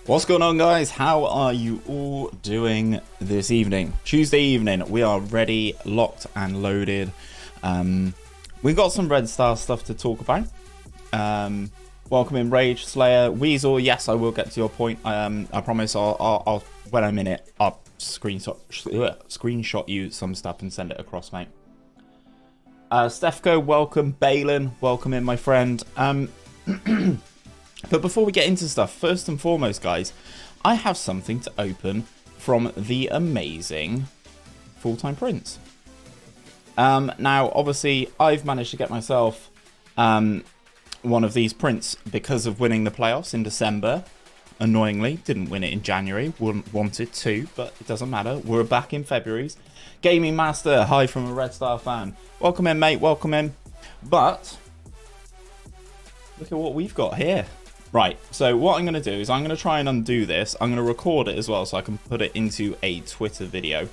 What's going on, guys? How are you all doing this evening? Tuesday evening, we are ready, locked and loaded. We've got some Red Star stuff to talk about. Welcome in Rage, Slayer, Weasel. Yes, I will get to your point. I promise I'll when I'm in it, I'll screenshot you some stuff and send it across, mate. Stefko, welcome. Balin, welcome in, my friend. But before we get into stuff, first and foremost, guys, I have something to open from the amazing Full-Time Prince. Now, obviously, I've managed to get myself one of these prints because of winning the playoffs in December. Annoyingly, didn't win it in January. Wanted to, but it doesn't matter. We're back in February's. Gaming Master, hi from a Red Star fan. Welcome in, mate, welcome in. But look at what we've got here. Right, so what I'm going to do is I'm going to try and undo this. I'm going to record it as well so I can put it into a Twitter video.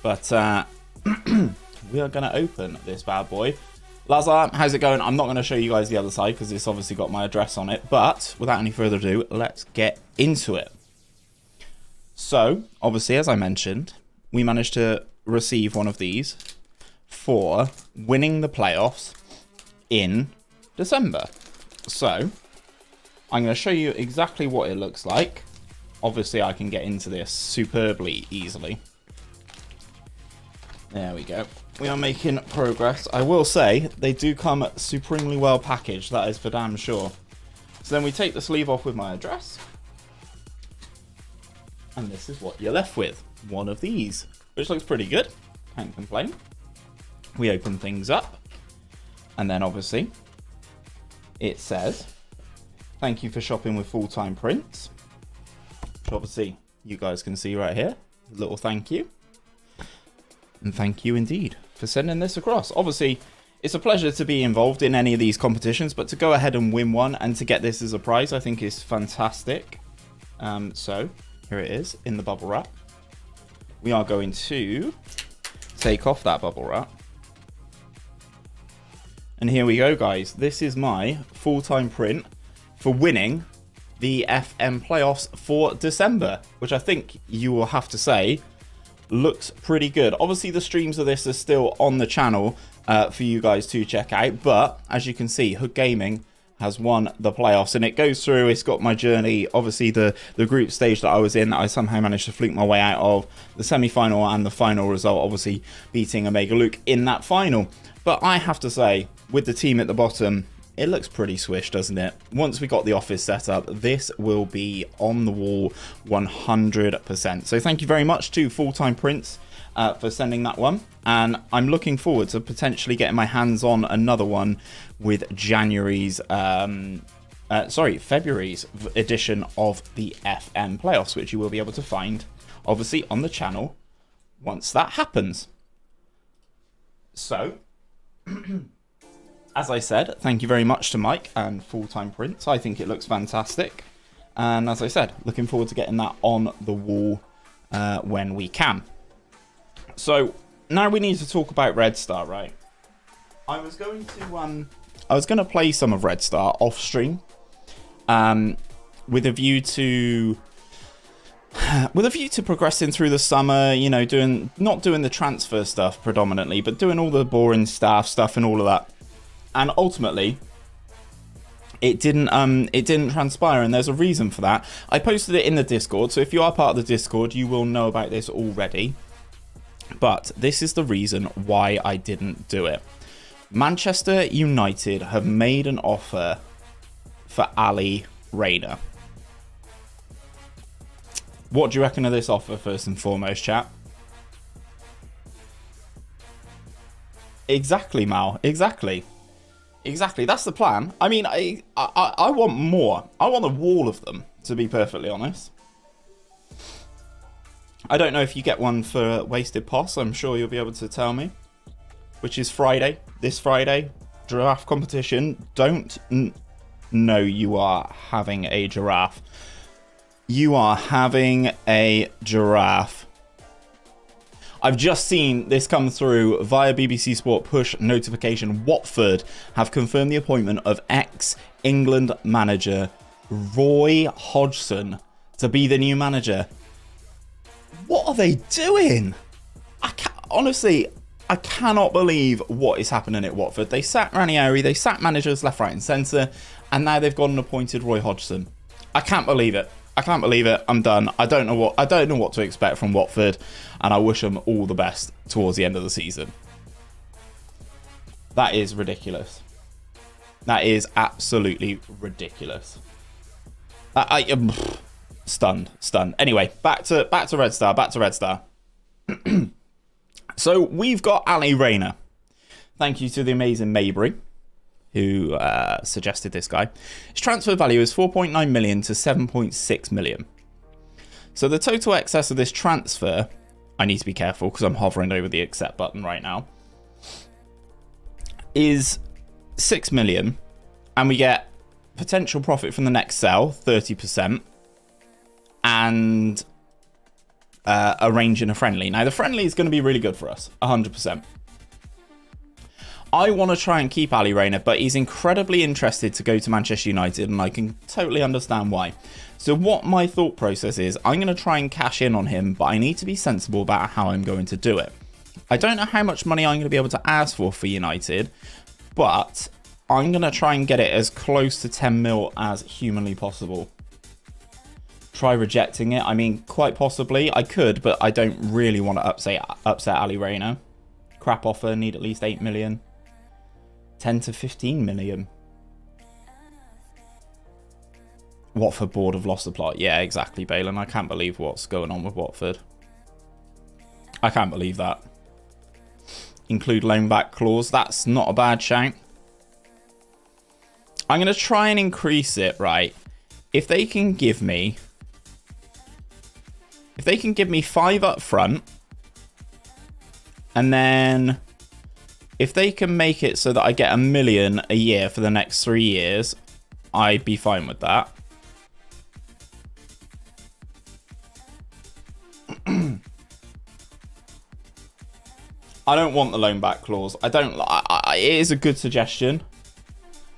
But we are going to open this bad boy. 𝘼𝙗𝙤𝙪, how's it going? I'm not going to show you guys the other side because it's obviously got my address on it. But without any further ado, let's get into it. So, obviously, as I mentioned, we managed to receive one of these for winning the playoffs in December. So, I'm going to show you exactly what it looks like. Obviously, I can get into this superbly easily. There we go. We are making progress. I will say, they do come supremely well packaged. That is for damn sure. So then we take the sleeve off with my address. And this is what you're left with. One of these, which looks pretty good. Can't complain. We open things up. And then obviously, it says, thank you for shopping with Full-Time Prince. Which obviously you guys can see right here. A little thank you. And thank you indeed for sending this across. Obviously, it's a pleasure to be involved in any of these competitions, but to go ahead and win one and to get this as a prize, I think is fantastic. So here it is in the bubble wrap. We are going to take off that bubble wrap. And here we go, guys. This is my Full-Time Print for winning the FM playoffs for December, which I think you will have to say looks pretty good. Obviously, the streams of this are still on the channel for you guys to check out. But as you can see, Hood Gaming has won the playoffs, and it goes through. It's got my journey. Obviously, the group stage that I was in, I somehow managed to fluke my way out of the semi-final and the final result, obviously beating 𝘼𝙗𝙗𝙪 in that final. But I have to say, with the team at the bottom, it looks pretty swish, doesn't it? Once we got the office set up, this will be on the wall 100%. So thank you very much to Full-Time Prince for sending that one. And I'm looking forward to potentially getting my hands on another one with February's edition of the FM playoffs, which you will be able to find, obviously, on the channel once that happens. So, as I said, thank you very much to Mike and Full-Time Prince. I think it looks fantastic. And as I said, looking forward to getting that on the wall when we can. So, now we need to talk about Red Star, right? I was going to play some of Red Star off stream with a view to progressing through the summer, you know, not doing the transfer stuff predominantly, but doing all the boring staff stuff and all of that. And ultimately, it didn't transpire, and there's a reason for that. I posted it in the Discord, so if you are part of the Discord, you will know about this already. But this is the reason why I didn't do it. Manchester United have made an offer for 𝘼𝙗𝙗𝙪. What do you reckon of this offer, first and foremost, chat? Exactly, Mal. Exactly. That's the plan. I mean, I want more. I want a wall of them, to be perfectly honest. I don't know if you get one for Wasted Poss. I'm sure you'll be able to tell me. Which is Friday. This Friday. Giraffe competition. Don't know you are having a giraffe. You are having a giraffe. I've just seen this come through via BBC Sport push notification. Watford have confirmed the appointment of ex-England manager 𝘼𝙗𝙤𝙪 to be the new manager. What are they doing? Honestly, I cannot believe what is happening at Watford. They sacked Ranieri, they sacked managers left, right and centre, and now they've gone and appointed 𝘼𝙗𝙤𝙪. I can't believe it. I can't believe it. I'm done. I don't know what to expect from Watford, and I wish them all the best towards the end of the season. That is ridiculous. That is absolutely ridiculous. I am stunned. Anyway, back to Red Star. So we've got 𝘼𝙗𝙗𝙪. Thank you to the amazing Maybury, who suggested this guy. His transfer value is 4.9 million to 7.6 million. So the total excess of this transfer, I need to be careful because I'm hovering over the accept button right now, is 6 million, and we get potential profit from the next sell, 30%, and arranging a friendly. Now, the friendly is going to be really good for us, 100%. I want to try and keep 𝘼𝙗𝙗𝙪, but he's incredibly interested to go to Manchester United, and I can totally understand why. So what my thought process is, I'm going to try and cash in on him, but I need to be sensible about how I'm going to do it. I don't know how much money I'm going to be able to ask for United, but I'm going to try and get it as close to 10 mil as humanly possible. Try rejecting it. I mean, quite possibly I could, but I don't really want to upset 𝘼𝙗𝙗𝙪. Crap offer, need at least 8 million. 10 to 15 million. Watford board have lost the plot. Yeah, exactly, Balin. I can't believe what's going on with Watford. I can't believe that. Include loan back clause. That's not a bad shout. I'm going to try and increase it, right? If they can give me 5 up front, and then if they can make it so that I get 1 million a year for the next 3 years, I'd be fine with that. I don't want the loan back clause. It is a good suggestion.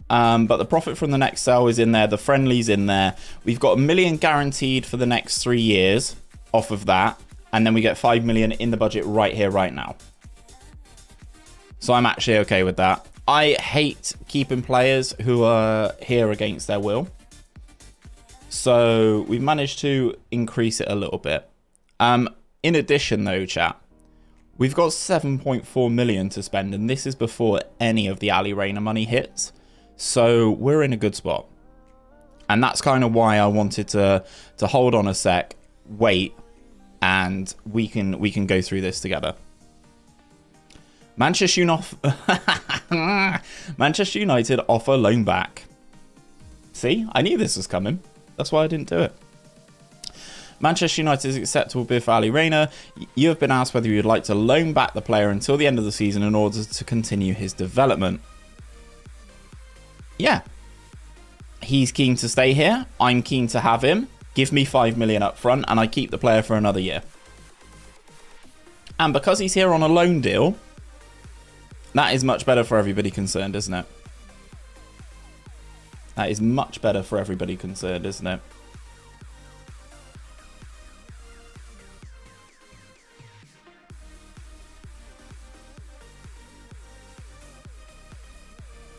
But the profit from the next sell is in there. The friendly's in there. We've got 1 million guaranteed for the next 3 years off of that. And then we get 5 million in the budget right here, right now. So I'm actually okay with that. I hate keeping players who are here against their will. So we've managed to increase it a little bit. In addition though, chat, we've got 7.4 million to spend, and this is before any of the 𝘼𝙗𝙗𝙪 money hits. So we're in a good spot. And that's kind of why I wanted to hold on a sec, wait, and we can go through this together. Manchester United offer loan back. See, I knew this was coming. That's why I didn't do it. Manchester United's acceptable bid for 𝘼𝙗𝙗𝙪. You have been asked whether you would like to loan back the player until the end of the season in order to continue his development. Yeah. He's keen to stay here. I'm keen to have him. Give me 5 million up front and I keep the player for another year. And because he's here on a loan deal, that is much better for everybody concerned, isn't it? That is much better for everybody concerned, isn't it?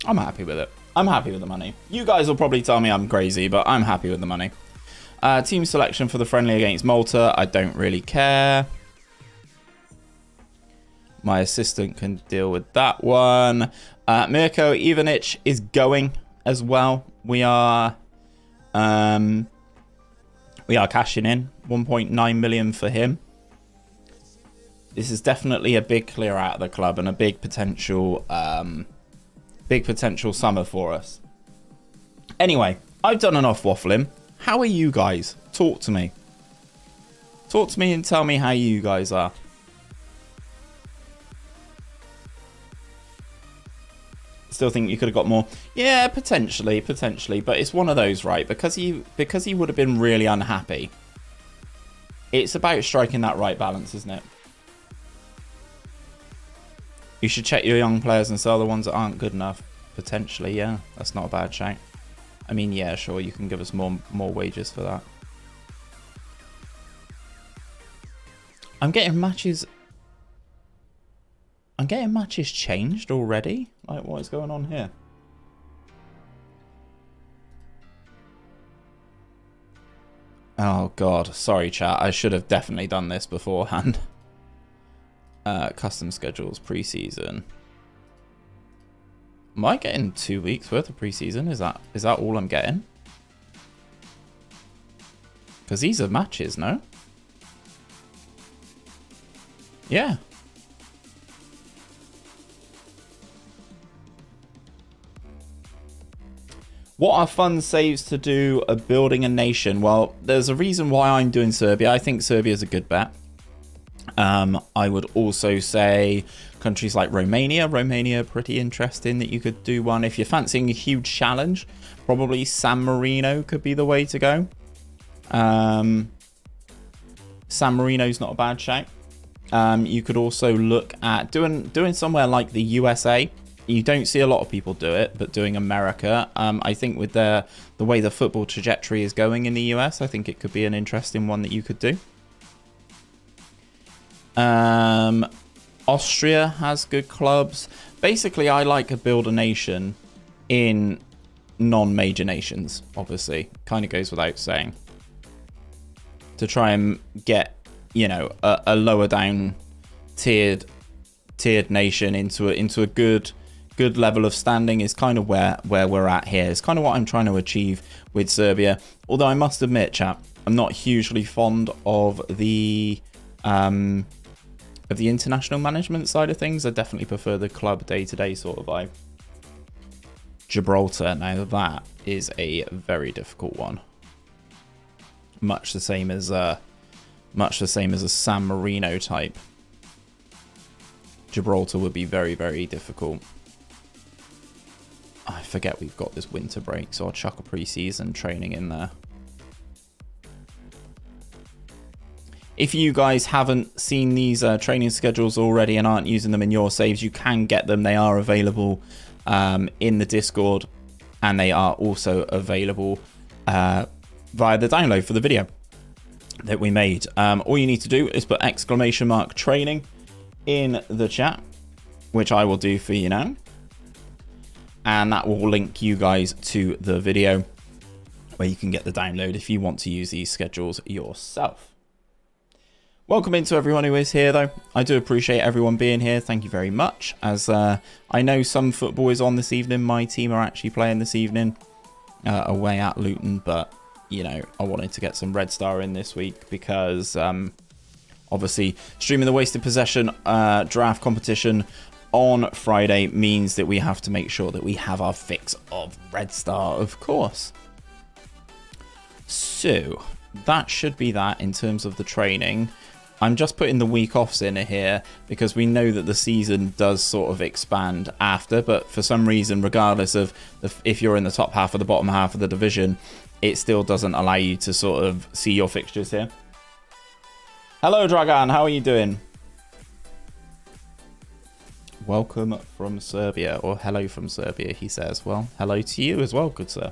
I'm happy with it. I'm happy with the money. You guys will probably tell me I'm crazy, but I'm happy with the money. Team selection for the friendly against Malta. I don't really care. My assistant can deal with that one. Mirko Ivanic is going as well. We are cashing in 1.9 million for him. This is definitely a big clear out of the club and a big potential summer for us. Anyway, I've done enough waffling. How are you guys? Talk to me. Talk to me and tell me how you guys are. Still think you could have got more? Yeah, potentially, but it's one of those, right? Because he would have been really unhappy. It's about striking that right balance, isn't it? You should check your young players and sell the ones that aren't good enough. Potentially, yeah. That's not a bad shout. I mean, yeah, sure, you can give us more wages for that. I'm getting matches changed already? Like, what is going on here? Oh, God. Sorry, chat. I should have definitely done this beforehand. Custom schedules, preseason. Am I getting 2 weeks worth of preseason? Is that all I'm getting? Because these are matches, no? Yeah. What are fun saves to do building a nation? Well, there's a reason why I'm doing Serbia. I think Serbia is a good bet. I would also say countries like Romania. Romania, pretty interesting that you could do one. If you're fancying a huge challenge, probably San Marino could be the way to go. San Marino's not a bad shout. You could also look at doing somewhere like the USA. You don't see a lot of people do it, but doing America, I think with the way the football trajectory is going in the US, I think it could be an interesting one that you could do. Austria has good clubs. Basically, I like to build a nation in non-major nations, obviously. Kind of goes without saying. To try and get, you know, a lower down tiered nation into a good level of standing is kind of where we're at here. It's kind of what I'm trying to achieve with Serbia. Although I must admit, chap, I'm not hugely fond of the international management side of things. I definitely prefer the club day-to-day sort of vibe. Gibraltar, now that is a very difficult one. Much the same as a San Marino type. Gibraltar would be very, very difficult. I forget we've got this winter break, so I'll chuck a pre-season training in there. If you guys haven't seen these training schedules already and aren't using them in your saves, you can get them. They are available in the Discord, and they are also available via the download for the video that we made. All you need to do is put !training in the chat, which I will do for you now. And that will link you guys to the video where you can get the download if you want to use these schedules yourself. Welcome into everyone who is here, though. I do appreciate everyone being here. Thank you very much. As I know some football is on this evening. My team are actually playing this evening away at Luton. But, you know, I wanted to get some Red Star in this week because obviously streaming the Wasted Possession draft competition on Friday means that we have to make sure that we have our fix of Red Star, of course. So that should be that in terms of the training. I'm just putting the week offs in here because we know that the season does sort of expand after, but for some reason, regardless of if you're in the top half or the bottom half of the division, it still doesn't allow you to sort of see your fixtures here. Hello, Dragan. How are you doing? Welcome from Serbia, or hello from Serbia, he says. Well, hello to you as well, good sir.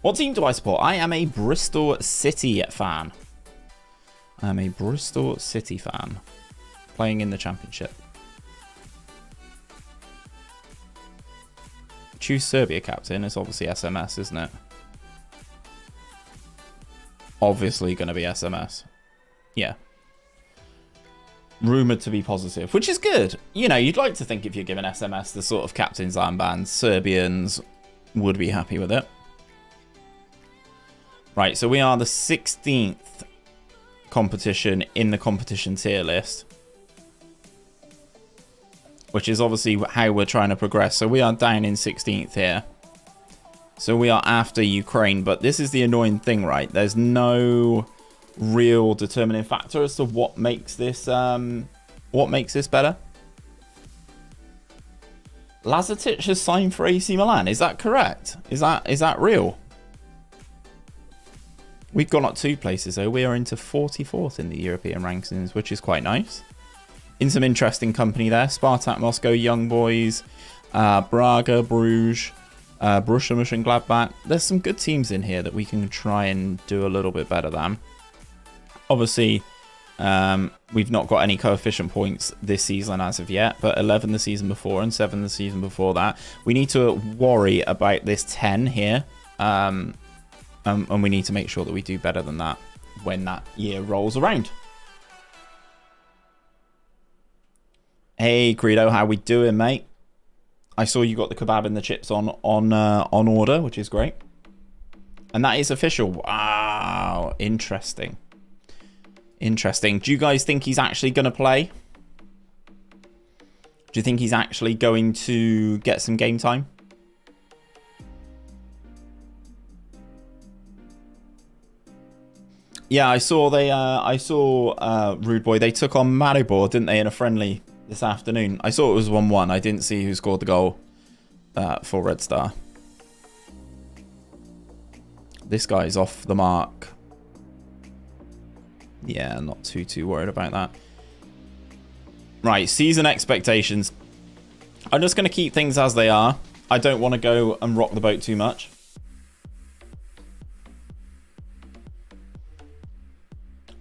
What team do I support? I am a Bristol City fan. I am a Bristol City fan. Playing in the Championship. Choose Serbia captain. It's obviously SMS, isn't it? Obviously going to be SMS. Yeah. Rumoured to be positive, which is good. You know, you'd like to think if you're given SMS the sort of captain's armband, Serbians would be happy with it. Right, so we are the 16th competition in the competition tier list, which is obviously how we're trying to progress. So we are down in 16th here. So we are after Ukraine, but this is the annoying thing, right? There's no real determining factor as to what makes this better. Lazetic has signed for AC Milan. Is that correct? Is that real? We've gone up 2 places though. We are into 44th in the European rankings, which is quite nice. In some interesting company there. Spartak Moscow, Young Boys, Braga, Bruges, Borussia Mönchengladbach. There's some good teams in here that we can try and do a little bit better than. Obviously, we've not got any coefficient points this season as of yet, but 11 the season before and 7 the season before that. We need to worry about this 10 here, and we need to make sure that we do better than that when that year rolls around. Hey, Credo, how we doing, mate? I saw you got the kebab and the chips on order, which is great. And that is official. Wow, interesting. Interesting. Do you guys think he's actually going to play? Do you think he's actually going to get some game time? Yeah, I saw Rude Boy. They took on Maribor, didn't they, in a friendly this afternoon. I saw it was 1-1. I didn't see who scored the goal for Red Star. This guy's off the mark. Yeah, not too worried about that. Right, season expectations. I'm just going to keep things as they are. I don't want to go and rock the boat too much.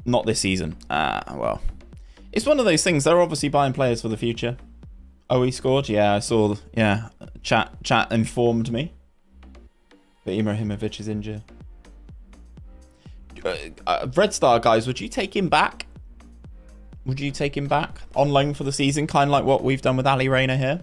Not this season. Well, it's one of those things. They're obviously buying players for the future. Oh, he scored? Yeah, I saw. Yeah, chat informed me that Ibrahimovic is injured. Red Star, guys, would you take him back? Would you take him back on loan for the season? Kind of like what we've done with 𝘼𝙗𝙤𝙪 here.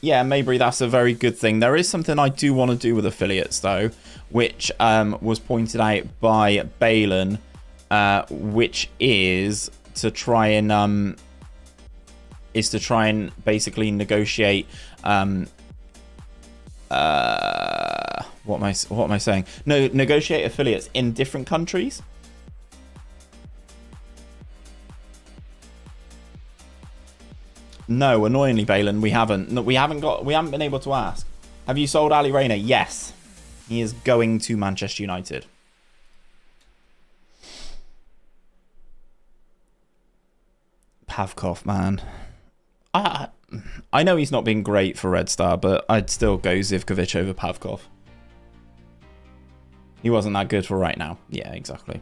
Yeah, maybe that's a very good thing. There is something I do want to do with affiliates, though, which was pointed out by 𝘼𝙗𝙤𝙪, which is to try and basically negotiate. What am I saying? No, negotiate affiliates in different countries. No, annoyingly, 𝘼𝙗𝙤𝙪, we haven't. We haven't been able to ask. Have you sold 𝘼𝙗𝙤𝙪? Yes, he is going to Manchester United. Pavkov, man. I know he's not been great for Red Star, but I'd still go 𝘼𝙗𝙤 over Pavkov. He wasn't that good for right now. Yeah, exactly.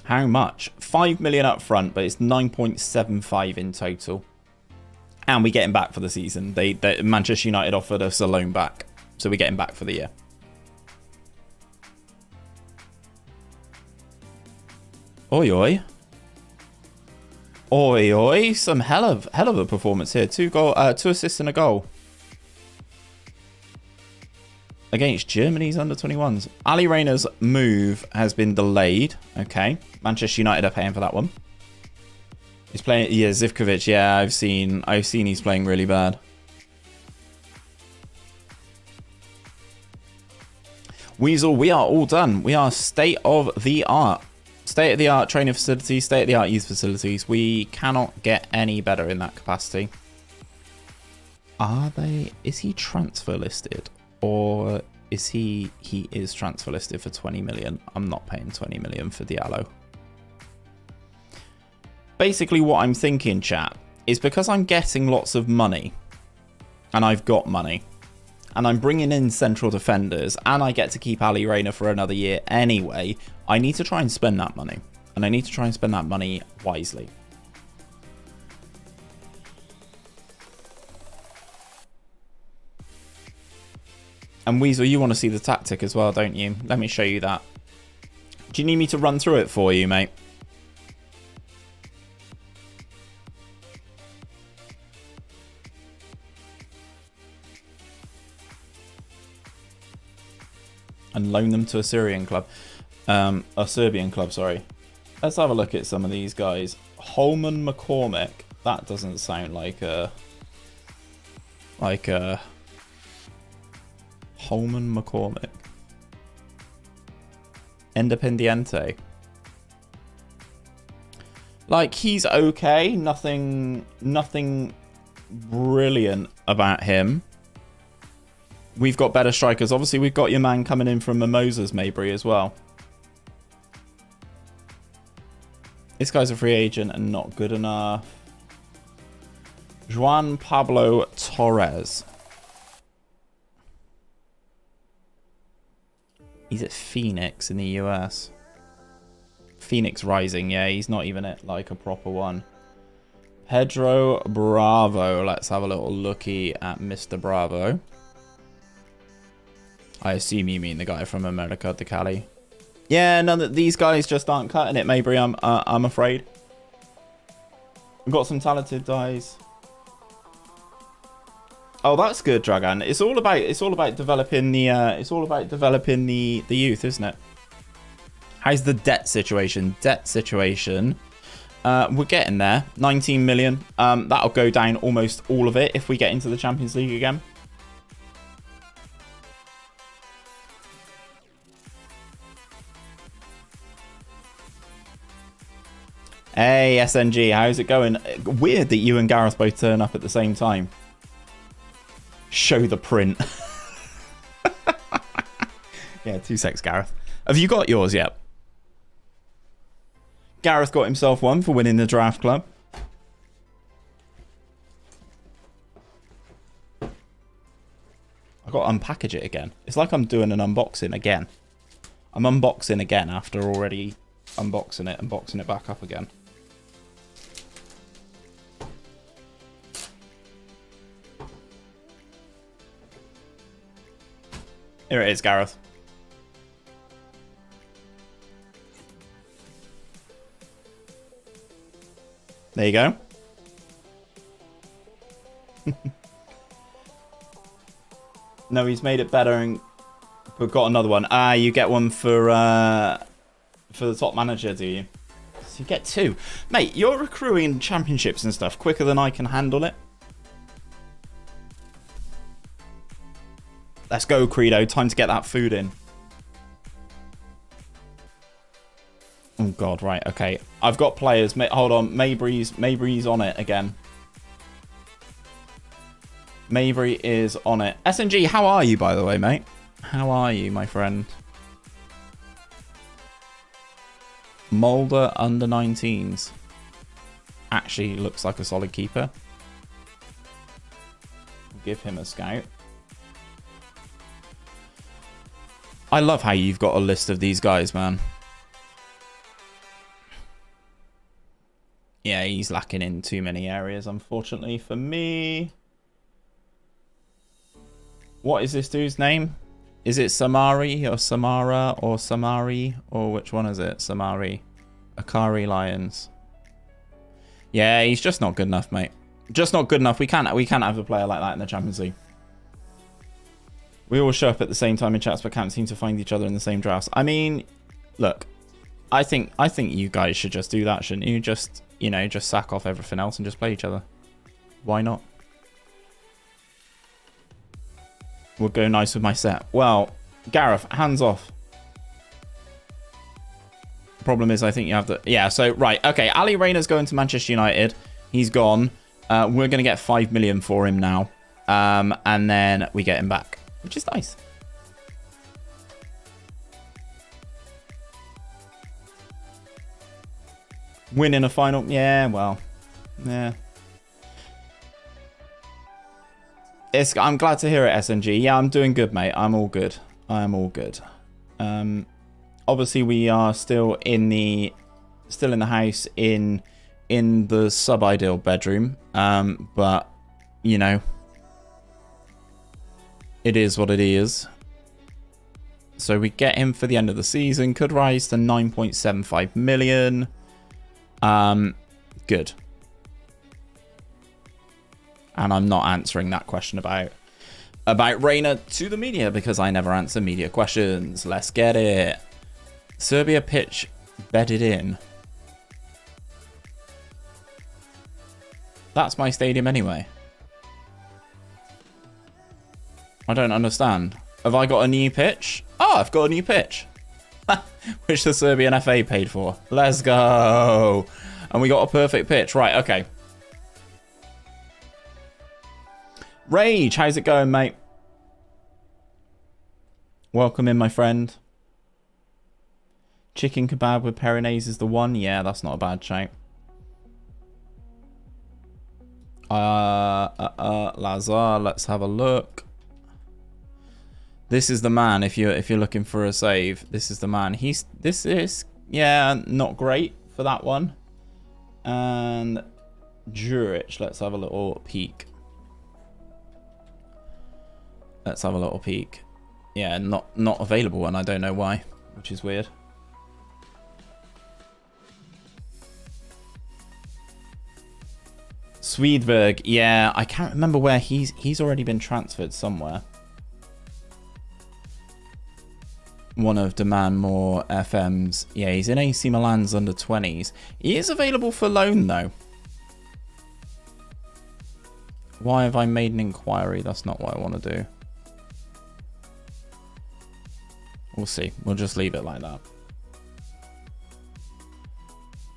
How much? 5 million up front, but it's 9.75 in total. And we get him back for the season. Manchester United offered us a loan back, so we get him back for the year. Oi, oi. Oi, oi. Some hell of a performance here. 2 assists and a goal. Against Germany's under-21s. 𝘼𝙗𝙤𝙪's move has been delayed. Okay. Manchester United are paying for that one. He's playing... Yeah, 𝘼𝙗𝙗. Yeah, I've seen he's playing really bad. Weasel, we are all done. We are state-of-the-art. State-of-the-art training facilities, state-of-the-art youth facilities. We cannot get any better in that capacity. Are they... Is he transfer listed? Or is he is transfer listed for 20 million? I'm not paying 20 million for Diallo. Basically what I'm thinking, chat, is because I'm getting lots of money, and I've got money, and I'm bringing in central defenders, and I get to keep 𝘼𝙗𝙤𝙪 for another year anyway, I need to try and spend that money. And I need to try and spend that money wisely. And Weasel, you want to see the tactic as well, don't you? Let me show you that. Do you need me to run through it for you, mate? And loan them to a Serbian club. Sorry. Let's have a look at some of these guys. Holman McCormick. That doesn't sound like a... Holman McCormick. Independiente. Like, he's okay. Nothing brilliant about him. We've got better strikers. Obviously, we've got your man coming in from Mimosas, Maybury, as well. This guy's a free agent and not good enough. Juan Pablo Torres. He's at Phoenix in the US. Phoenix Rising, yeah, he's not even at like a proper one. Pedro Bravo. Let's have a little looky at Mr. Bravo. I assume you mean the guy from America de Cali. Yeah, none of these guys just aren't cutting it, Maybury. I'm afraid. We've got some talented guys. Oh, that's good, Dragan. It's all about developing the youth, isn't it? How's the debt situation? Debt situation. We're getting there. 19 million. That'll go down almost all of it if we get into the Champions League again. Hey, SNG, how's it going? Weird that you and Gareth both turn up at the same time. Show the print. Yeah, 2 secs, Gareth. Have you got yours yet? Gareth got himself one for winning the draft club. I've got to unpackage it again. It's like I'm doing an unboxing again. I'm unboxing again after already unboxing it and boxing it back up again. Here it is, Gareth. There you go. No, he's made it better and we've got another one. Ah, you get one for the top manager, do you? So you get 2. Mate, you're accruing championships and stuff quicker than I can handle it. Let's go, Credo. Time to get that food in. Oh, God. Right. Okay. I've got players. Hold on. Maybury's on it again. Maybury is on it. SNG, how are you, by the way, mate? How are you, my friend? Mulder under 19s. Actually looks like a solid keeper. Give him a scout. I love how you've got a list of these guys, man. Yeah, he's lacking in too many areas, unfortunately, for me. What is this dude's name? Is it Samari or Samara or Samari? Or which one is it? Samari. Akari Lions. Yeah, he's just not good enough, mate. Just not good enough. We can't have a player like that in the Champions League. We all show up at the same time in chats, but can't seem to find each other in the same drafts. I mean, look, I think you guys should just do that, shouldn't you? Just, you know, just sack off everything else and just play each other. Why not? We'll go nice with my set. Well, Gareth, hands off. Problem is, I think you have the... Yeah, so, right. Okay, Ali Rayner's going to Manchester United. He's gone. We're going to get 5 million for him now. And then we get him back, which is nice. Win in a final. Yeah, well. Yeah. I'm glad to hear it, SNG. Yeah, I'm doing good, mate. I'm all good. I am all good. Obviously, we are still in the house in the sub-ideal bedroom. But, you know, it is what it is. So we get him for the end of the season. Could rise to 9.75 million. Good. And I'm not answering that question about Rayner to the media because I never answer media questions. Let's get it. Serbia pitch bedded in. That's my stadium anyway. I don't understand. Have I got a new pitch? Oh, I've got a new pitch. Which the Serbian FA paid for. Let's go. And we got a perfect pitch. Right, okay. Rage, how's it going, mate? Welcome in, my friend. Chicken kebab with Peronaise is the one. Yeah, that's not a bad shout. Lazar, let's have a look. This is the man. If you're looking for a save, this is the man. This is, yeah, not great for that one. And 𝘼𝙗𝙗, let's have a little peek. Let's have a little peek. Yeah, not available, and I don't know why, which is weird. Swedberg, yeah, I can't remember where he's already been transferred somewhere. One of Demand More FM's. Yeah, he's in AC Milan's under 20s. He is available for loan though. Why have I made an inquiry? That's not what I want to do. We'll see. We'll just leave it like that.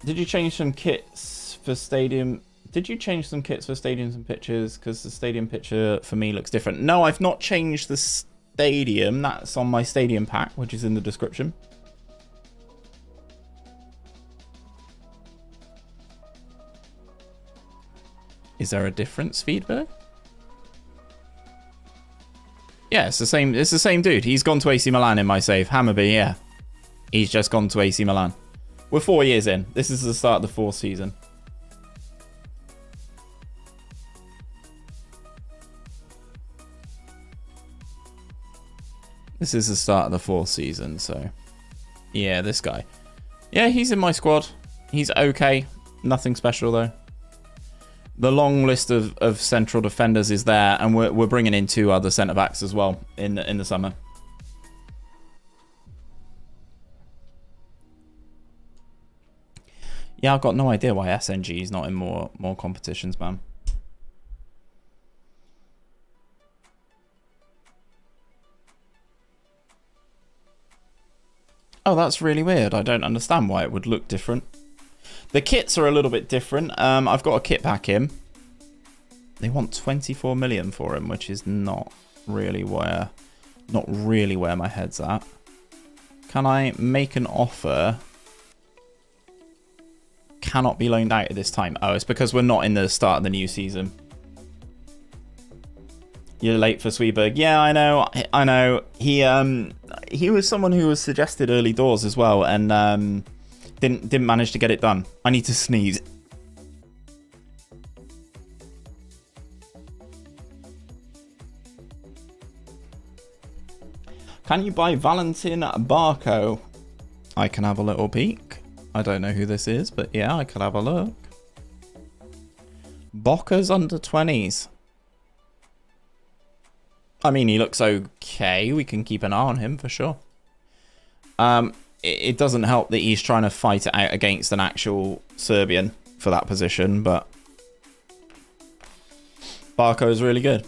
Did you change some kits for stadium? Did you change some kits for stadiums and pitches? Because the stadium picture for me looks different. No, I've not changed the stadium. That's on my stadium pack, which is in the description. Is there a difference, Feedback? Yeah, it's the same. It's the same dude. He's gone to AC Milan in my save. Hammarby, yeah. He's just gone to AC Milan. We're 4 years in. This is the start of the fourth season. This is the start of the fourth season, so... Yeah, this guy. Yeah, he's in my squad. He's okay. Nothing special, though. The long list of central defenders is there, and we're bringing in 2 other centre-backs as well in the summer. Yeah, I've got no idea why SNG is not in more competitions, man. Oh, that's really weird. I don't understand why it would look different. The kits are a little bit different. I've got a kit pack in. They want 24 million for him, which is not really where my head's at. Can I make an offer? Cannot be loaned out at this time. Oh, it's because we're not in the start of the new season. You're late for Swedberg. Yeah, I know. He was someone who was suggested early doors as well, and didn't manage to get it done. I need to sneeze. Can you buy Valentin Barco? I can have a little peek. I don't know who this is, but yeah, I could have a look. Boca's under 20s. I mean, he looks okay. We can keep an eye on him for sure. It doesn't help that he's trying to fight it out against an actual Serbian for that position, but Barco is really good.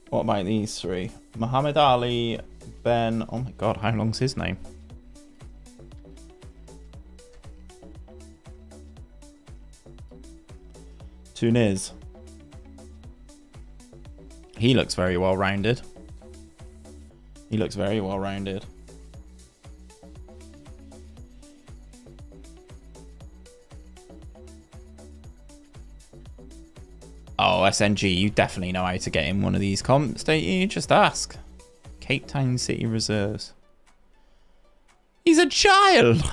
What about these 3? Muhammad Ali, Ben... Oh my god, how long's his name? Tunis. He looks very well-rounded. He looks very well-rounded. Oh, SNG, you definitely know how to get in one of these comps, don't you? Just ask. Cape Town City Reserves. He's a child!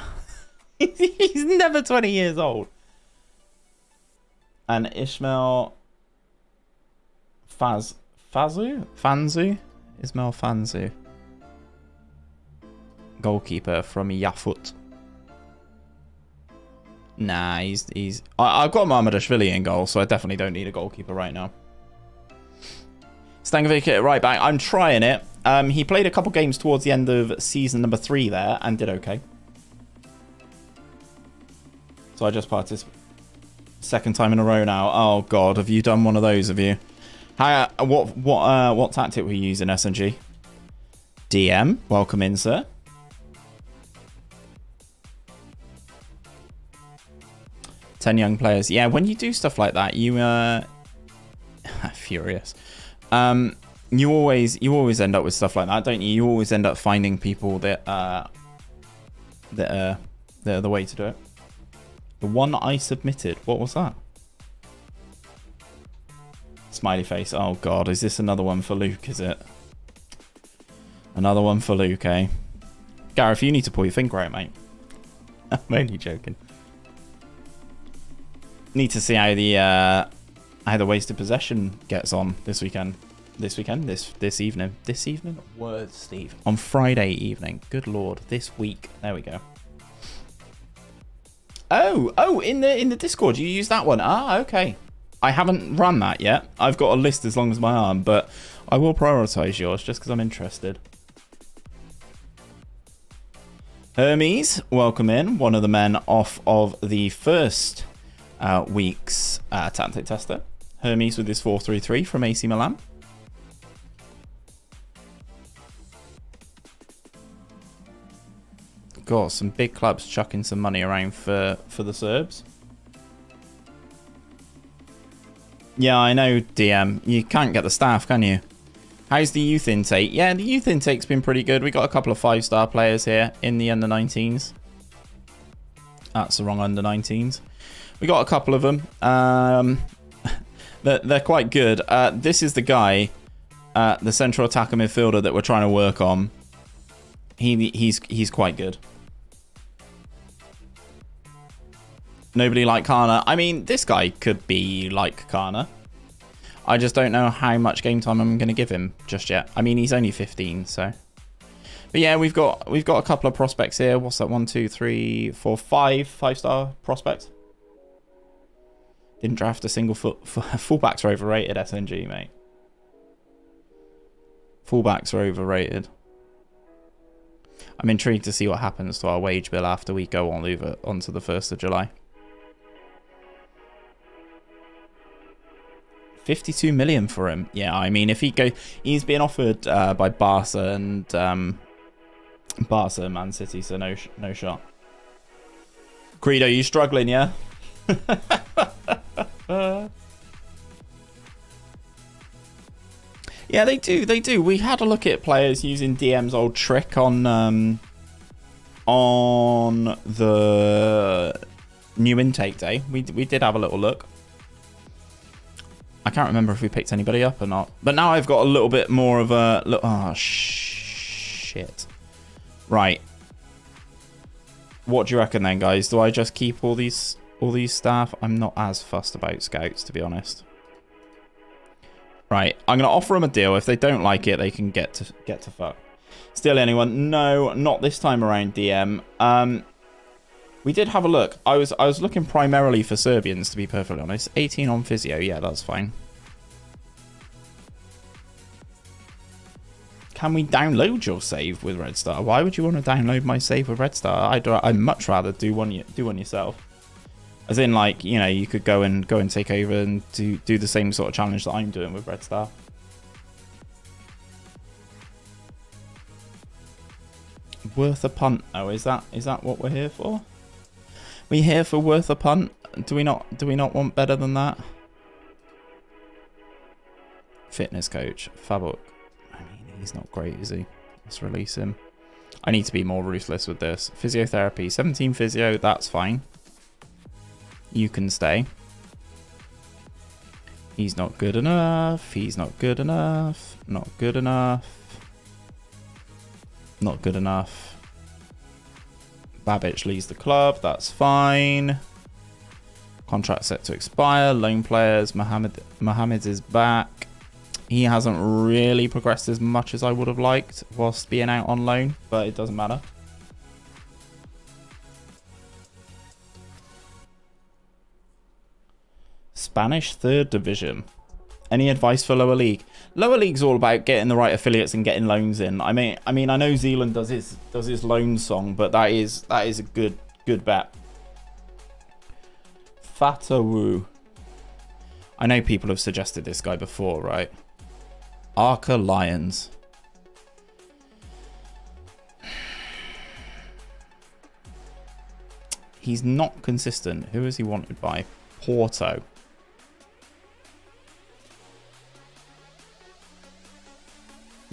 He's never 20 years old. And Ismail Fanzu? Ismail Fanzu. Goalkeeper from Yafut. Nah, he's... I've got 𝘼𝙗𝙗 in goal, so I definitely don't need a goalkeeper right now. Stankovic at right back. I'm trying it. He played a couple games towards the end of season number 3 there and did okay. So I just participated. Second time in a row now. Oh god, have you done one of those? Have you? What tactic were you using, SNG? DM, welcome in, sir. Ten young players. Yeah, when you do stuff like that, you furious. You always end up with stuff like that, don't you? You always end up finding people that are the way to do it. The one I submitted, what was that? Smiley face. Oh god, is this another one for Luke, is it? Another one for Luke, eh? Gareth, you need to pull your finger out, mate. I'm only joking. Need to see how the wasted possession gets on this weekend. This evening. This evening? Words, Steve. On Friday evening. Good lord. This week. There we go. Oh, in the Discord, you use that one. Ah, okay. I haven't run that yet. I've got a list as long as my arm, but I will prioritize yours just because I'm interested. Hermes, welcome in. One of the men off of the first week's tactic tester. Hermes with his 4-3-3 from AC Milan. Got some big clubs chucking some money around for the Serbs. Yeah, I know, DM. You can't get the staff, can you? How's the youth intake? Yeah, the youth intake's been pretty good. We got a couple of 5-star players here in the under-19s. That's the wrong under-19s. We got a couple of them. They're quite good. This is the guy, the central attacker midfielder that we're trying to work on. He's quite good. Nobody like Kana. I mean, this guy could be like Kana. I just don't know how much game time I'm going to give him just yet. I mean, he's only 15, so. But yeah, we've got a couple of prospects here. What's that? 1, 2, 3, 4, 5-star prospects. Didn't draft a single fullbacks are overrated. SNG, mate. Fullbacks are overrated. I'm intrigued to see what happens to our wage bill after we go on over onto the 1st of July. 52 million for him. Yeah, I mean, if he's been offered by Barca and Man City, so no shot. Credo, you struggling, yeah? Yeah, they do. We had a look at players using DM's old trick on the new intake day. We did have a little look. I can't remember if we picked anybody up or not. But now I've got a little bit more of a look. Oh shit. Right. What do you reckon then, guys? Do I just keep all these staff? I'm not as fussed about scouts, to be honest. Right, I'm gonna offer them a deal. If they don't like it, they can get to fuck. Still anyone? No, not this time around, DM. We did have a look. I was looking primarily for Serbians, to be perfectly honest. 18 on physio, yeah, that's fine. Can we download your save with Red Star? Why would you want to download my save with Red Star? I'd much rather do one yourself. As in, like, you know, you could go and take over and do the same sort of challenge that I'm doing with Red Star. Worth a punt. Oh, is that what we're here for? We here for worth a punt? Do we not want better than that? Fitness coach, Fabuk. I mean, he's not great, is he? Let's release him. I need to be more ruthless with this. Physiotherapy, 17 physio, that's fine. You can stay. He's not good enough. He's not good enough. Not good enough. Not good enough. Babic leaves the club. That's fine. Contract set to expire. Loan players. Mohamed is back. He hasn't really progressed as much as I would have liked whilst being out on loan, but it doesn't matter. Spanish 3rd division. Any advice for lower league? Lower league's all about getting the right affiliates and getting loans in. I mean, I know Zealand does his loan song, but that is a good bet. Fatawu. I know people have suggested this guy before, right? Arca Lions. He's not consistent. Who is he wanted by? Porto.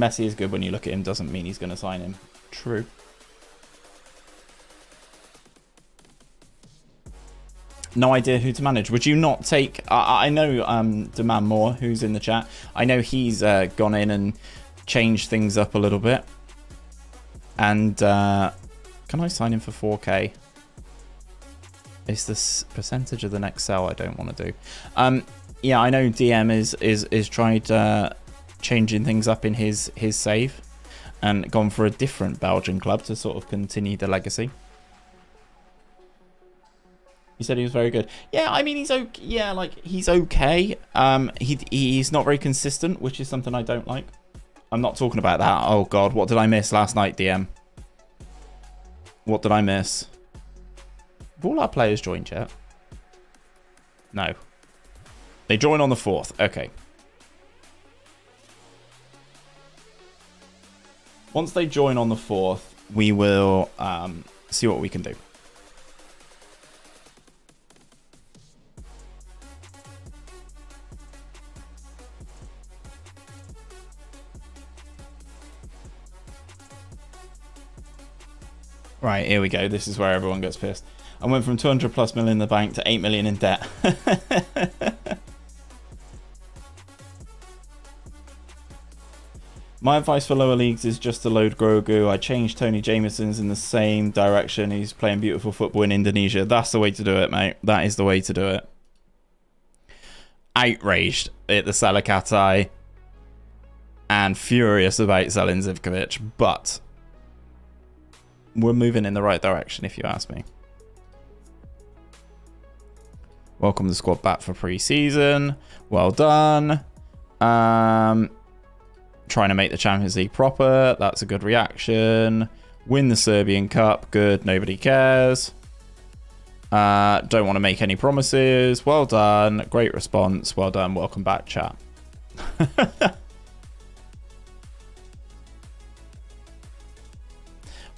Messi is good when you look at him, doesn't mean he's going to sign him. True. No idea who to manage. Would you not take... I know Demand More, who's in the chat. I know he's gone in and changed things up a little bit. And can I sign him for 4K? It's this percentage of the next sell I don't want to do. Yeah, I know DM is tried changing things up in his save and gone for a different Belgian club to sort of continue the legacy. He said he was very good. Yeah, I mean, he's okay. Yeah, like, he's okay. He's not very consistent, which is something I don't like. I'm not talking about that. Oh, God. What did I miss last night, DM? What did I miss? Have all our players joined yet? No. They join on the 4th. Okay. Once they join on the 4th, we will see what we can do. Right, here we go. This is where everyone gets pissed. I went from 200 plus million in the bank to 8 million in debt. My advice for lower leagues is just to load Grogu. I changed Tony Jameson's in the same direction. He's playing beautiful football in Indonesia. That's the way to do it, mate. That is the way to do it. Outraged at the seller 𝘼𝙗𝙤𝙪 and furious about selling 𝘼𝙗𝙗𝙪, but we're moving in the right direction, if you ask me. Welcome the squad back for pre-season. Well done. Trying to make the Champions League proper. That's a good reaction. Win the Serbian Cup. Good. Nobody cares. Don't want to make any promises. Well done. Great response. Well done. Welcome back, chat.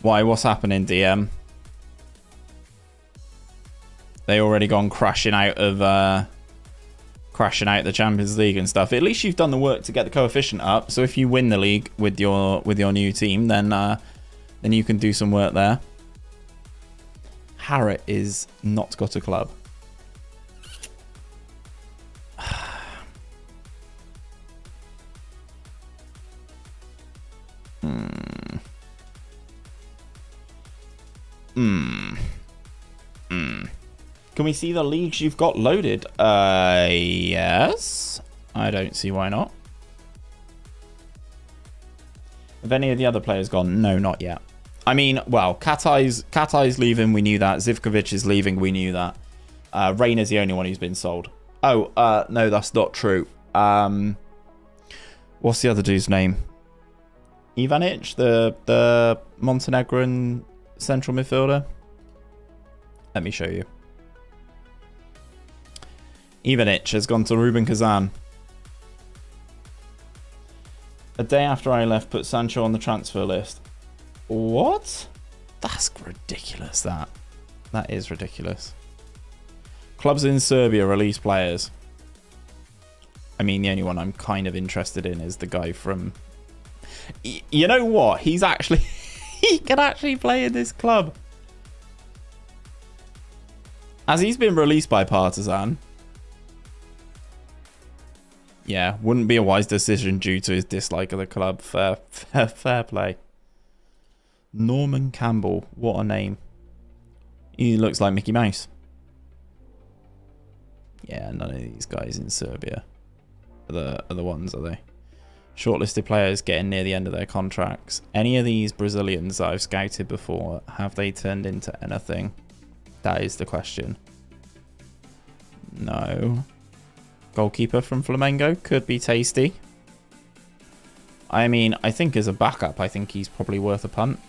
Why? What's happening, DM? They already gone crashing out of the Champions League and stuff. At least you've done the work to get the coefficient up. So if you win the league with your new team, then you can do some work there. Harrod is not got a club. Can we see the leagues you've got loaded? Yes. I don't see why not. Have any of the other players gone? No, not yet. I mean, well, 𝘼𝙗𝙗𝙗's leaving, we knew that. 𝘼𝙗𝙗 is leaving, we knew that. Reyna's the only one who's been sold. Oh, no, that's not true. What's the other dude's name? 𝘼𝙗𝙗, the Montenegrin central midfielder? Let me show you. 𝘼𝙗𝙗 has gone to Rubin Kazan. A day after I left, put Sancho on the transfer list. What? That's ridiculous, that. That is ridiculous. Clubs in Serbia release players. I mean, the only one I'm kind of interested in is the guy from... You know what? He's actually... he can actually play in this club. As he's been released by Partizan. Yeah, wouldn't be a wise decision due to his dislike of the club. Fair play. Norman Campbell. What a name. He looks like Mickey Mouse. Yeah, none of these guys in Serbia are the ones, are they? Shortlisted players getting near the end of their contracts. Any of these Brazilians that I've scouted before, have they turned into anything? That is the question. No. Goalkeeper from Flamengo could be tasty. I mean, I think as a backup, I think he's probably worth a punt.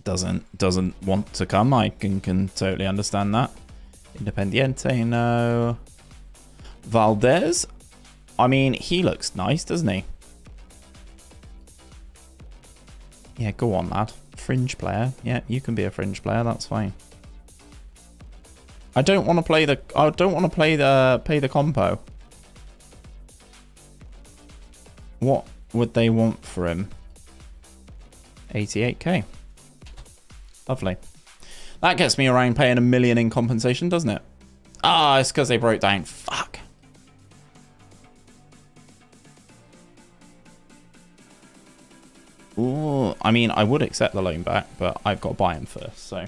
Doesn't want to come. I can totally understand that. Independiente, no. Valdez. I mean, he looks nice, doesn't he? Yeah, go on, lad. Fringe player. Yeah, you can be a fringe player. That's fine. I don't want to play the. I don't want to pay the compo. What would they want for him? 88k. Lovely. That gets me around paying $1 million in compensation, doesn't it? Ah, it's because they broke down. Fuck. Ooh, I mean, I would accept the loan back, but I've got to buy him first, so.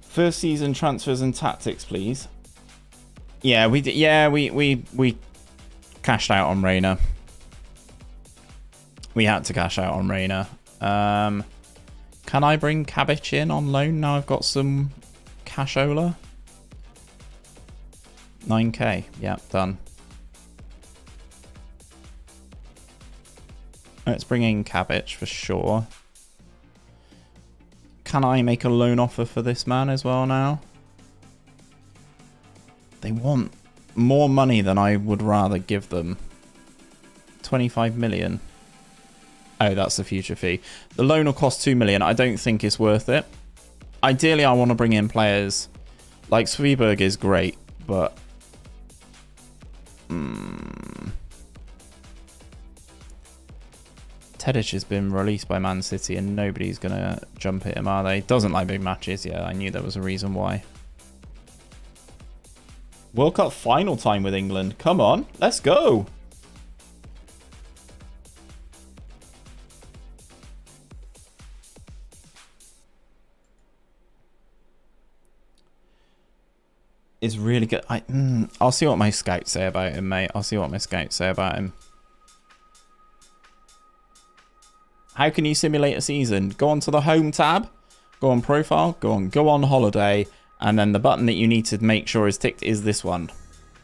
First season transfers and tactics, please. Yeah, we did. Yeah, we cashed out on Reina. We had to cash out on Reina. Can I bring 𝘼𝙗𝙤𝙪 in on loan now I've got some cashola? 9k. Yeah, done. Let's bring in 𝘼𝙗𝙤𝙪 for sure. Can I make a loan offer for this man as well now? They want more money than I would rather give them. 25 million. Oh, that's the future fee. The loan will cost 2 million. I don't think it's worth it. Ideally, I want to bring in players like 𝘼𝙗𝙪 is great, but Tedic has been released by Man City and nobody's going to jump at him, are they? Doesn't like big matches. Yeah, I knew there was a reason why. World Cup final time with England. Come on, let's go. Is really good. I'll see what my scouts say about him, mate. I'll see what my scouts say about him. How can you simulate a season? Go onto the home tab, go on profile, go on holiday, and then the button that you need to make sure is ticked is this one.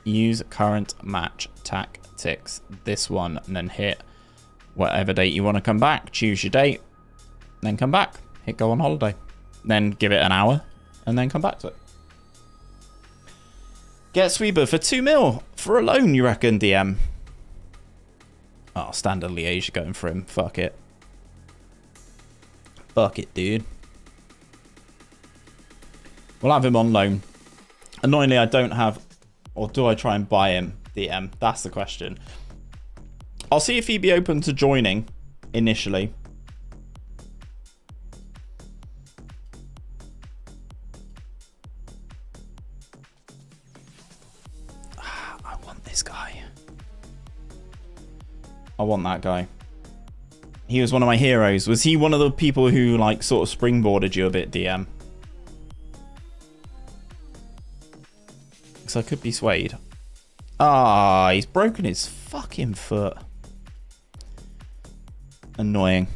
Use current match tactics. This one, and then hit whatever date you want to come back. Choose your date, then come back. Hit go on holiday. Then give it an hour, and then come back to it. Get 𝘼𝙗𝙪 for 2 mil for a loan, you reckon, DM? Oh, standard Liège going for him. Fuck it. Fuck it, dude. We'll have him on loan. Annoyingly, I don't have... Or do I try and buy him, DM? That's the question. I'll see if he'd be open to joining initially. I want this guy. I want that guy. He was one of my heroes. Was he one of the people who, like, sort of springboarded you a bit, DM? Because I could be swayed. Ah, he's broken his fucking foot. Annoying.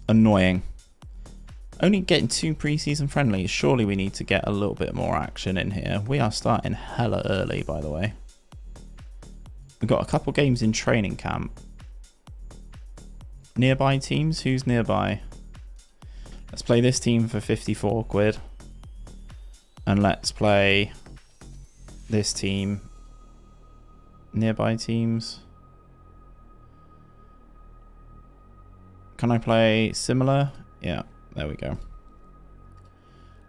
Annoying. Only getting 2 preseason friendlies. Surely we need to get a little bit more action in here. We are starting hella early, by the way. We've got a couple games in training camp. Nearby teams? Who's nearby? Let's play this team for 54 quid. And let's play this team. Nearby teams. Can I play similar? Yeah, there we go.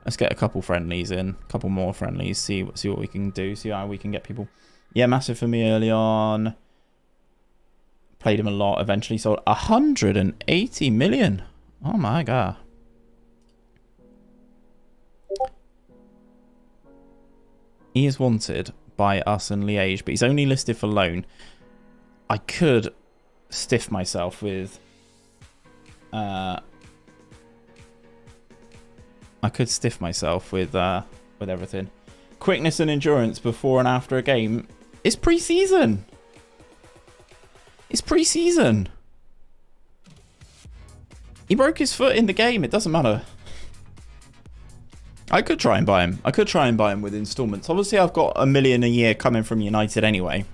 Let's get a couple friendlies in. A couple more friendlies. See what we can do. See how we can get people. Yeah, massive for me early on. Played him a lot. Eventually sold 180 million. Oh my god. He is wanted by us and Liège, but he's only listed for loan. I could stiff myself with... with everything. Quickness and endurance before and after a game. It's pre-season. It's pre-season. He broke his foot in the game. It doesn't matter. I could try and buy him. I could try and buy him with installments. Obviously, I've got $1 million a year coming from United anyway.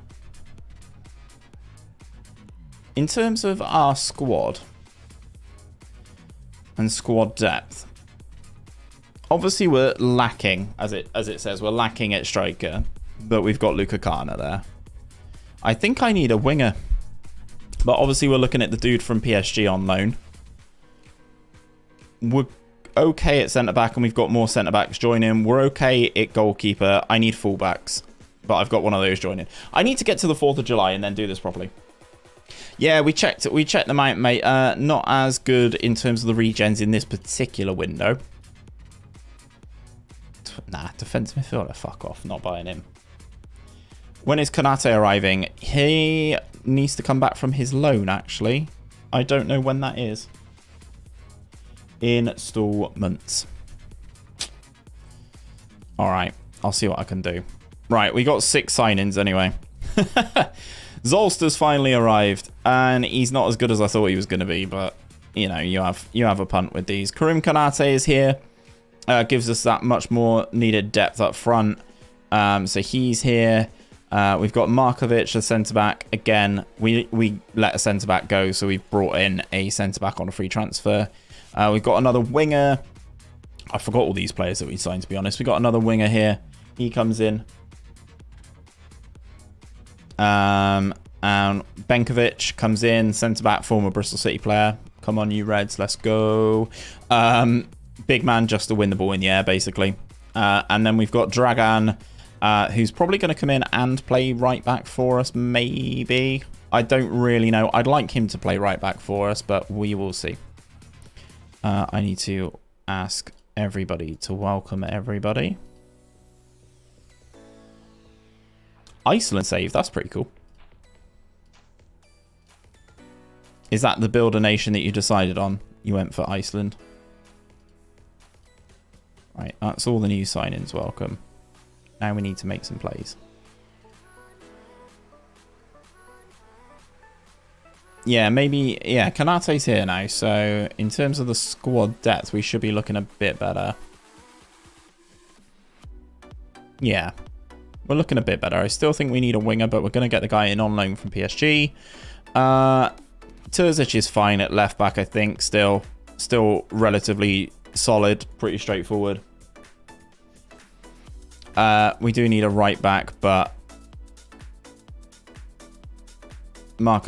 In terms of our squad and squad depth, obviously we're lacking, as it says, we're lacking at striker, but we've got 𝘼𝙗𝙤𝙪 there. I think I need a winger, but obviously we're looking at the dude from PSG on loan. We're okay at centre back, and we've got more centre backs joining. We're okay at goalkeeper. I need fullbacks. But I've got one of those joining. I need to get to the 4th of July and then do this properly. Yeah, we checked them out, mate. Not as good in terms of the regens in this particular window. Nah, defensive midfielder, fuck off. Not buying him. When is Konate arriving? He needs to come back from his loan, actually. I don't know when that is. Installments. Alright, I'll see what I can do. Right, we got 6 signings anyway. Zolster's finally arrived, and he's not as good as I thought he was going to be, but, you know, you have a punt with these. Karim Konate is here. Gives us that much more needed depth up front. So he's here. We've got Markovic, the centre-back. Again, we let a centre-back go, so we've brought in a centre-back on a free transfer. We've got another winger. I forgot all these players that we signed, to be honest. We've got another winger here. He comes in. And Benkovic comes in, centre-back, former Bristol City player. Come on, you Reds, let's go. Big man just to win the ball in the air, basically. And then we've got Dragan, who's probably going to come in and play right back for us, maybe. I don't really know. I'd like him to play right back for us, but we will see. I need to ask everybody to welcome everybody. Iceland save, that's pretty cool. Is that the builder nation that you decided on? You went for Iceland. Right, that's all the new sign-ins. Welcome. Now we need to make some plays. Yeah, maybe... Yeah, Konate's here now, so in terms of the squad depth, we should be looking a bit better. Yeah, we're looking a bit better. I still think we need a winger, but we're going to get the guy in on loan from PSG. Terzic is fine at left back, I think. Still relatively solid, pretty straightforward. We do need a right back, but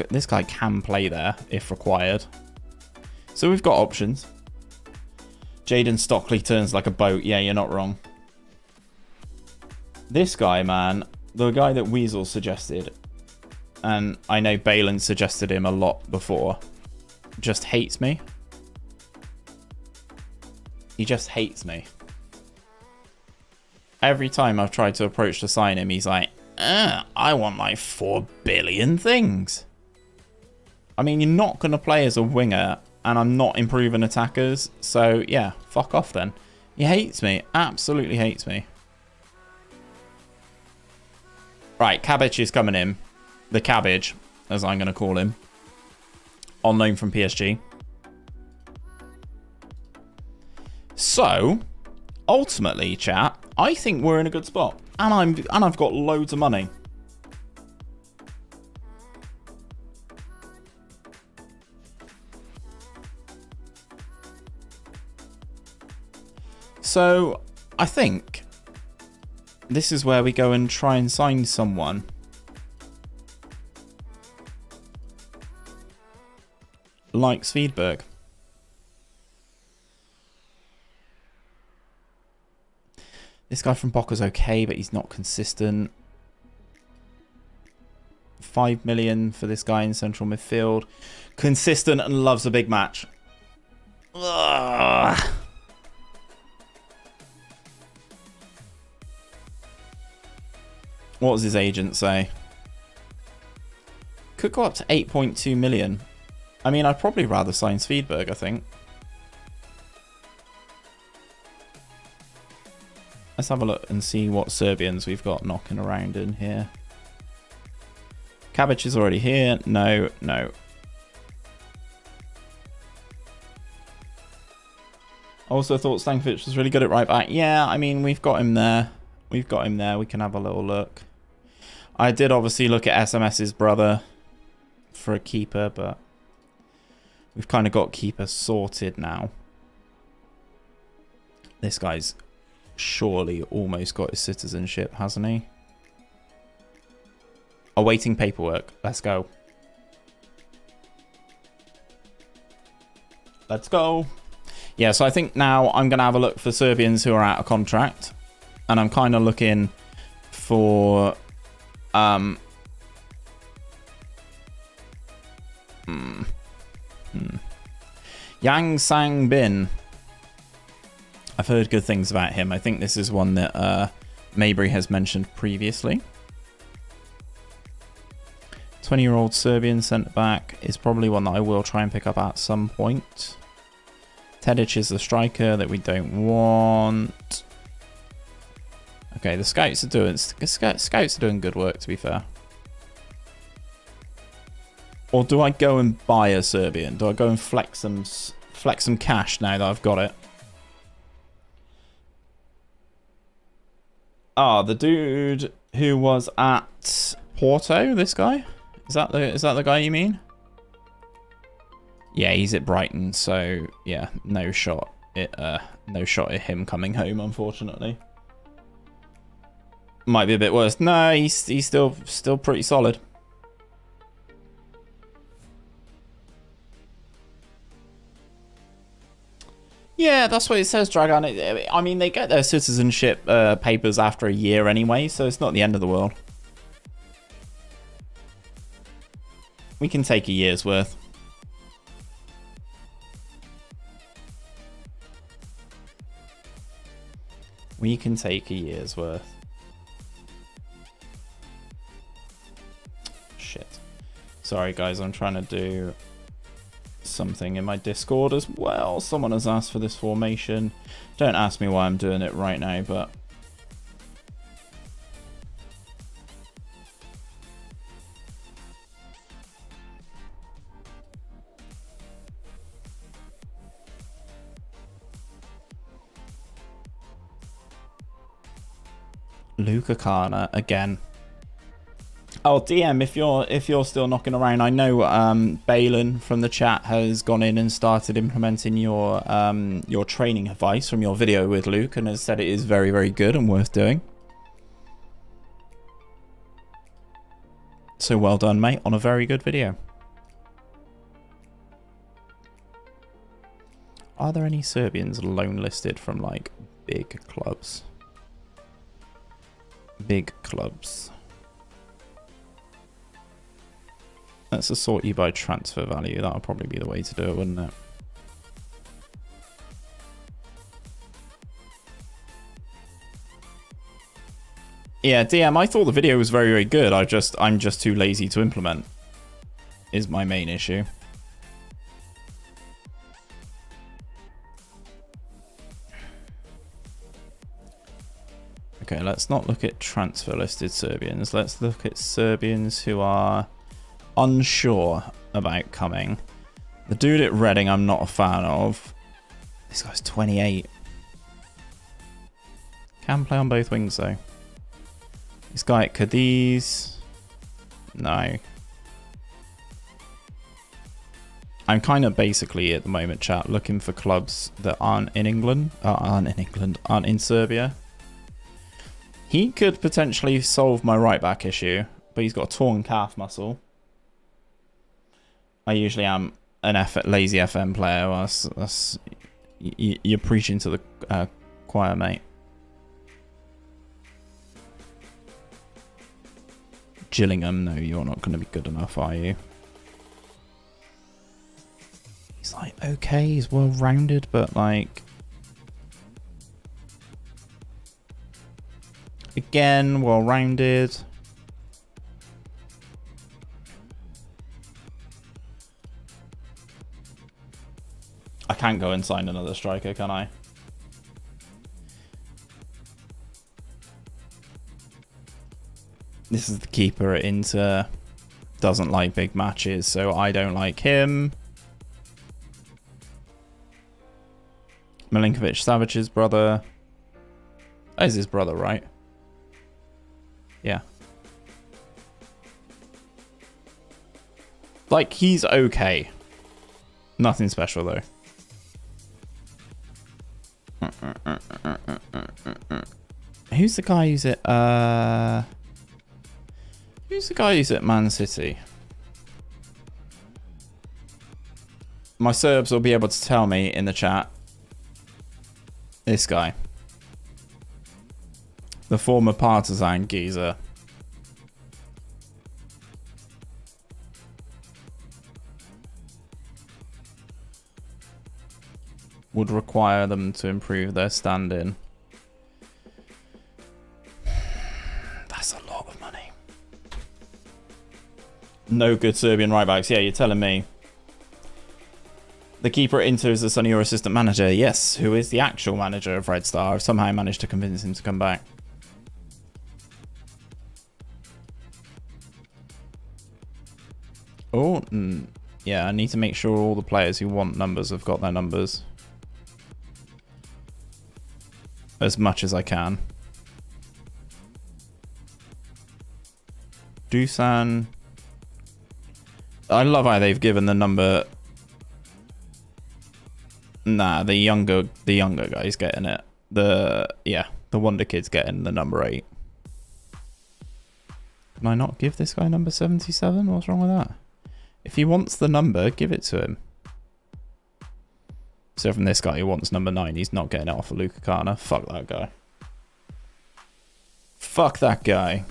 this guy can play there if required. So we've got options. Jaden Stockley turns like a boat. Yeah, you're not wrong. This guy, man, the guy that Weasel suggested, and I know Balin suggested him a lot before, just hates me. He just hates me. Every time I've tried to approach to sign him, he's like, I want my 4 billion things. I mean, you're not going to play as a winger, and I'm not improving attackers, so yeah, fuck off then. He hates me, absolutely hates me. Right, Cabbage is coming in. The Cabbage, as I'm going to call him. On loan from PSG. So, ultimately, chat, I think we're in a good spot. And I've got loads of money. So, I think this is where we go and try and sign someone. Like Svedberg. This guy from Boca's okay, but he's not consistent. 5 million for this guy in central midfield. Consistent and loves a big match. Ugh. What does his agent say? Could go up to 8.2 million. I mean, I'd probably rather sign Svedberg, I think. Let's have a look and see what Serbians we've got knocking around in here. Cabbage is already here. No, no. Also thought Stankovic was really good at right back. Yeah, I mean, we've got him there. We've got him there. We can have a little look. I did obviously look at SMS's brother for a keeper, but we've kind of got keeper sorted now. This guy's surely almost got his citizenship, hasn't he? Awaiting paperwork. Let's go. Let's go. Yeah, so I think now I'm going to have a look for Serbians who are out of contract. And I'm kind of looking for Yang Sang Bin. I've heard good things about him. I think this is one that Maybury has mentioned previously. 20-year-old Serbian centre-back is probably one that I will try and pick up at some point. Tedic is the striker that we don't want. Okay, the scouts are doing good work, to be fair. Or do I go and buy a Serbian? Do I go and flex some cash now that I've got it? Ah, the dude who was at Porto, this guy? Is that the guy you mean? Yeah, he's at Brighton, so yeah, no shot at him coming home, unfortunately. Might be a bit worse. No, he's still pretty solid. Yeah, that's what it says, Dragon. I mean, they get their citizenship papers after a year anyway, so it's not the end of the world. We can take a year's worth. We can take a year's worth. Shit. Sorry, guys, I'm trying to do something in my Discord as well. Someone has asked for this formation. Don't ask me why I'm doing it right now, but 𝘼𝙗𝙗𝙪 again. Oh, DM, if you're still knocking around, I know 𝘼𝙗𝙗𝙪 from the chat has gone in and started implementing your training advice from your video with Luke and has said it is very, very good and worth doing. So well done, mate, on a very good video. Are there any Serbians loan listed from like big clubs? Big clubs. Let's assort you by transfer value. That'll probably be the way to do it, wouldn't it? Yeah, DM, I thought the video was very, very good. I'm just too lazy to implement, is my main issue. Okay, let's not look at transfer listed Serbians. Let's look at Serbians who are unsure about coming. The dude at Reading I'm not a fan of. This guy's 28. Can play on both wings though. This guy at Cadiz. No. I'm kind of basically at the moment, chat, looking for clubs that aren't in England. Aren't in Serbia. He could potentially solve my right back issue, but he's got a torn calf muscle. I usually am an lazy FM player. You're preaching to the choir, mate. Gillingham, no, you're not going to be good enough, are you? He's like, okay, he's well-rounded, but like... Again, well-rounded. I can't go and sign another striker, can I? This is the keeper at Inter. Doesn't like big matches, so I don't like him. Milinkovic-Savic's brother. That is his brother, right? Yeah. Like, he's okay. Nothing special, though. Who's the guy who's at, Who's the guy who's at Man City? My Serbs will be able to tell me in the chat. This guy. The former Partizan geezer. would require them to improve their stand-in. That's a lot of money. No good Serbian right-backs. Yeah, you're telling me. The keeper at Inter is the son of your assistant manager. Yes, who is the actual manager of Red Star. I've somehow managed to convince him to come back. Oh, yeah, I need to make sure all the players who want numbers have got their numbers. As much as I can. Dusan. I love how they've given the number. Nah, the younger guy's getting it. The Wonder Kid's getting the number 8. Can I not give this guy number 77? What's wrong with that? If he wants the number, give it to him. So from this guy who wants number 9, he's not getting it off of 𝘼𝙗𝙤𝙪. Fuck that guy. Fuck that guy.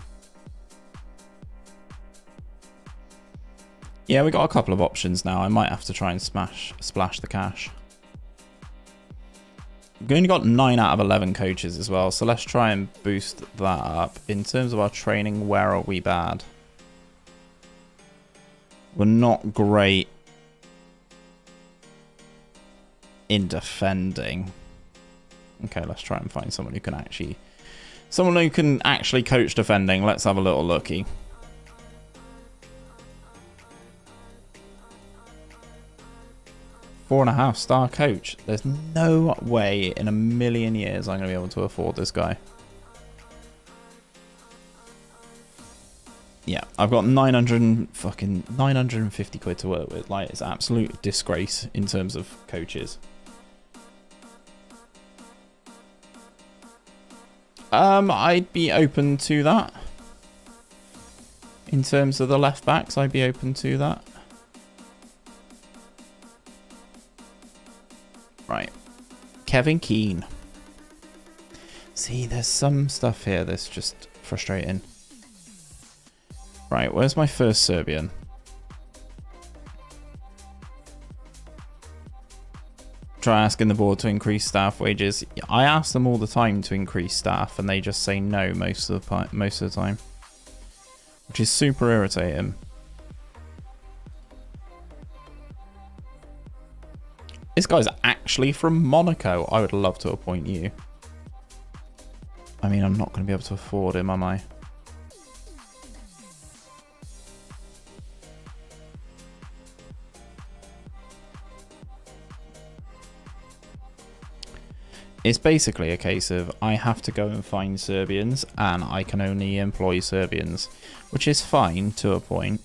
Yeah, we got a couple of options now. I might have to try and splash the cash. We've only got 9 out of 11 coaches as well, so let's try and boost that up. In terms of our training, where are we bad? We're not great in defending. Okay, let's try and find someone who can actually coach defending. Let's have a little looky. $4.5-star coach. There's no way in a million years I'm going to be able to afford this guy. Yeah, I've got 950 quid to work with. Like, it's an absolute disgrace in terms of coaches. I'd be open to that. In terms of the left backs, I'd be open to that. Right. Kevin Keane. See, there's some stuff here that's just frustrating. Right, where's my first Serbian? Try asking the board to increase staff wages. I ask them all the time to increase staff, and they just say no most of the time, which is super irritating. This guy's actually from Monaco. I would love to appoint you. I mean, I'm not going to be able to afford him, am I? It's basically a case of I have to go and find Serbians, and I can only employ Serbians, which is fine to a point.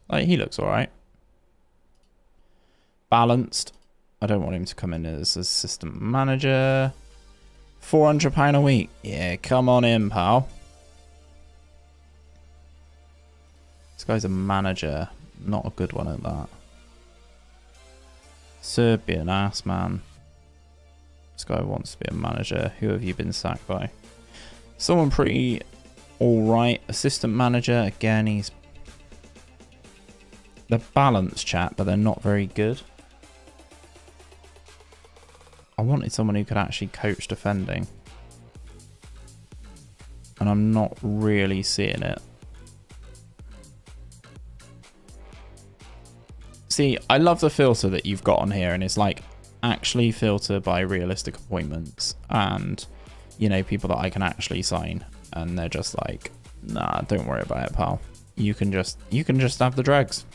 Like, he looks alright. Balanced. I don't want him to come in as assistant manager. £400 a week. Yeah, come on in, pal. This guy's a manager. Not a good one at that. Serbian ass man. This guy wants to be a manager. Who have you been sacked by? Someone pretty alright. Assistant manager. Again, he's... They're balanced chat, but they're not very good. I wanted someone who could actually coach defending. And I'm not really seeing it. See, I love the filter that you've got on here, and it's like actually filter by realistic appointments and, you know, people that I can actually sign. And they're just like, nah, don't worry about it, pal. You can just have the dregs.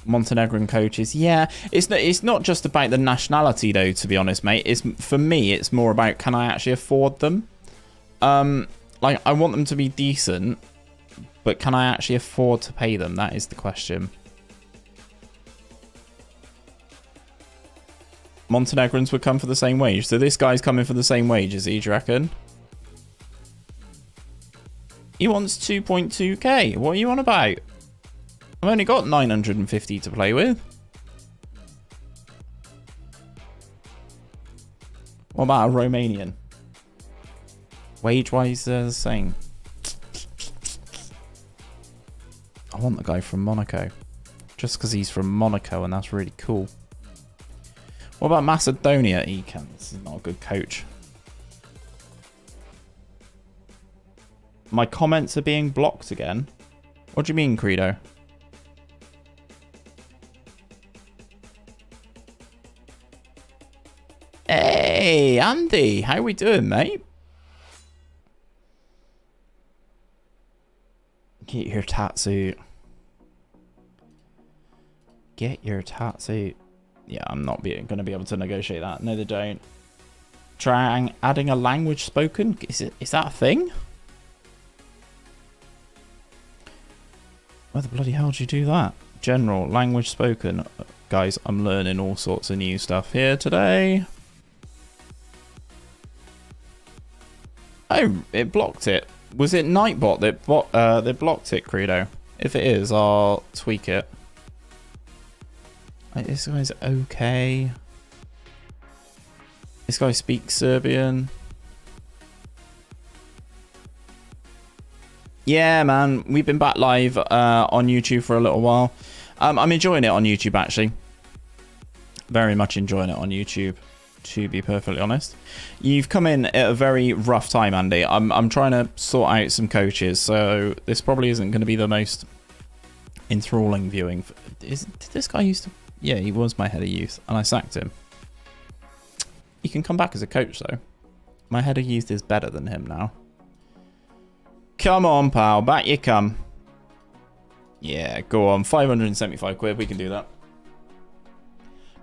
Montenegrin coaches, yeah, it's not just about the nationality though, to be honest, mate. For me it's more about, can I actually afford them? Like, I want them to be decent, but can I actually afford to pay them? That is the question. Montenegrins would come for the same wage, so this guy's coming for the same wage as he, do you reckon? He wants 2.2k. What are you on about? I've only got 950 to play with. What about a Romanian? Wage-wise, the same. I want the guy from Monaco. Just because he's from Monaco, and that's really cool. What about Macedonia, 𝘼𝙗𝙤𝙪? This is not a good coach. My comments are being blocked again. What do you mean, Credo? Hey, Andy. How we doing, mate? Get your tatsu. Get your tatsu. Yeah, I'm not going to be able to negotiate that. No, they don't. Try adding a language spoken. Is that a thing? Where the bloody hell did you do that? General language spoken. Guys, I'm learning all sorts of new stuff here today. Oh, it blocked it. Was it Nightbot that blocked it, Credo? If it is, I'll tweak it. This guy's okay. This guy speaks Serbian. Yeah, man. We've been back live on YouTube for a little while. I'm enjoying it on YouTube, actually. Very much enjoying it on YouTube, to be perfectly honest. You've come in at a very rough time, Andy. I'm trying to sort out some coaches, so this probably isn't going to be the most enthralling viewing. Did this guy used to... Yeah, he was my head of youth, and I sacked him. He can come back as a coach, though. My head of youth is better than him now. Come on, pal. Back you come. Yeah, go on. 575 quid. We can do that.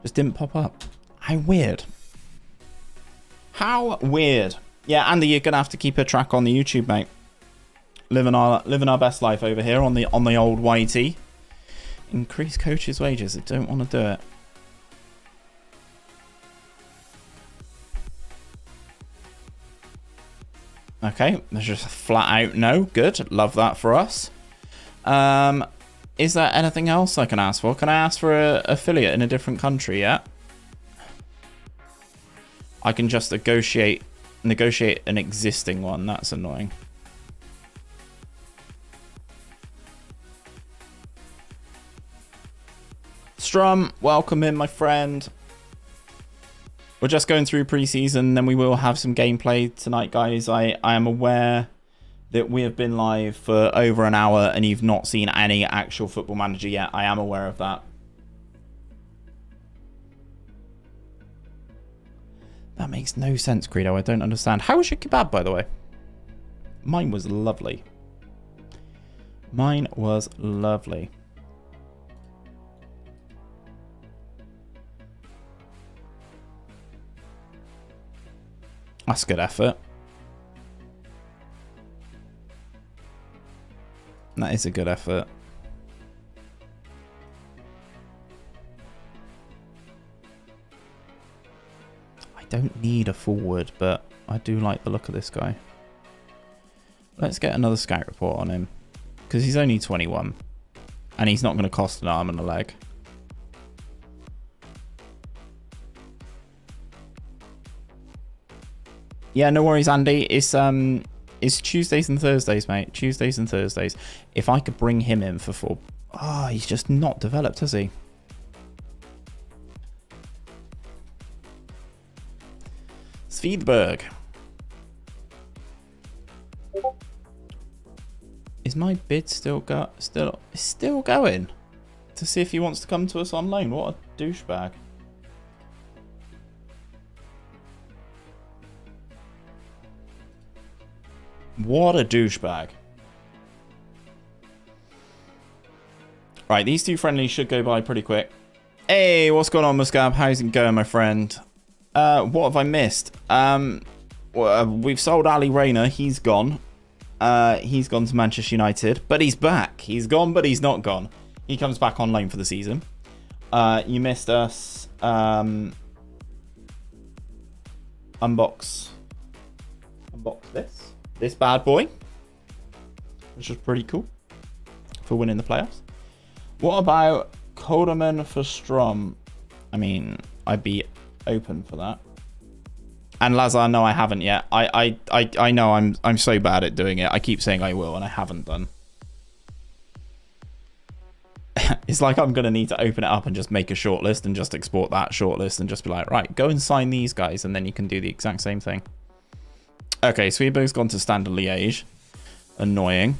Just didn't pop up. How weird. How weird. Yeah, Andy, you're going to have to keep a track on the YouTube, mate. Living our best life over here on the old YT. Increase coaches' wages. I don't want to do it. Okay, there's just a flat out no. Good. Love that for us. Is there anything else I can ask for? Can I ask for an affiliate in a different country yet? I can just negotiate an existing one. That's annoying. Strum, welcome in, my friend. We're just going through pre-season, then we will have some gameplay tonight, guys. I am aware that we have been live for over an hour and you've not seen any actual Football Manager yet. I am aware of that. That makes no sense, Credo. I don't understand. How was your kebab, by the way? Mine was lovely. Mine was lovely. That's good effort. That is a good effort. I don't need a forward, but I do like the look of this guy. Let's get another scout report on him, because he's only 21 and he's not going to cost an arm and a leg. Yeah, no worries, Andy. It's Tuesdays and Thursdays, mate. Tuesdays and Thursdays. If I could bring him in for 4... Oh, he's just not developed, has he? Svedberg. Is my bid still going? To see if he wants to come to us on loan. What a douchebag. What a douchebag. Right, these two friendlies should go by pretty quick. Hey, what's going on, Muscab? How's it going, my friend? What have I missed? We've sold 𝘼𝙗𝙗𝙪. He's gone. He's gone to Manchester United, but he's back. He's gone, but he's not gone. He comes back on loan for the season. You missed us. Unbox this bad boy, which was pretty cool for winning the playoffs. What about Kodaman for Strom? I mean, I'd be open for that. And Lazar, no, I haven't yet. I know I'm so bad at doing it. I keep saying I will, and I haven't done. It's like I'm going to need to open it up and just make a shortlist and just export that shortlist and just be like, right, go and sign these guys, and then you can do the exact same thing. Okay, Swedenborg's gone to Standard Liège. Annoying.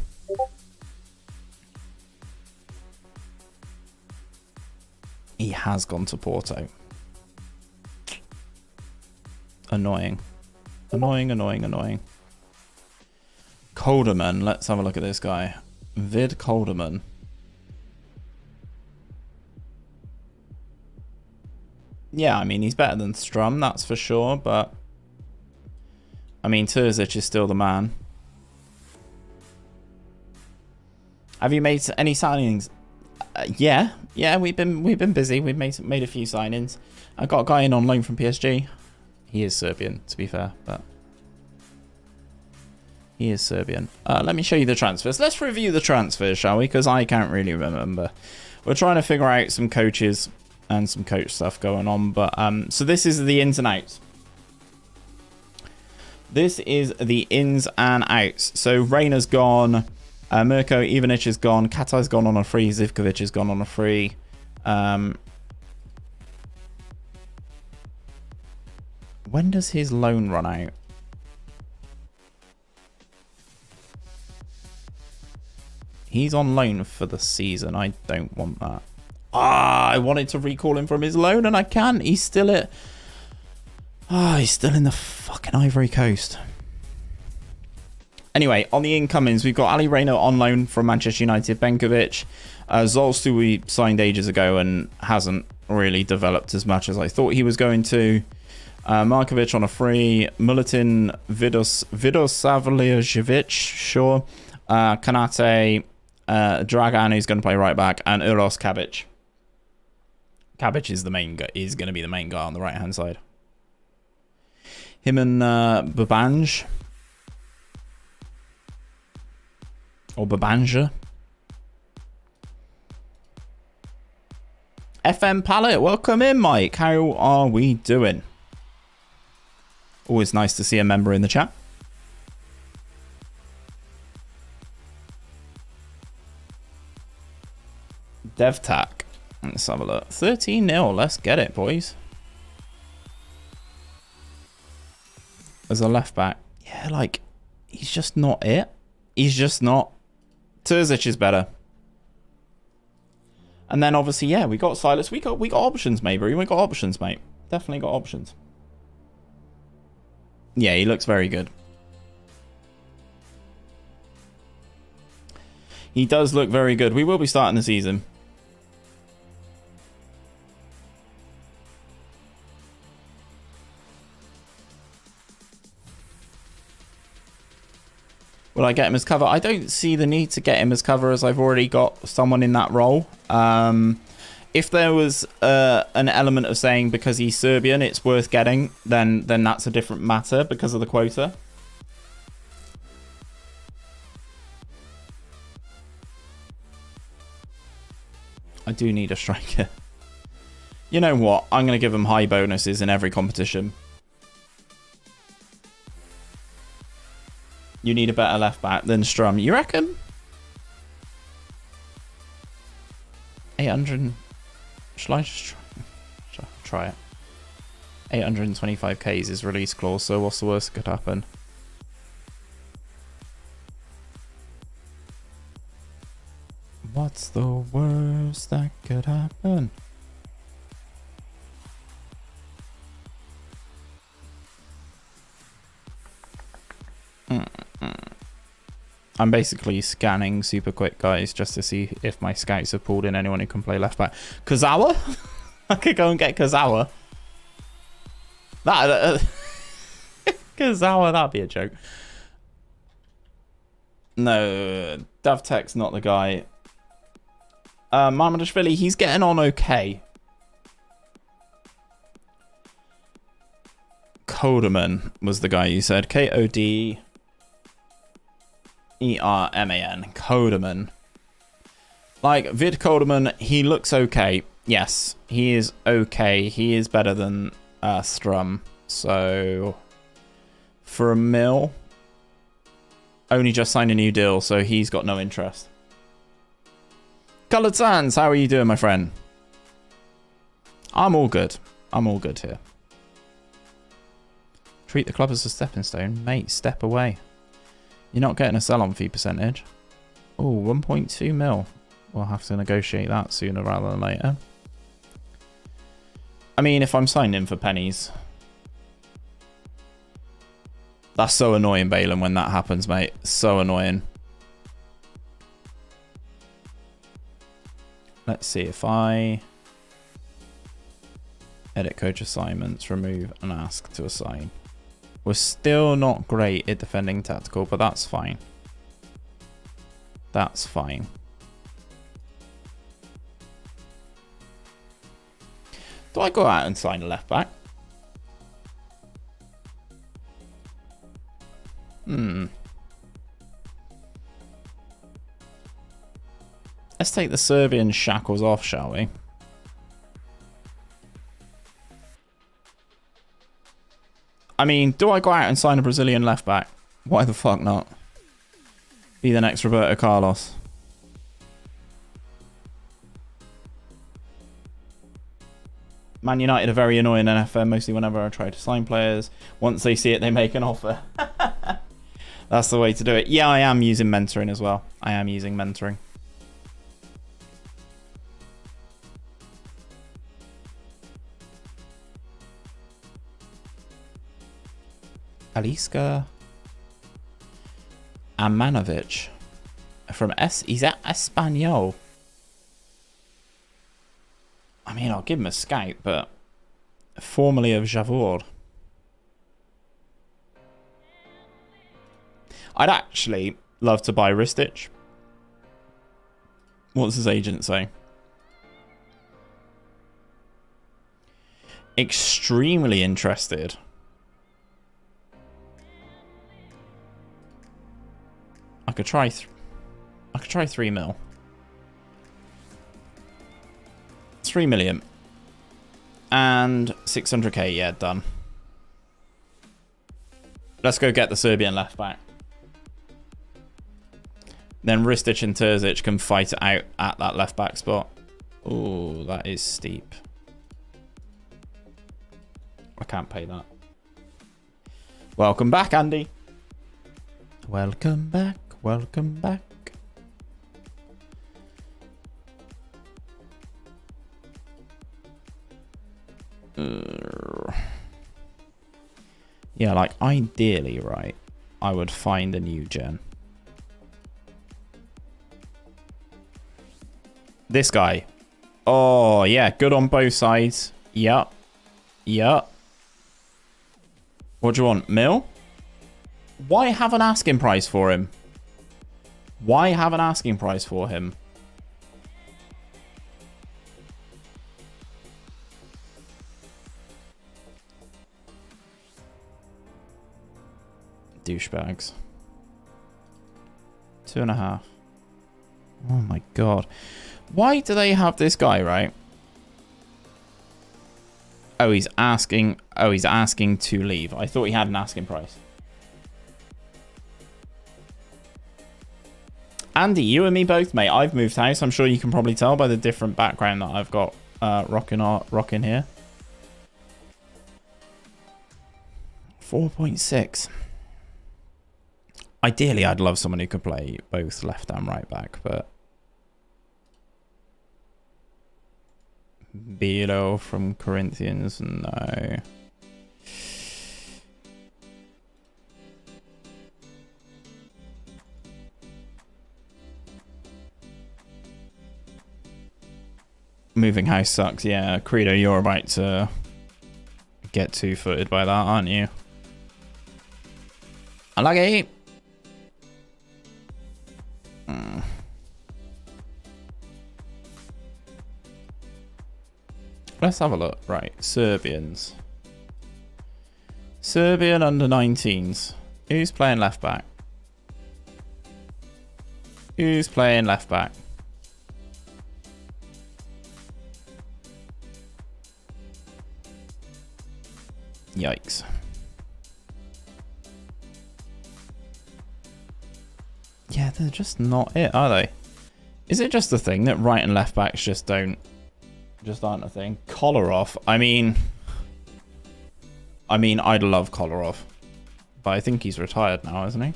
He has gone to Porto. Annoying. Annoying, annoying, annoying. 𝘼𝙗𝙤𝙪. Let's have a look at this guy. 𝘼𝙗𝙗𝙪. Yeah, I mean, he's better than 𝘼𝙗𝙗, that's for sure, but... I mean, 𝘼𝙗𝙗 is still the man. Have you made any signings? Yeah, we've been busy. We've made a few signings. I got a guy in on loan from PSG. He is Serbian, to be fair, but he is Serbian. Let me show you the transfers. Let's review the transfers, shall we? Because I can't really remember. We're trying to figure out some coaches and some coach stuff going on, but so this is the ins and outs. This is the ins and outs. So Reyna's gone. Mirko Ivanic is gone. Katai's gone on a free. Zivkovic has gone on a free. When does his loan run out? He's on loan for the season. I don't want that. I wanted to recall him from his loan and I can't. He's still at... he's still in the fucking Ivory Coast. Anyway, on the incomings, we've got Ali Reyna on loan from Manchester United. Benkovic. Zolstu we signed ages ago and hasn't really developed as much as I thought he was going to. Markovic on a free. Militin Vidosavljevic, sure. Kanate. Dragan, who's going to play right back. And Uros Kabic. Kabic is the main guy, is going to be the main guy on the right hand side. Him and Babanj. Or Babanja. FM Palette, welcome in, Mike. How are we doing? Always nice to see a member in the chat. DevTac. Let's have a look. 13-0. Let's get it, boys. As a left back. Yeah, like, he's just not it. He's just not. Terzic is better. And then obviously, yeah, we got Silas. We got options, maybe. We got options, mate. Definitely got options. Yeah, he looks very good. He does look very good. We will be starting the season. Will I get him as cover? I don't see the need to get him as cover as I've already got someone in that role. If there was an element of saying because he's Serbian it's worth getting, then that's a different matter because of the quota. I do need a striker. You know what? I'm going to give him high bonuses in every competition. You need a better left back than 𝘼𝙗𝙗. You reckon? 800. Shall I just try it? 825k is his release clause, so what's the worst that could happen? What's the worst that could happen? I'm basically scanning super quick, guys, just to see if my scouts have pulled in anyone who can play left back. Kazawa? I could go and get Kazawa. Kazawa, that'd be a joke. No, DavTech's not the guy. Mamadashvili, he's getting on okay. 𝘼𝙗𝙗𝙪 was the guy you said. KODERMAN. 𝘼𝙗𝙗𝙪. Like, 𝘼𝙗𝙗𝙪, he looks okay. Yes, he is okay. He is better than 𝘼𝙗𝙗. So, for $1 mil, only just signed a new deal, so he's got no interest. Coloured Sands, how are you doing, my friend? I'm all good. I'm all good here. Treat the club as a stepping stone. Mate, step away. You're not getting a sell-on fee percentage. Oh, 1.2 mil. We'll have to negotiate that sooner rather than later. I mean, if I'm signed in for pennies. That's so annoying, Balin, when that happens, mate. So annoying. Let's see if I edit coach assignments, remove and ask to assign. We're still not great at defending tactical, but that's fine. That's fine. Do I go out and sign a left back? Let's take the Serbian shackles off, shall we? I mean, do I go out and sign a Brazilian left back? Why the fuck not? Be the next Roberto Carlos. Man United are very annoying in FM, mostly whenever I try to sign players. Once they see it, they make an offer. That's the way to do it. Yeah, I am using mentoring as well. I am using mentoring. 𝘼𝙗𝙤𝙪 from he's at Espanol. I mean, I'll give him a scout, but formerly of Javor. I'd actually love to buy Ristic. What's his agent say? Extremely interested. I could try 3 mil. 3 million. And 600k, yeah, done. Let's go get the Serbian left back. Then Ristic and 𝘼𝙗 can fight it out at that left back spot. Oh, that is steep. I can't pay that. Welcome back, Andy. Welcome back. Welcome back. Yeah, like ideally, right, I would find a new gen. This guy. Oh, yeah, good on both sides. Yup. Yup. What do you want? Mil? Why have an asking price for him? Why have an asking price for him? Douchebags. 2.5. Oh my god. Why do they have this guy, right? Oh, he's asking. Oh, he's asking to leave. I thought he had an asking price. Andy, you and me both, mate. I've moved house. I'm sure you can probably tell by the different background that I've got rocking here. 4.6. Ideally, I'd love someone who could play both left and right back, but Bilo from Corinthians, no. Moving house sucks, yeah. Credo, you're about to get two-footed by that, aren't you? Unlucky. Let's have a look. Right, Serbians. Serbian under-19s. Who's playing left back? Who's playing left back? Yikes. Yeah, they're just not it, are they? Is it just a thing that right and left backs just aren't a thing? Kolarov. I mean, I'd love Kolarov, but I think he's retired now, isn't he?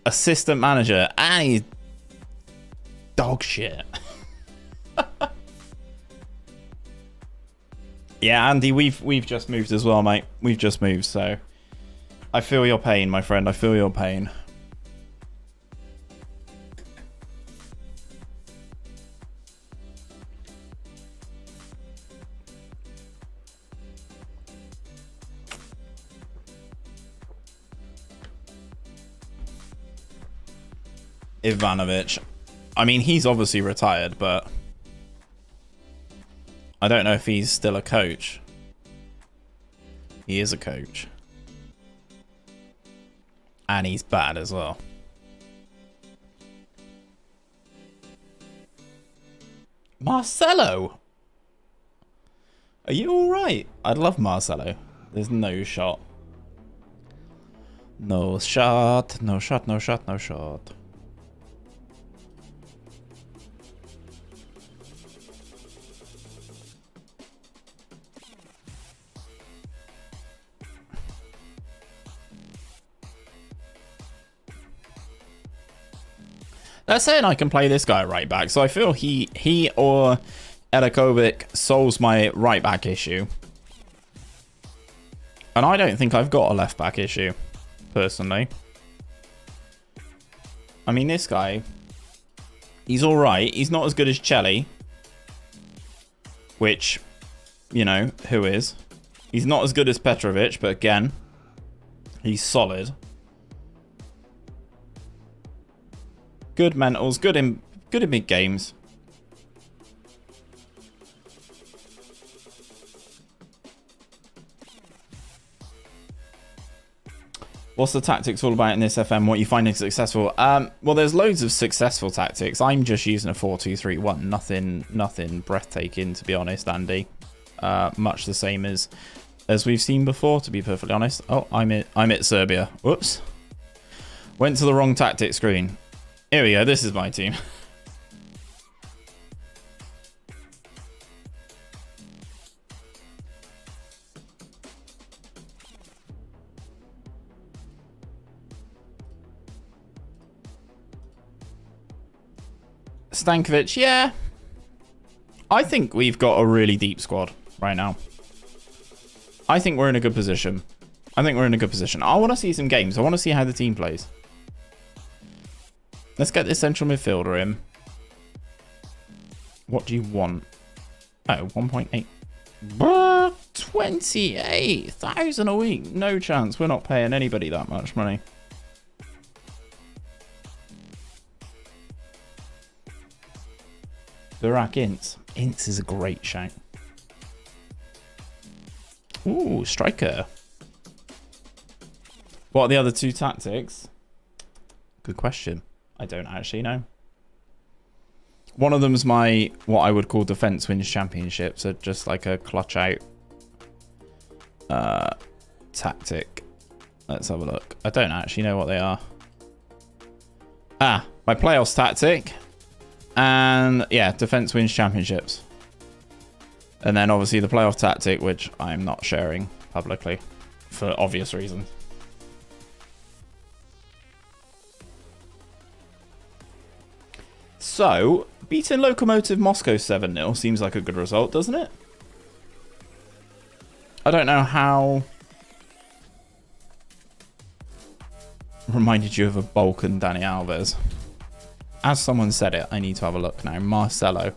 Assistant manager, and he's dog shit. Yeah, Andy, we've just moved as well, mate. We've just moved, so I feel your pain, my friend. I feel your pain. Ivanovic. I mean, he's obviously retired, but I don't know if he's still a coach. He is a coach. And he's bad as well. Marcelo! Are you alright? I'd love Marcelo. There's no shot. No shot, no shot, no shot, no shot. They're saying I can play this guy right back, so I feel he or 𝘼𝙗𝙗𝙪 solves my right back issue. And I don't think I've got a left back issue, personally. I mean, this guy, he's alright. He's not as good as 𝘼𝙗𝙗, which, you know, who is? He's not as good as Petrovic, but again, he's solid. Good mentals, good in big games. What's the tactics all about in this FM? What you finding successful? Well, there's loads of successful tactics. I'm just using a 4-2-3-1. Nothing breathtaking, to be honest, Andy. Much the same as we've seen before, to be perfectly honest. Oh, I'm at Serbia. Whoops. Went to the wrong tactic screen. Here we go, this is my team. Stankovic, yeah. I think we've got a really deep squad right now. I think we're in a good position. I want to see some games. I want to see how the team plays. Let's get this central midfielder in. What do you want? Oh, 1.8. 28,000 a week. No chance. We're not paying anybody that much money. Burak Ince. Ince is a great shout. Ooh, striker. What are the other two tactics? Good question. I don't actually know. One of them's my, what I would call defense wins championships, so just like a clutch out tactic. Let's have a look. I don't actually know what they are. Ah, my playoffs tactic. And yeah, defense wins championships. And then obviously the playoff tactic, which I'm not sharing publicly for obvious reasons. So, beating Lokomotiv Moscow 7-0 seems like a good result, doesn't it? I don't know how... Reminded you of a Balkan Dani Alves. As someone said it, I need to have a look now. Marcelo.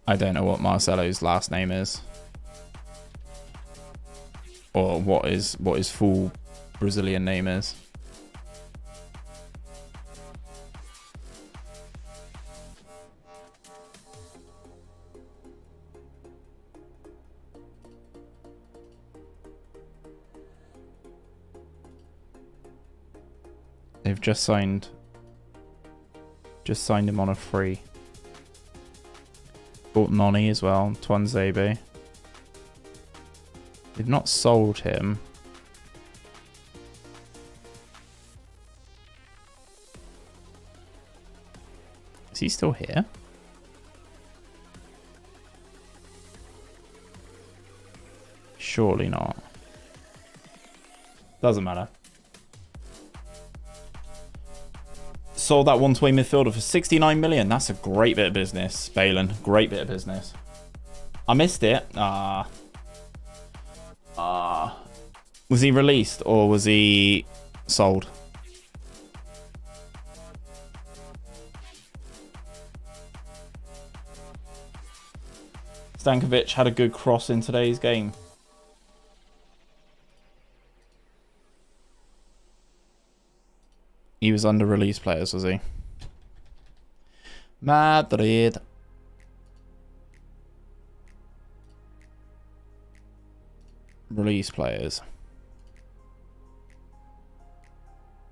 I don't know what Marcelo's last name is. Or what his full Brazilian name is. They've just signed him on a free. Bought Noni as well, Tuanzebe. They've not sold him. Is he still here? Surely not. Doesn't matter. Sold that one-way midfielder for 69 million. That's a great bit of business, Balin. Great bit of business. I missed it. Was he released or was he sold? Stankovic had a good cross in today's game. He was under release players, was he? Madrid. Release players.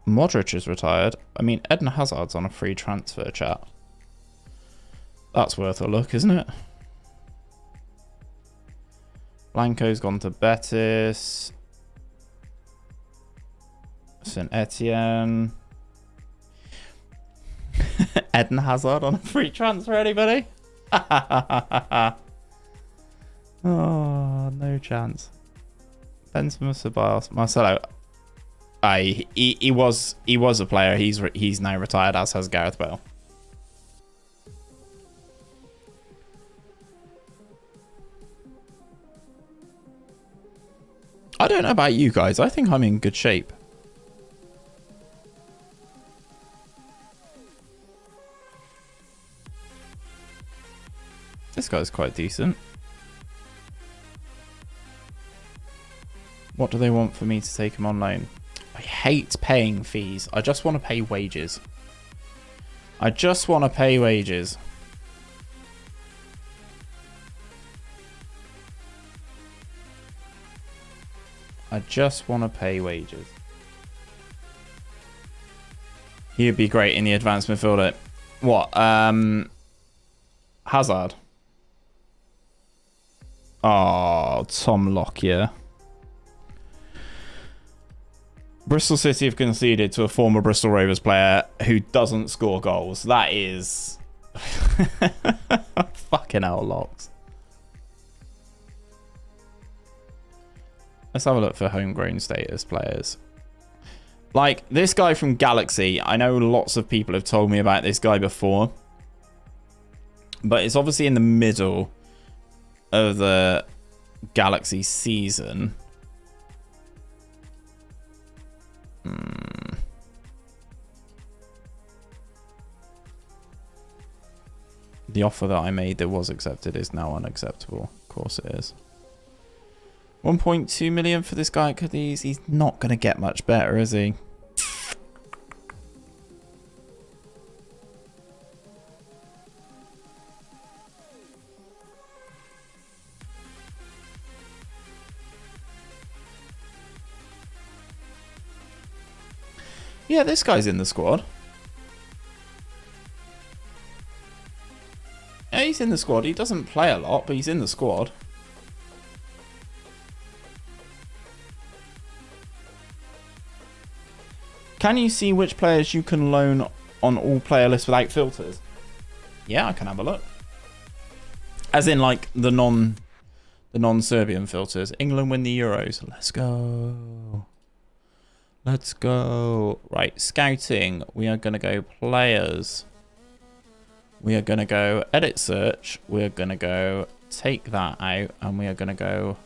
Modric is retired. I mean, 𝘼𝙗𝙤𝙪𝙩 on a free transfer, chat. That's worth a look, isn't it? Blanco's gone to Betis. St. Etienne. 𝘼𝙗𝙤𝙪𝙩 on a free transfer, anybody? Oh, no chance. Benzema, Ceballos, Marcelo. He was a player. He's now retired, as has Gareth Bale. I don't know about you guys. I think I'm in good shape. This guy's quite decent. What do they want for me to take him on loan? I hate paying fees. I just want to pay wages. I just want to pay wages. I just want to pay wages. He'd be great in the advanced midfielder. What? Hazard. Oh, Tom Lockyer. Bristol City have conceded to a former Bristol Rovers player who doesn't score goals. That is... fucking hell, Locks. Let's have a look for homegrown status players. Like, this guy from Galaxy, I know lots of people have told me about this guy before. But it's obviously in the middle of the Galaxy season. The offer that I made that was accepted is now unacceptable. Of course it is. 1.2 million for this guy. He's not going to get much better, is he? Yeah, this guy's in the squad. Yeah, he's in the squad. He doesn't play a lot, but he's in the squad. Can you see which players you can loan on all player lists without filters? Yeah, I can have a look. As in, like, the non-Serbian filters. England win the Euros. Let's go. Let's go. Right, scouting. We are going to go players. We are going to go edit search. We are going to go take that out. And we are going to go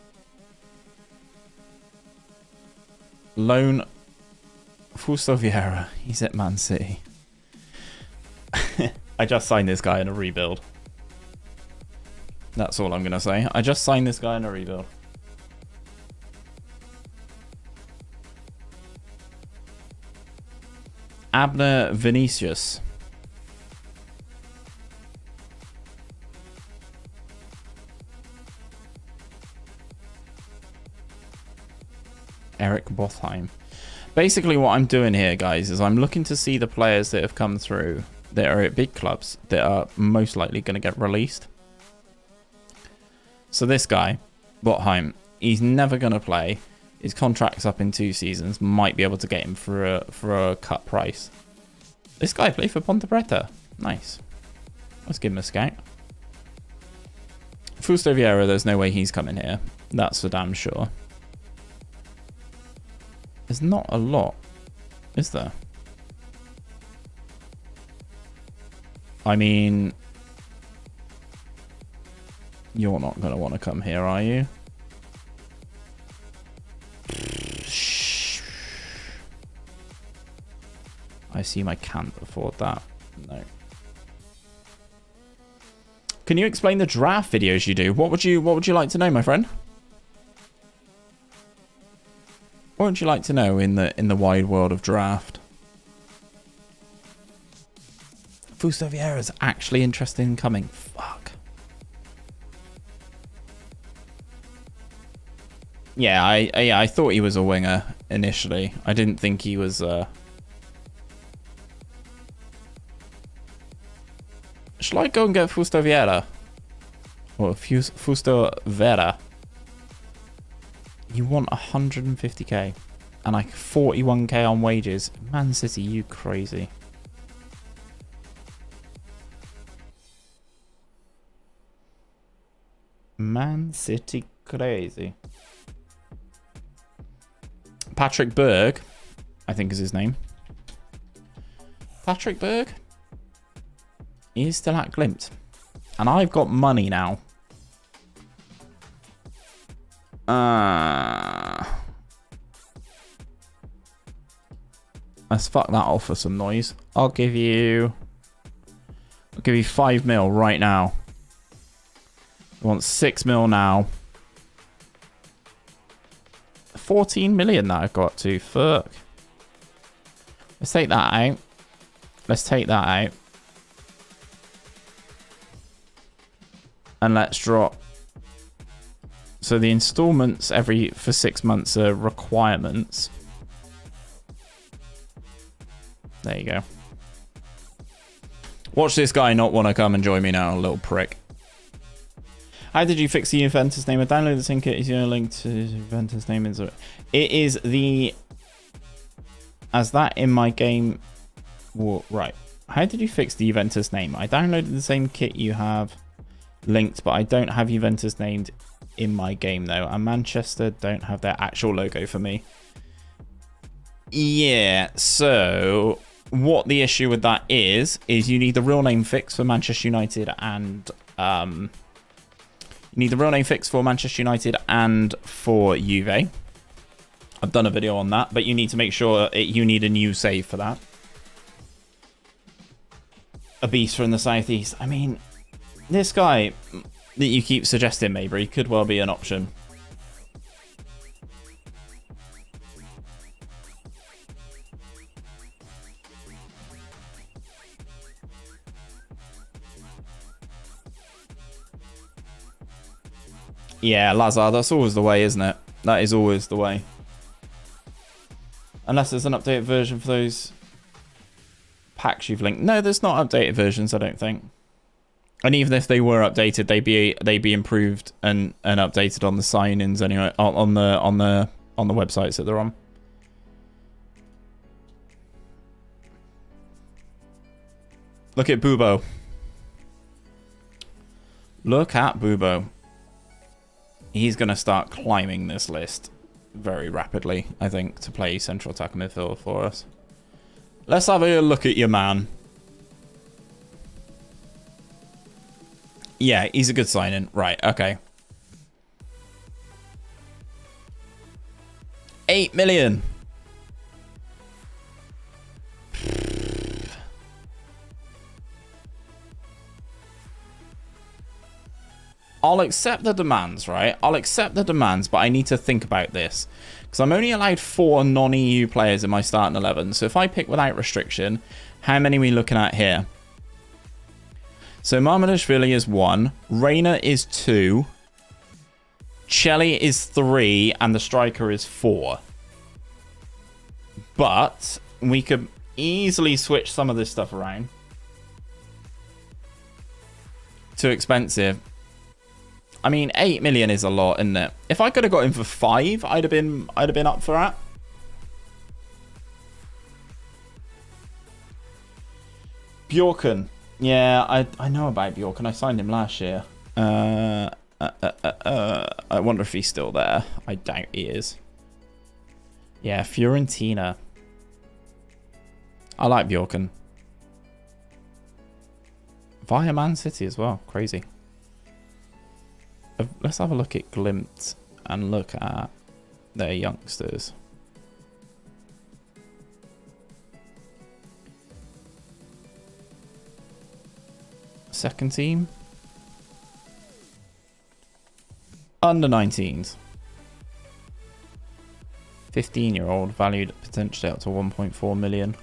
loan Fausto Vieira. He's at Man City. I just signed this guy in a rebuild. That's all I'm going to say. I just signed this guy in a rebuild. Abner Vinicius. Eric Botheim. Basically what I'm doing here, guys, is I'm looking to see the players that have come through that are at big clubs that are most likely going to get released. So this guy, Botheim, he's never going to play. His contract's up in 2 seasons. Might be able to get him for a cut price. This guy played for Ponte Preta. Nice. Let's give him a scout. Fausto Vieira, there's no way he's coming here. That's for damn sure. There's not a lot, is there? I mean, you're not going to want to come here, are you? I assume I can't afford that. No. Can you explain the draft videos you do? What would you like to know, my friend? What would you like to know in the wide world of draft? Fausto Vieira's actually interested in coming. Fuck. Yeah, I thought he was a winger initially. I didn't think he was. Shall I go and get Fausto Vieira? Or Fausto Vera? You want 150k and like 41k on wages. Man City, you crazy. Man City crazy. Patrick Berg, I think is his name. Patrick Berg is still at Glimt. And I've got money now. Let's fuck that off for some noise. I'll give you 5 mil right now. I want 6 mil now. 14 million that I've got to. Fuck. Let's take that out. Let's take that out. And let's drop. So the installments for 6 months are requirements. There you go. Watch this guy not want to come and join me now, little prick. How did you fix the Juventus name? I downloaded the sync. Is your link to Juventus name? It is the... As that in my game... Whoa, right. How did you fix the Juventus name? I downloaded the same kit you have linked, but I don't have Juventus named in my game though. And Manchester don't have their actual logo for me. Yeah, so what the issue with that is you need the real name fix for Manchester United and you need the real name fix for Manchester United and for Juve. I've done a video on that, but you need to make sure you need a new save for that. A beast from the southeast. I mean, this guy that you keep suggesting, Mabry, could well be an option. Yeah, Lazar, that's always the way, isn't it? That is always the way. Unless there's an updated version for those packs you've linked. No, there's not updated versions, I don't think. And even if they were updated, they'd be improved and updated on the sign-ins anyway, on the websites that they're on. Look at Bubo. Look at Bubo. He's going to start climbing this list very rapidly, I think, to play central attack midfield for us. Let's have a look at your man. Yeah, he's a good sign-in. Right, okay. 8 million. I'll accept the demands, right? I'll accept the demands, but I need to think about this. Because I'm only allowed 4 non-EU players in my starting 11. So if I pick without restriction, how many are we looking at here? So Marmadashvili is 1. Reina is 2. Chelly is 3. And the striker is 4. But we could easily switch some of this stuff around. Too expensive. I mean, 8 million is a lot, isn't it? If I could have got him for 5, I'd have been up for that. Bjorken. Yeah, I know about Bjork, and I signed him last year. I wonder if he's still there. I doubt he is. Yeah, Fiorentina. I like Bjorken. Via Man City as well. Crazy. Let's have a look at 𝘼𝙗𝙤𝙯 and look at their youngsters. Second team. Under 19s. 15-year-old valued potentially up to 1.4 million.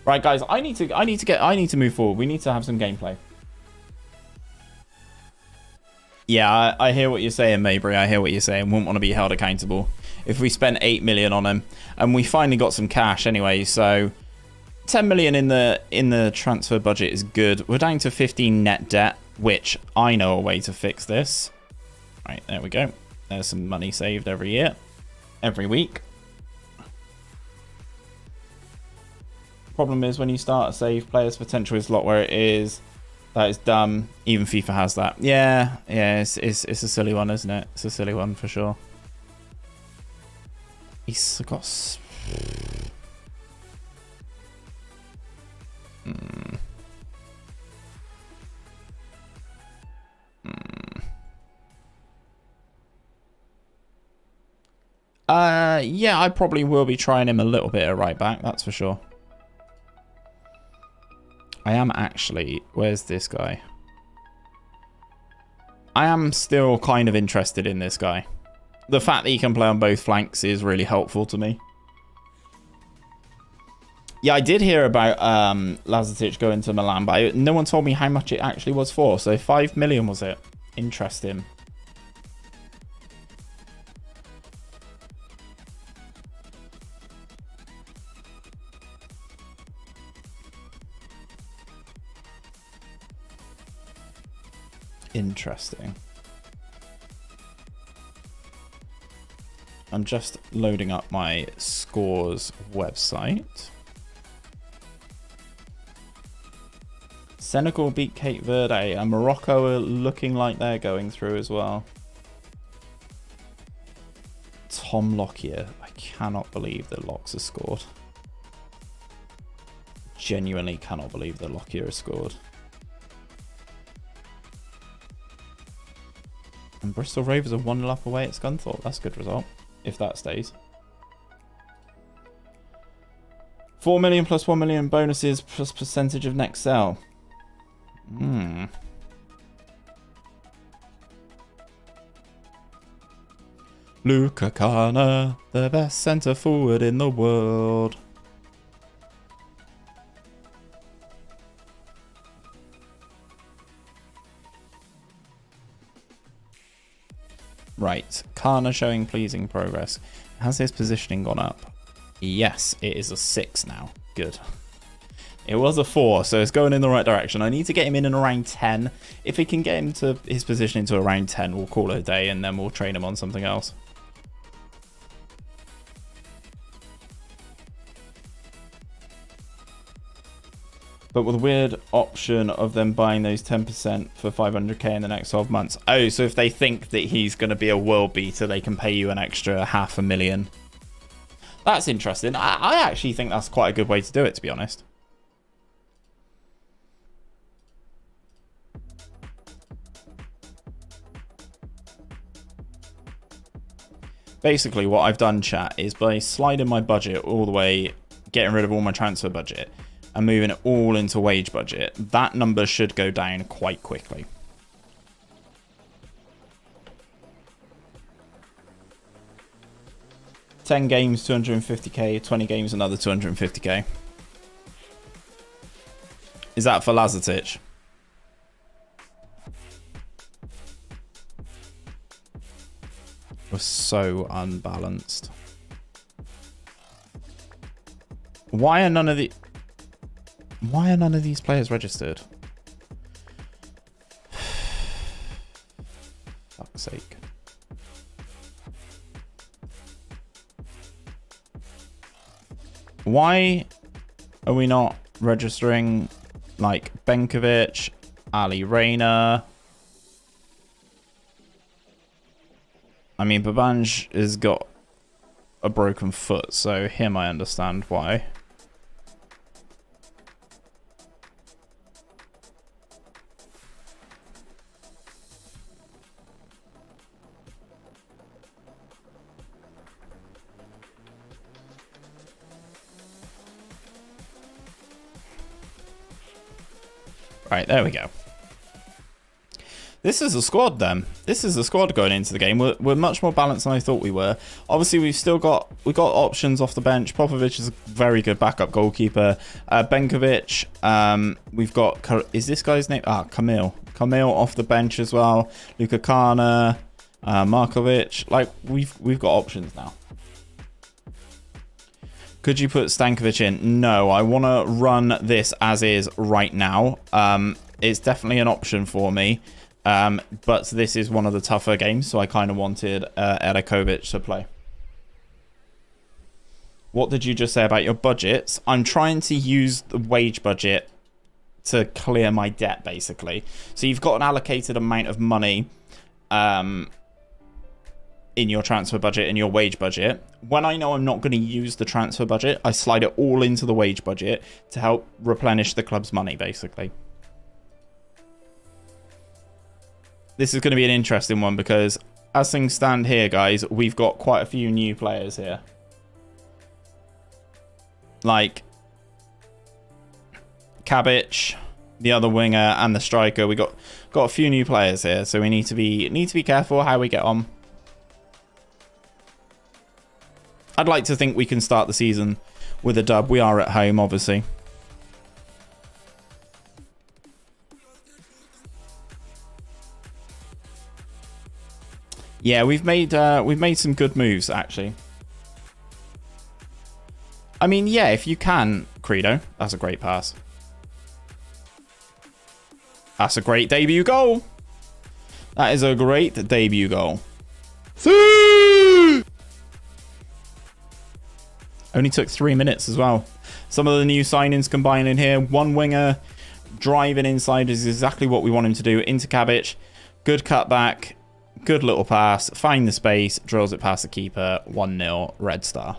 Right, guys, I need to move forward. We need to have some gameplay. Yeah, I hear what you're saying, Maybury. I hear what you're saying. Wouldn't want to be held accountable. If we spent 8 million on him, and we finally got some cash anyway, so 10 million in the transfer budget is good. We're down to 15 net debt, which I know a way to fix this. Right, there we go. There's some money saved every year, every week. Problem is when you start a save, player's potential is a lot where it is. That is dumb. Even FIFA has that. Yeah, it's a silly one, isn't it? It's a silly one for sure. He's got... Yeah, I probably will be trying him a little bit at right back, that's for sure. I am actually... Where's this guy? I am still kind of interested in this guy. The fact that he can play on both flanks is really helpful to me. Yeah, I did hear about 𝘼𝙗𝙤𝙯 going to Milan, but no one told me how much it actually was for. So 5 million was it? Interesting. Interesting. I'm just loading up my scores website. Senegal beat Cape Verde, and Morocco are looking like they're going through as well. Tom Lockyer. I cannot believe that Locks has scored. Genuinely cannot believe that Lockyer has scored. And Bristol Rovers are 1-0 up away at Scunthorpe. That's a good result, if that stays. 4 million plus 1 million bonuses plus percentage of next sell. Luca Kana, the best centre forward in the world. Right, Kana showing pleasing progress. Has his positioning gone up? Yes, it is a 6 now. Good. It was a 4, so it's going in the right direction. I need to get him in around 10. If we can get him to his positioning to around 10, we'll call it a day, and then we'll train him on something else. But with the weird option of them buying those 10% for 500k in the next 12 months. Oh, so if they think that he's going to be a world beater, they can pay you an extra 500,000. That's interesting. I actually think that's quite a good way to do it, to be honest. Basically, what I've done, chat, is by sliding my budget all the way, getting rid of all my transfer budget, and moving it all into wage budget, that number should go down quite quickly. $10 games, 250k, 20 games, another 250k. Is that for 𝘼𝙗𝙤𝙯? We're so unbalanced. Why are none of these players registered? Fuck's sake. Why are we not registering like 𝘼𝙗𝙤𝙪, 𝘼𝙗𝙗𝙪. I mean, 𝘼𝙗𝙗 has got a broken foot, so him I understand why. Right, there we go. This is a squad then. This is the squad going into the game. We're much more balanced than I thought we were. Obviously, we've got options off the bench. Popovic is a very good backup goalkeeper. 𝘼𝙗𝙗𝙪, we've got, is this guy's name? 𝘼𝙗𝙗𝙪. 𝘼𝙗𝙗𝙪 off the bench as well. 𝘼𝙗𝙗𝙪, Markovic. Like, we've got options now. Could you put Stankovic in? No, I want to run this as is right now. It's definitely an option for me. But this is one of the tougher games, so I kind of wanted 𝘼𝙗𝙗𝙪 to play. What did you just say about your budgets? I'm trying to use the wage budget to clear my debt, basically. So you've got an allocated amount of money in your transfer budget and your wage budget. When I know I'm not going to use the transfer budget, I slide it all into the wage budget to help replenish the club's money, basically. This is going to be an interesting one because as things stand here, guys, we've got quite a few new players here. Like Cabic, the other winger, and the striker. We got a few new players here, so we need to be careful how we get on. I'd like to think we can start the season with a dub. We are at home, obviously. Yeah, we've made some good moves, actually. I mean, yeah, if you can, Credo, that's a great pass. That's a great debut goal. That is a great debut goal. See! Only took 3 minutes as well. Some of the new signings combined in here. One winger driving inside is exactly what we want him to do. Into Cabic. Good cutback. Good little pass. Find the space. Drills it past the keeper. 1-0 Red Star.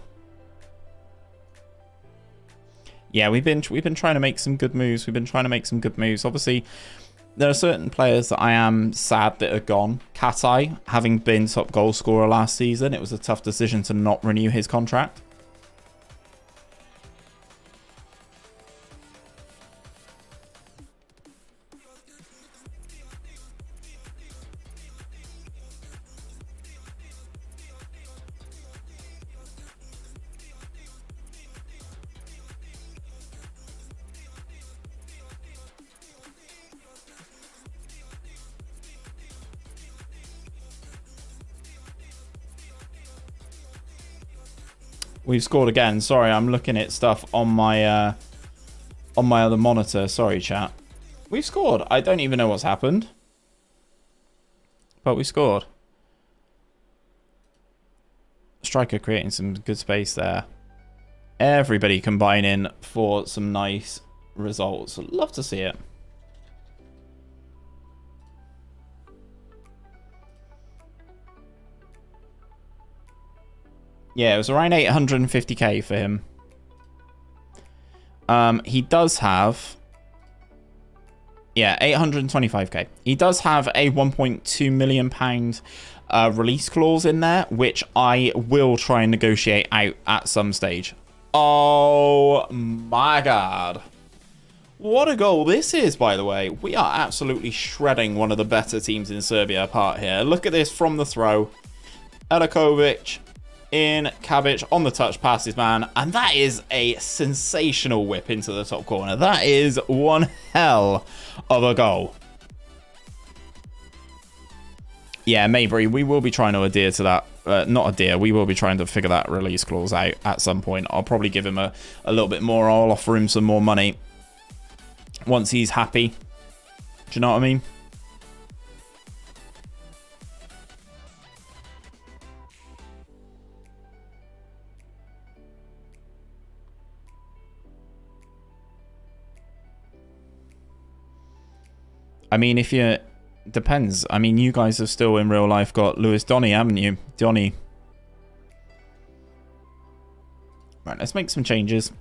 Yeah, we've been trying to make some good moves. Obviously, there are certain players that I am sad that are gone. 𝘼𝙗𝙗𝙪, having been top goal scorer last season, it was a tough decision to not renew his contract. We've scored again. Sorry, I'm looking at stuff on my other monitor. Sorry, chat. We've scored. I don't even know what's happened. But we scored. Striker creating some good space there. Everybody combining for some nice results. Love to see it. Yeah, it was around 850k for him. He does have... Yeah, 825k. He does have a £1.2 million release clause in there, which I will try and negotiate out at some stage. Oh my god. What a goal this is, by the way. We are absolutely shredding one of the better teams in Serbia apart here. Look at this from the throw. 𝘼𝙗𝙗𝙪 in, Cabic on the touch past his man, and that is a sensational whip into the top corner. That is one hell of a goal. Yeah, Maybury, we will be trying to adhere to that. Not adhere, we will be trying to figure that release clause out at some point. I'll probably give him a little bit more. I'll offer him some more money once he's happy. Do you know what I mean? I mean, if you... Depends. I mean, you guys have still in real life got Lewis Donny, haven't you? Donny. Right, let's make some changes.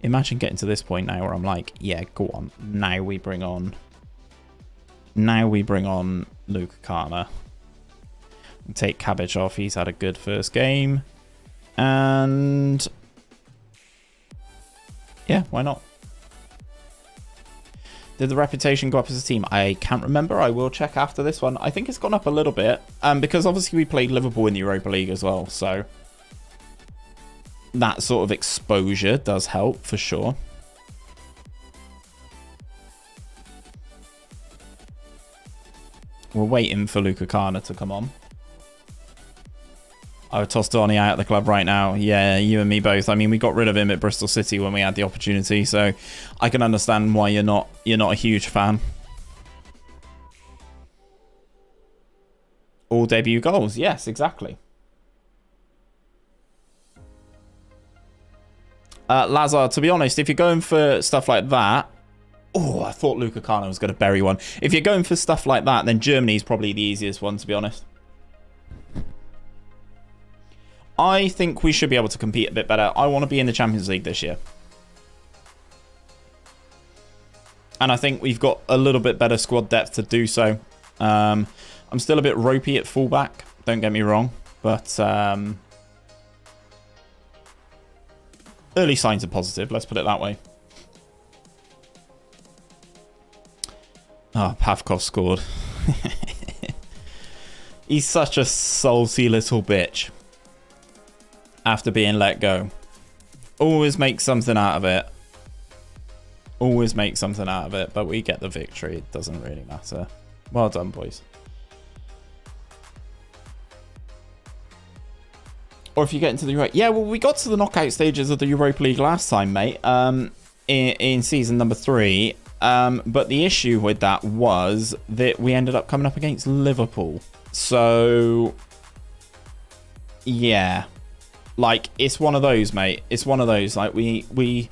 Imagine getting to this point now where I'm like, yeah, go on. Now we bring on 𝘼𝙗𝙤𝙪. Take Cabbage off. He's had a good first game. And yeah, why not? Did the reputation go up as a team? I can't remember. I will check after this one. I think it's gone up a little bit. Because obviously we played Liverpool in the Europa League as well. So that sort of exposure does help for sure. We're waiting for 𝘼𝙗𝙤𝙪 to come on. I would toss Donny out of the club right now. Yeah, you and me both. I mean, we got rid of him at Bristol City when we had the opportunity, so I can understand why you're not a huge fan. All debut goals. Yes, exactly. Lazar, to be honest, if you're going for stuff like that... Oh, I thought 𝘼𝙗𝙤𝙪 was going to bury one. If you're going for stuff like that, then Germany's probably the easiest one, to be honest. I think we should be able to compete a bit better. I want to be in the Champions League this year. And I think we've got a little bit better squad depth to do so. I'm still a bit ropey at fullback, don't get me wrong. But early signs are positive, let's put it that way. Oh, Pavkov scored. He's such a salty little bitch. After being let go. Always make something out of it. Always make something out of it. But we get the victory. It doesn't really matter. Well done, boys. Or if you get into the... Yeah, well, we got to the knockout stages of the Europa League last time, mate. In season number 3. But the issue with that was that we ended up coming up against Liverpool. So... yeah. Like, it's one of those, mate. It's one of those. Like, we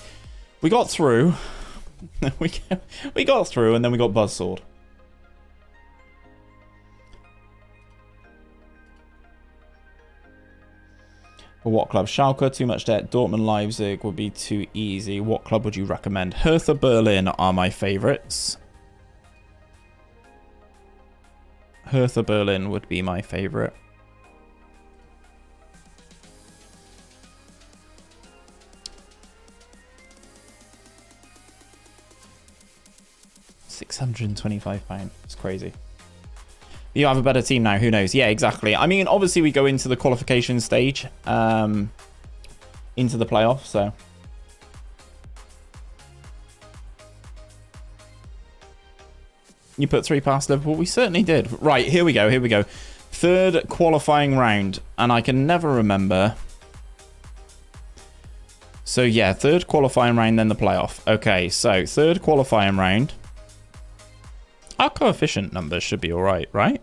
got through. we got through, and then we got buzzsawed. For what club? Schalke, too much debt. Dortmund, Leipzig would be too easy. What club would you recommend? Hertha Berlin are my favourites. Hertha Berlin would be my favourite. £625. It's crazy. You have a better team now. Who knows? Yeah, exactly. I mean, obviously we go into the qualification stage, into the playoffs. So you put 3 past Liverpool. We certainly did. Right, here we go. Here we go. Third qualifying round, and I can never remember. So yeah, third qualifying round, then the playoff. Okay, so third qualifying round. Our coefficient numbers should be all right, right?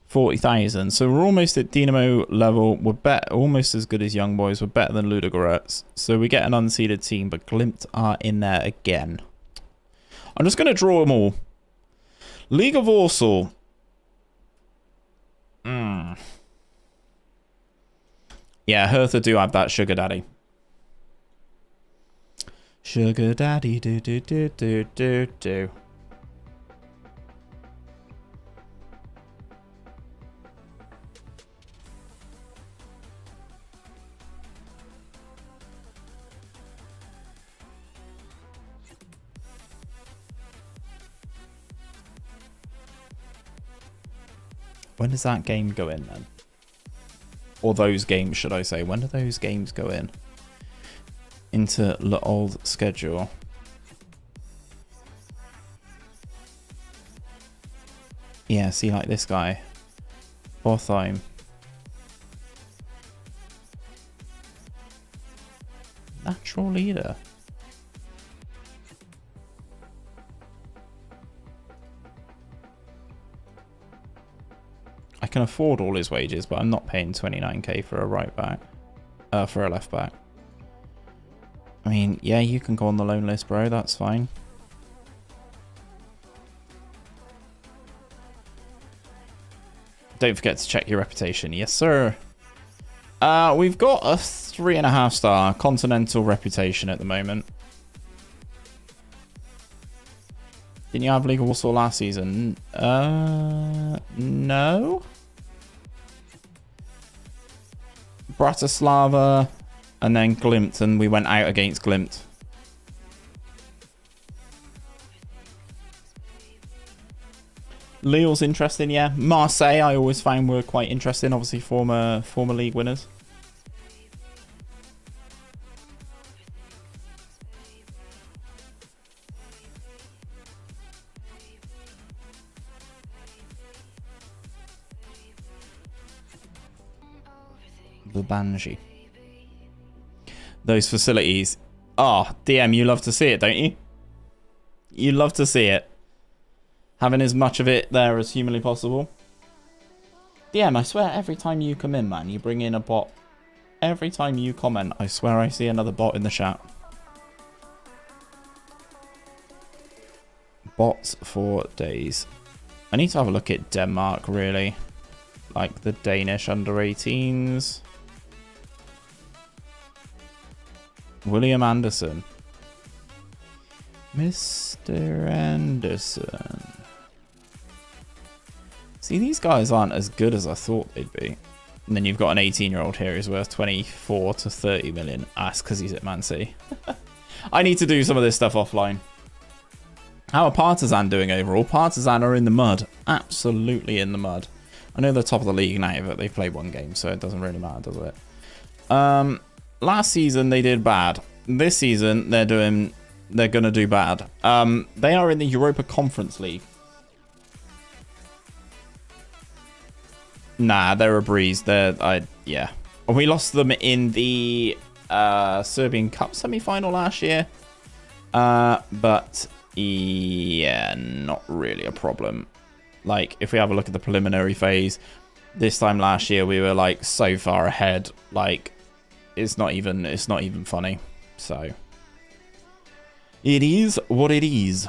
40,000. So we're almost at Dynamo level. We're almost as good as Young Boys. We're better than Ludogorets. So we get an unseeded team, but glimt are in there again. I'm just going to draw them all. League of Warsaw. Yeah, Hertha do have that sugar daddy. Sugar daddy do do do do do do. When does that game go in then? Or those games, should I say. When do those games go in? Into the old schedule. Yeah, see, like this guy. Botheim. Natural leader. I can afford all his wages, but I'm not paying 29k for a right back. For a left back. I mean, yeah, you can go on the loan list, bro. That's fine. Don't forget to check your reputation. Yes, sir. We've got a 3.5-star continental reputation at the moment. Didn't you have League of Warsaw last season? No. Bratislava, and then Glimt, and we went out against Glimt. Lille's interesting, yeah. Marseille, I always found were quite interesting. Obviously, former league winners. The Banshee. Those facilities. Oh, DM, you love to see it, don't you? You love to see it. Having as much of it there as humanly possible. DM, I swear every time you come in, man, you bring in a bot. Every time you comment, I swear I see another bot in the chat. Bots for days. I need to have a look at Denmark, really. Like the Danish under-18s. William Anderson. Mr. Anderson. See, these guys aren't as good as I thought they'd be. And then you've got an 18-year-old here who's worth 24 to 30 million. Ah, that's because he's at Man City. I need to do some of this stuff offline. How are Partizan doing overall? Partizan are in the mud. Absolutely in the mud. I know they're top of the league now, but they've played one game, so it doesn't really matter, does it? Last season, they did bad. This season, they're going to do bad. They are in the Europa Conference League. Nah, they're a breeze. Yeah. We lost them in the Serbian Cup semi-final last year. But, yeah, not really a problem. Like, if we have a look at the preliminary phase, this time last year, we were, like, so far ahead. Like, it's not even funny. So, it is what it is.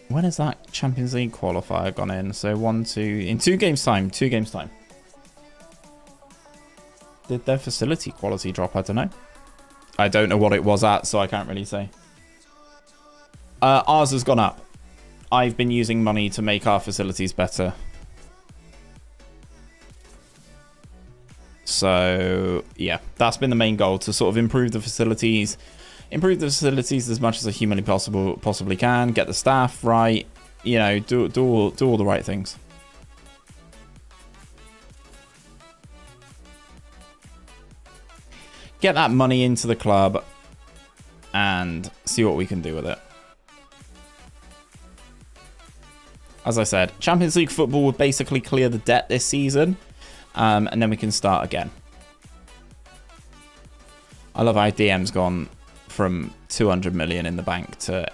When has that Champions League qualifier gone in? So in 2 games time. 2 games time. Did their facility quality drop? I don't know. I don't know what it was at, so I can't really say. Ours has gone up. I've been using money to make our facilities better. So, yeah, that's been the main goal, to sort of improve the facilities. Improve the facilities as much as I humanly possibly can. Get the staff right. You know, do all the right things. Get that money into the club and see what we can do with it. As I said, Champions League football would basically clear the debt this season. And then we can start again. I love how DM's gone from 200 million in the bank to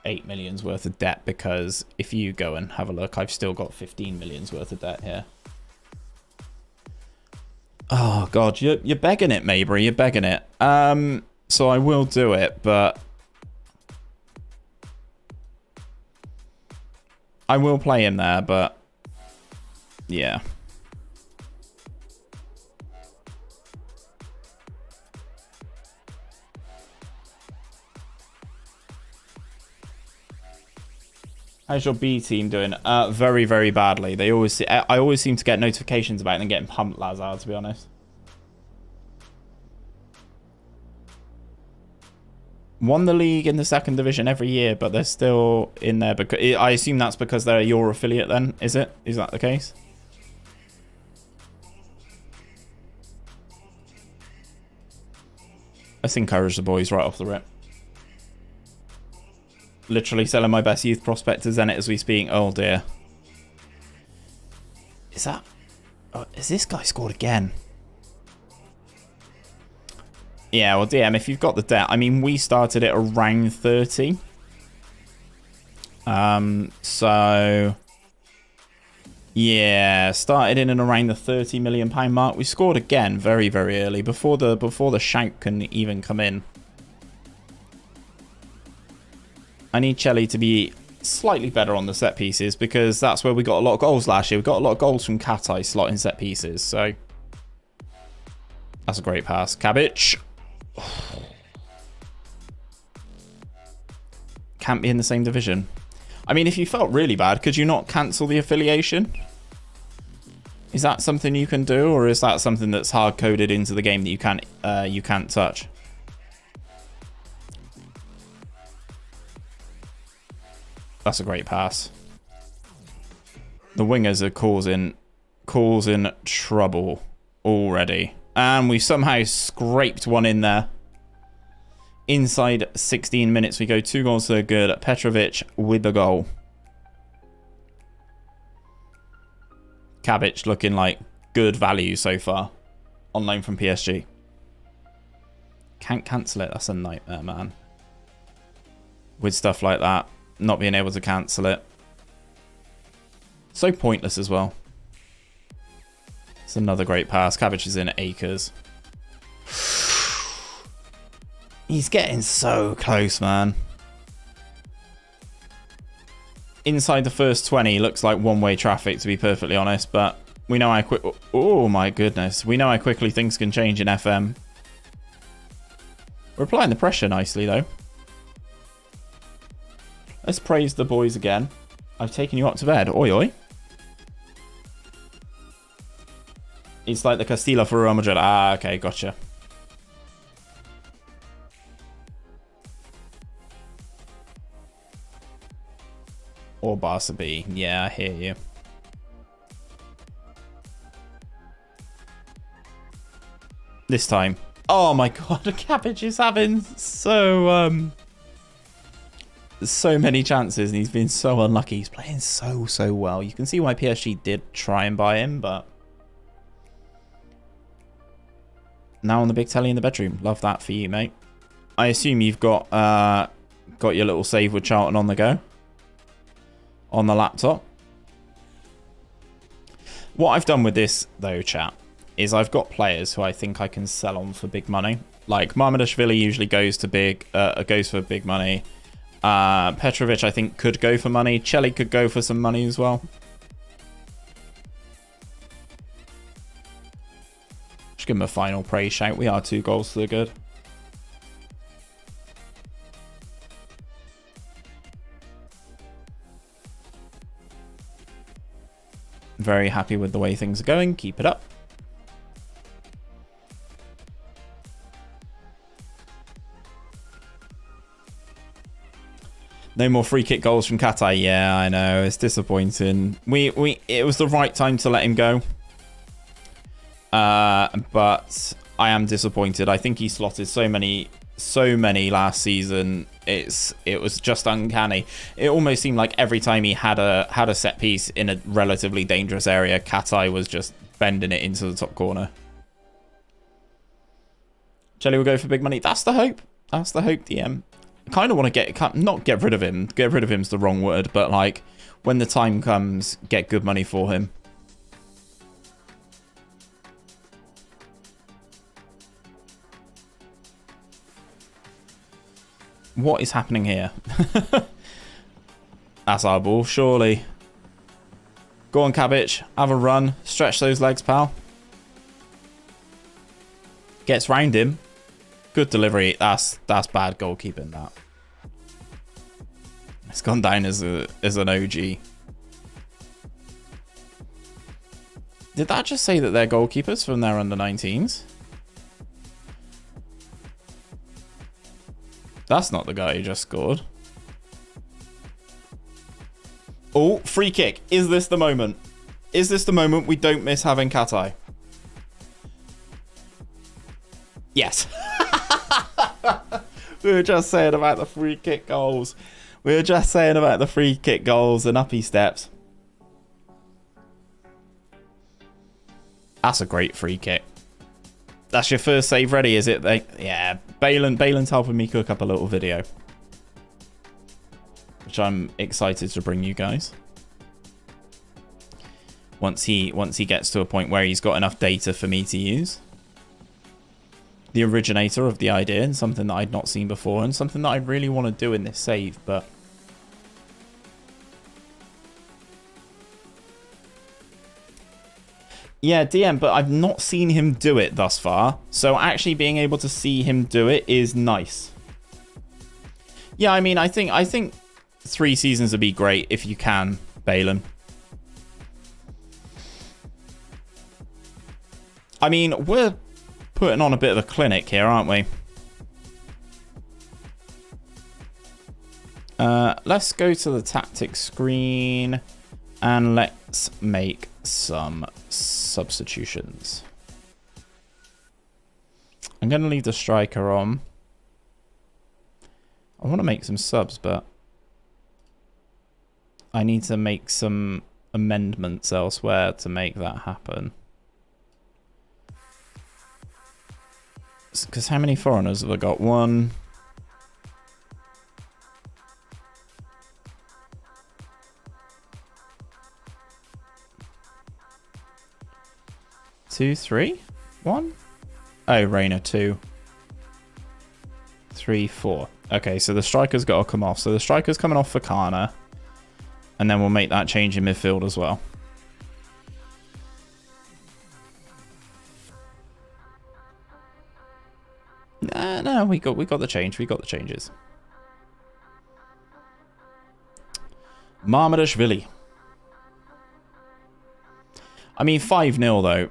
8 million's worth of debt, because if you go and have a look, I've still got 15 million's worth of debt here. Oh god, you're begging it, Mabry, you're begging it. So I will do it, but I will play him there, but yeah. How's your B team doing? Very, very badly. I always seem to get notifications about them getting pumped, Lazard, to be honest. Won the league in the 2nd division every year, but they're still in there. Because I assume that's because they're your affiliate then, is it? Is that the case? Let's encourage the boys right off the rip. Literally selling my best youth prospect to Zenit as we speak. Oh dear. Is that... Oh, is this guy scored again? Yeah, well, DM, if you've got the debt... I mean, we started it around 30. So... Yeah, started in and around the £30 million mark. We scored again very, very early before the shout can even come in. I need 𝘼𝙗 to be slightly better on the set pieces because that's where we got a lot of goals last year. We got a lot of goals from 𝘼𝙗 slotting set pieces, so that's a great pass. 𝘼𝙗. Can't be in the same division. I mean, if you felt really bad, could you not cancel the affiliation? Is that something you can do, or is that something that's hard coded into the game that you can't touch? That's a great pass. The wingers are causing trouble already, and we somehow scraped one in there. Inside 16 minutes, we go 2 goals to good. Petrovic with the goal. 𝘼𝙗 looking like good value so far. On loan from PSG. Can't cancel it. That's a nightmare, man. With stuff like that. Not being able to cancel it. So pointless as well. It's another great pass. 𝘼𝙗 is in acres. He's getting so close, man. Inside the first 20 looks like one-way traffic, to be perfectly honest, but we know how quick... Oh, my goodness. We know how quickly things can change in FM. We're applying the pressure nicely, though. Let's praise the boys again. I've taken you up to bed. Oi, oi. It's like the Castilla for Real Madrid. Ah, okay, gotcha. Or Barca B. Yeah, I hear you. This time. Oh my god, 𝘼𝙗 is having so many chances and he's been so unlucky. He's playing so well. You can see why PSG did try and buy him, but now on the big telly in the bedroom. Love that for you, mate. I assume you've got your little save with Charlton on the go. On the laptop. What I've done with this, though, chat, is I've got players who I think I can sell on for big money. Like, 𝘼𝙗 usually goes for big money. Petrovic, I think, could go for money. 𝘼𝙗 could go for some money as well. Just give him a final praise shout. We are 2 goals to the good. Very happy with the way things are going. Keep it up. No more free kick goals from 𝘼𝙗. Yeah, I know. It's disappointing. It was the right time to let him go. But I am disappointed. I think he slotted so many last season. It was just uncanny. It almost seemed like every time he had a set piece in a relatively dangerous area, 𝘼𝙗 was just bending it into the top corner. 𝘼𝙗 will go for big money. That's the hope. That's the hope, DM. I kind of want to not get rid of him. Get rid of him's the wrong word, but like when the time comes, get good money for him. What is happening here? That's our ball, surely. Go on, 𝘼𝙗. Have a run. Stretch those legs, pal. Gets round him. Good delivery. That's bad goalkeeping, that. It's gone down as an OG. Did that just say that they're goalkeepers from their under-19s? That's not the guy who just scored. Oh, free kick. Is this the moment? Is this the moment we don't miss having 𝘼𝙗? Yes. We were just saying about the free kick goals. We were just saying about the free kick goals and up he steps. That's a great free kick. That's your first save ready, is it? Yeah, 𝘼𝙗's helping me cook up a little video, which I'm excited to bring you guys. once he gets to a point where he's got enough data for me to use. The originator of the idea, and something that I'd not seen before, and something that I really want to do in this save, but yeah, DM, but I've not seen him do it thus far, so actually being able to see him do it is nice. Yeah, I mean, I think 3 seasons would be great if you can, 𝘼𝙗𝙗. I mean, we're putting on a bit of a clinic here, aren't we? Let's go to the tactics screen and let's make some substitutions. I'm going to leave the striker on. I want to make some subs, but I need to make some amendments elsewhere to make that happen. Because how many foreigners have I got? 1, 2, 3, 1. Oh, Reina 2, 3, 4. Okay, so the striker's got to come off. So the striker's coming off for 𝘼𝙗𝙤, and then we'll make that change in midfield as well. No, we got the change. We got the changes. 𝘼𝙗𝙤𝙪. I mean, 5-0 though.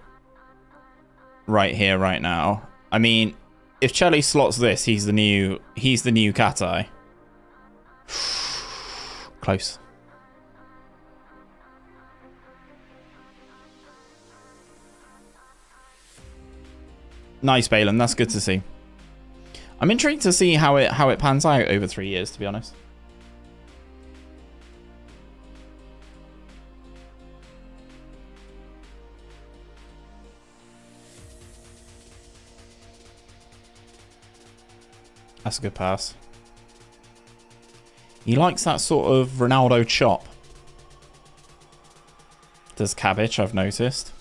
Right here, right now. I mean, if 𝘼𝙗𝙗 slots this, he's the new 𝘼𝙗𝙗𝙗. Close. Nice, 𝘼𝙗𝙗. That's good to see. I'm intrigued to see how it pans out over 3 years, to be honest. That's a good pass. He likes that sort of Ronaldo chop. Does Cabbage, I've noticed.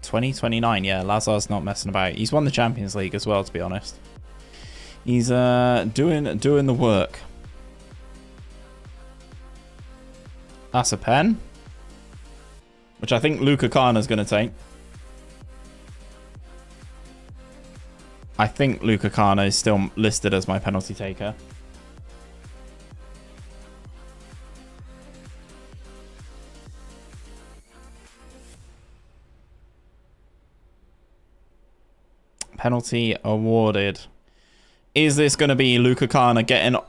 2029, yeah, Lazar's not messing about. He's won the Champions League as well, to be honest. He's doing the work. That's a pen, which I think 𝘼𝙗𝙗𝙗 is going to take. I think 𝘼𝙗𝙗𝙗𝙗 is still listed as my penalty taker. Penalty awarded. Is this going to be 𝘼𝙗𝙗𝙗𝙗 getting...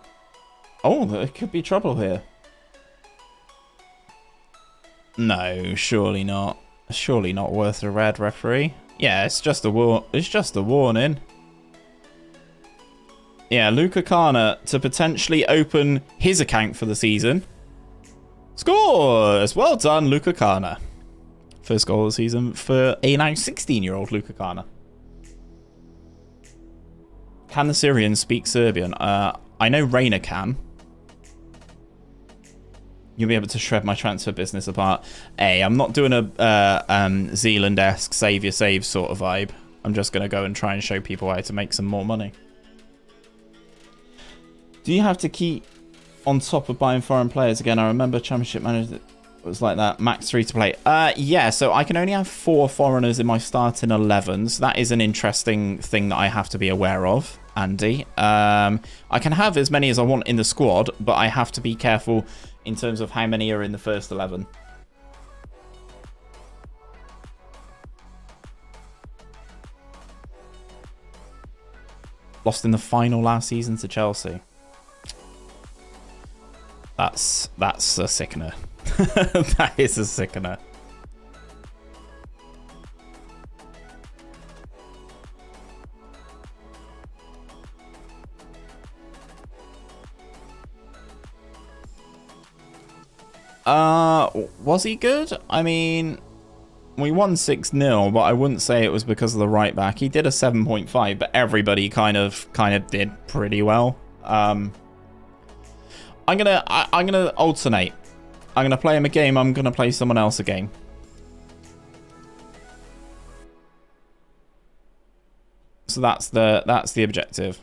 Oh, there could be trouble here. No, surely not. Surely not worth a red, referee. Yeah, it's just a warning. Yeah, 𝘼𝙗𝙗𝙗𝙗𝙗 to potentially open his account for the season. Scores! Well done, 𝘼𝙗𝙗𝙗𝙗. First goal of the season for a now 16-year-old 𝘼𝙗𝙗𝙗𝙗. Can the Syrians speak Serbian? I know Reina can. You'll be able to shred my transfer business apart. Hey, I'm not doing a Zealand-esque save your save sort of vibe. I'm just going to go and try and show people how to make some more money. Do you have to keep on top of buying foreign players again? I remember Championship Manager was like that. Max 3 to play. Yeah, so I can only have 4 foreigners in my starting 11. So that is an interesting thing that I have to be aware of, Andy. I can have as many as I want in the squad, but I have to be careful in terms of how many are in the first 11. Lost in the final last season to Chelsea. That's a sickener. That is a sickener. Was he good? I mean, we won 6-0, but I wouldn't say it was because of the right back. He did a 7.5, but everybody kind of did pretty well. I'm gonna alternate. I'm going to play him a game. I'm going to play someone else a game. So that's the objective.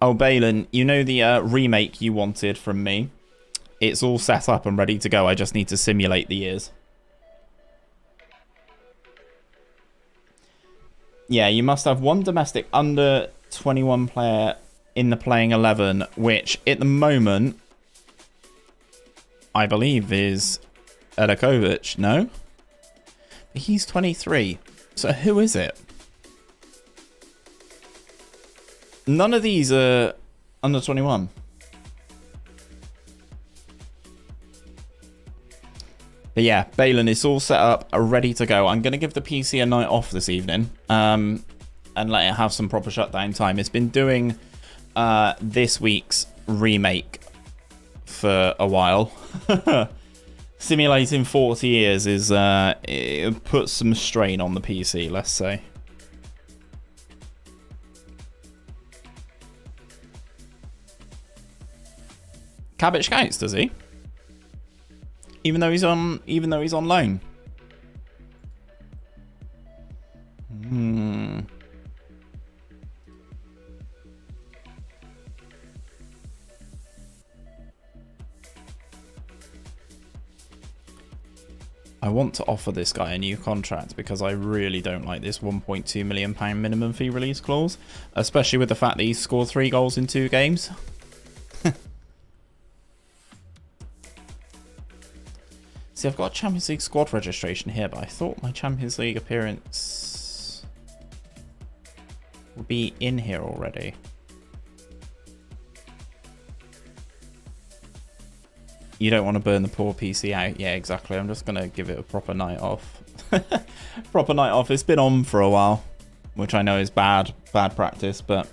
Oh, Balin, you know the remake you wanted from me? It's all set up and ready to go. I just need to simulate the years. Yeah, you must have one domestic under 21 player in the playing 11, which at the moment, I believe is 𝘼𝙗𝙗𝙪, no? He's 23. So who is it? None of these are under 21. But yeah, Balin is all set up, ready to go. I'm going to give the PC a night off this evening and let it have some proper shutdown time. It's been doing this week's remake for a while. Simulating 40 years is it puts some strain on the PC, let's say. Cabbage counts, does he? Even though he's on loan. I want to offer this guy a new contract because I really don't like this £1.2 million minimum fee release clause, especially with the fact that he's scored 3 goals in 2 games. See, I've got a Champions League squad registration here, but I thought my Champions League appearance would be in here already. You don't want to burn the poor PC out. Yeah, exactly. I'm just going to give it a proper night off. Proper night off. It's been on for a while, which I know is bad practice, but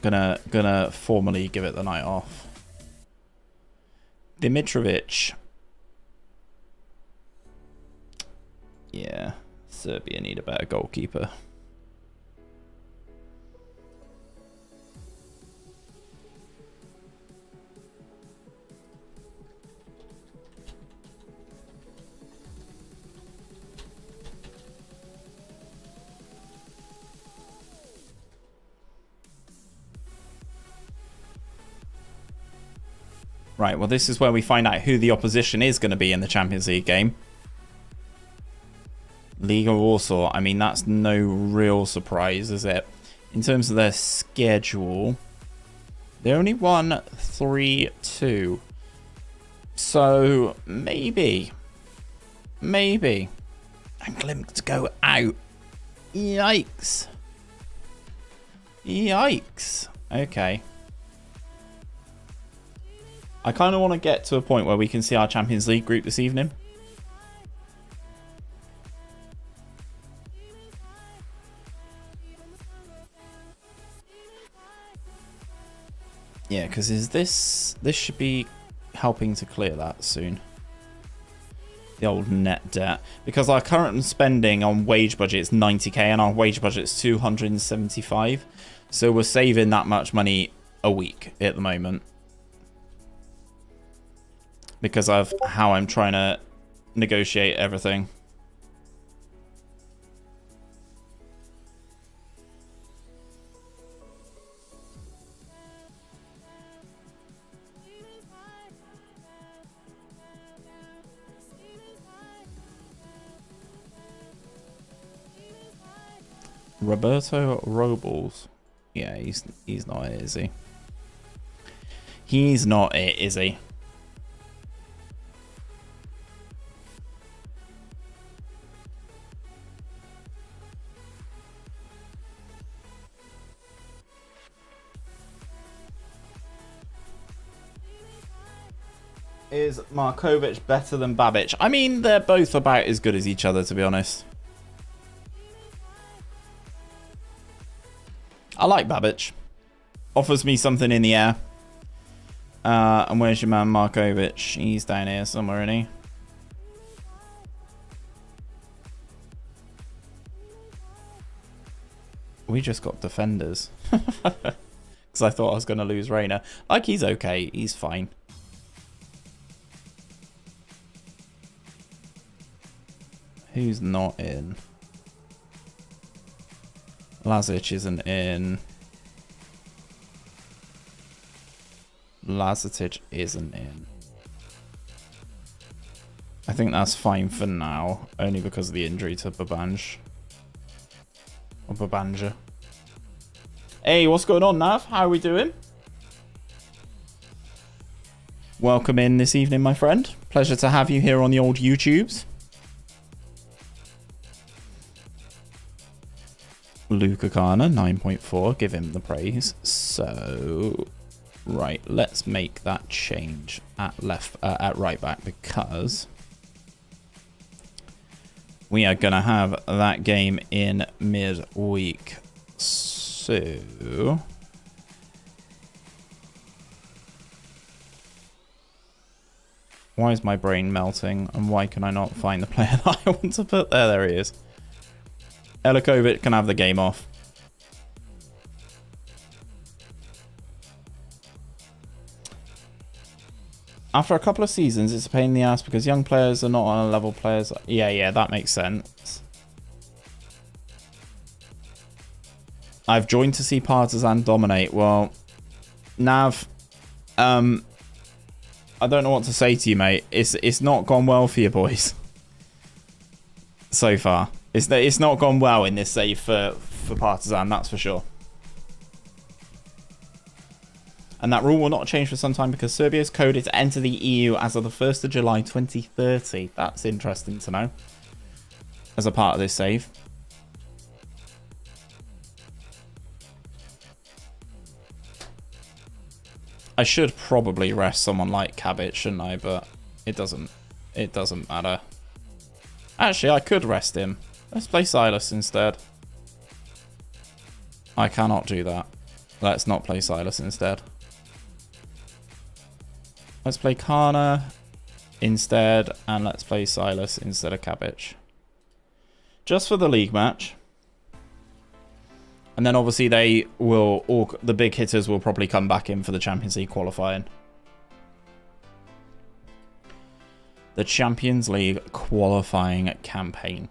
gonna formally give it the night off. 𝘼𝙗𝙗𝙪. Yeah, Serbia need a better goalkeeper. Right, well, this is where we find out who the opposition is going to be in the Champions League game. Liga Warsaw. I mean, that's no real surprise, is it? In terms of their schedule, they only won 3-2. So, maybe. And Glimt to go out. Yikes. Okay. I kind of want to get to a point where we can see our Champions League group this evening. Yeah, because this should be helping to clear that soon. The old net debt. Because our current spending on wage budget is 90k and our wage budget is 275. So we're saving that much money a week at the moment. Because of how I'm trying to negotiate everything. Roberto Robles. Yeah, he's not it, is he? He's not it, is he? Is Markovic better than Babic? I mean, they're both about as good as each other, to be honest. I like Babic. Offers me something in the air. And where's your man Markovic? He's down here somewhere, isn't he? We just got defenders. Because I thought I was going to lose Reyna. Like, he's okay. He's fine. Who's not in? 𝘼𝙗𝙗 isn't in. 𝘼𝙗𝙗 isn't in. I think that's fine for now, only because of the injury to 𝘼𝙗𝙗. Or 𝘼𝙗𝙗𝙗. Hey, what's going on, Nav? How are we doing? Welcome in this evening, my friend. Pleasure to have you here on the old YouTubes. 𝘼𝙗𝙗𝙤𝙪, 9.4. Give him the praise. So, right, let's make that change at right back, because we are going to have that game in midweek. So, why is my brain melting, and why can I not find the player that I want to put there? There he is. 𝘼𝙗𝙗𝙤 can have the game off. After a couple of seasons, it's a pain in the ass because young players are not on a level players. Yeah, that makes sense. I've joined to see 𝘼𝙗𝙗𝙤𝙪 dominate. Well, Nav, I don't know what to say to you, mate. It's not gone well for you boys so far. It's not gone well in this save for 𝘼𝙗𝙗𝙤𝙪, that's for sure. And that rule will not change for some time because Serbia's code is to enter the EU as of the 1st of July 2030. That's interesting to know as a part of this save. I should probably rest someone like 𝘼𝙗𝙗𝙗, shouldn't I? But it doesn't matter. Actually, I could rest him. Let's play Silas instead. I cannot do that. Let's not play Silas instead. Let's play Kana instead, and let's play Silas instead of 𝘼𝙗𝙗𝙗. Just for the league match. And then obviously they will, all the big hitters will probably come back in for the Champions League qualifying. The Champions League qualifying campaign.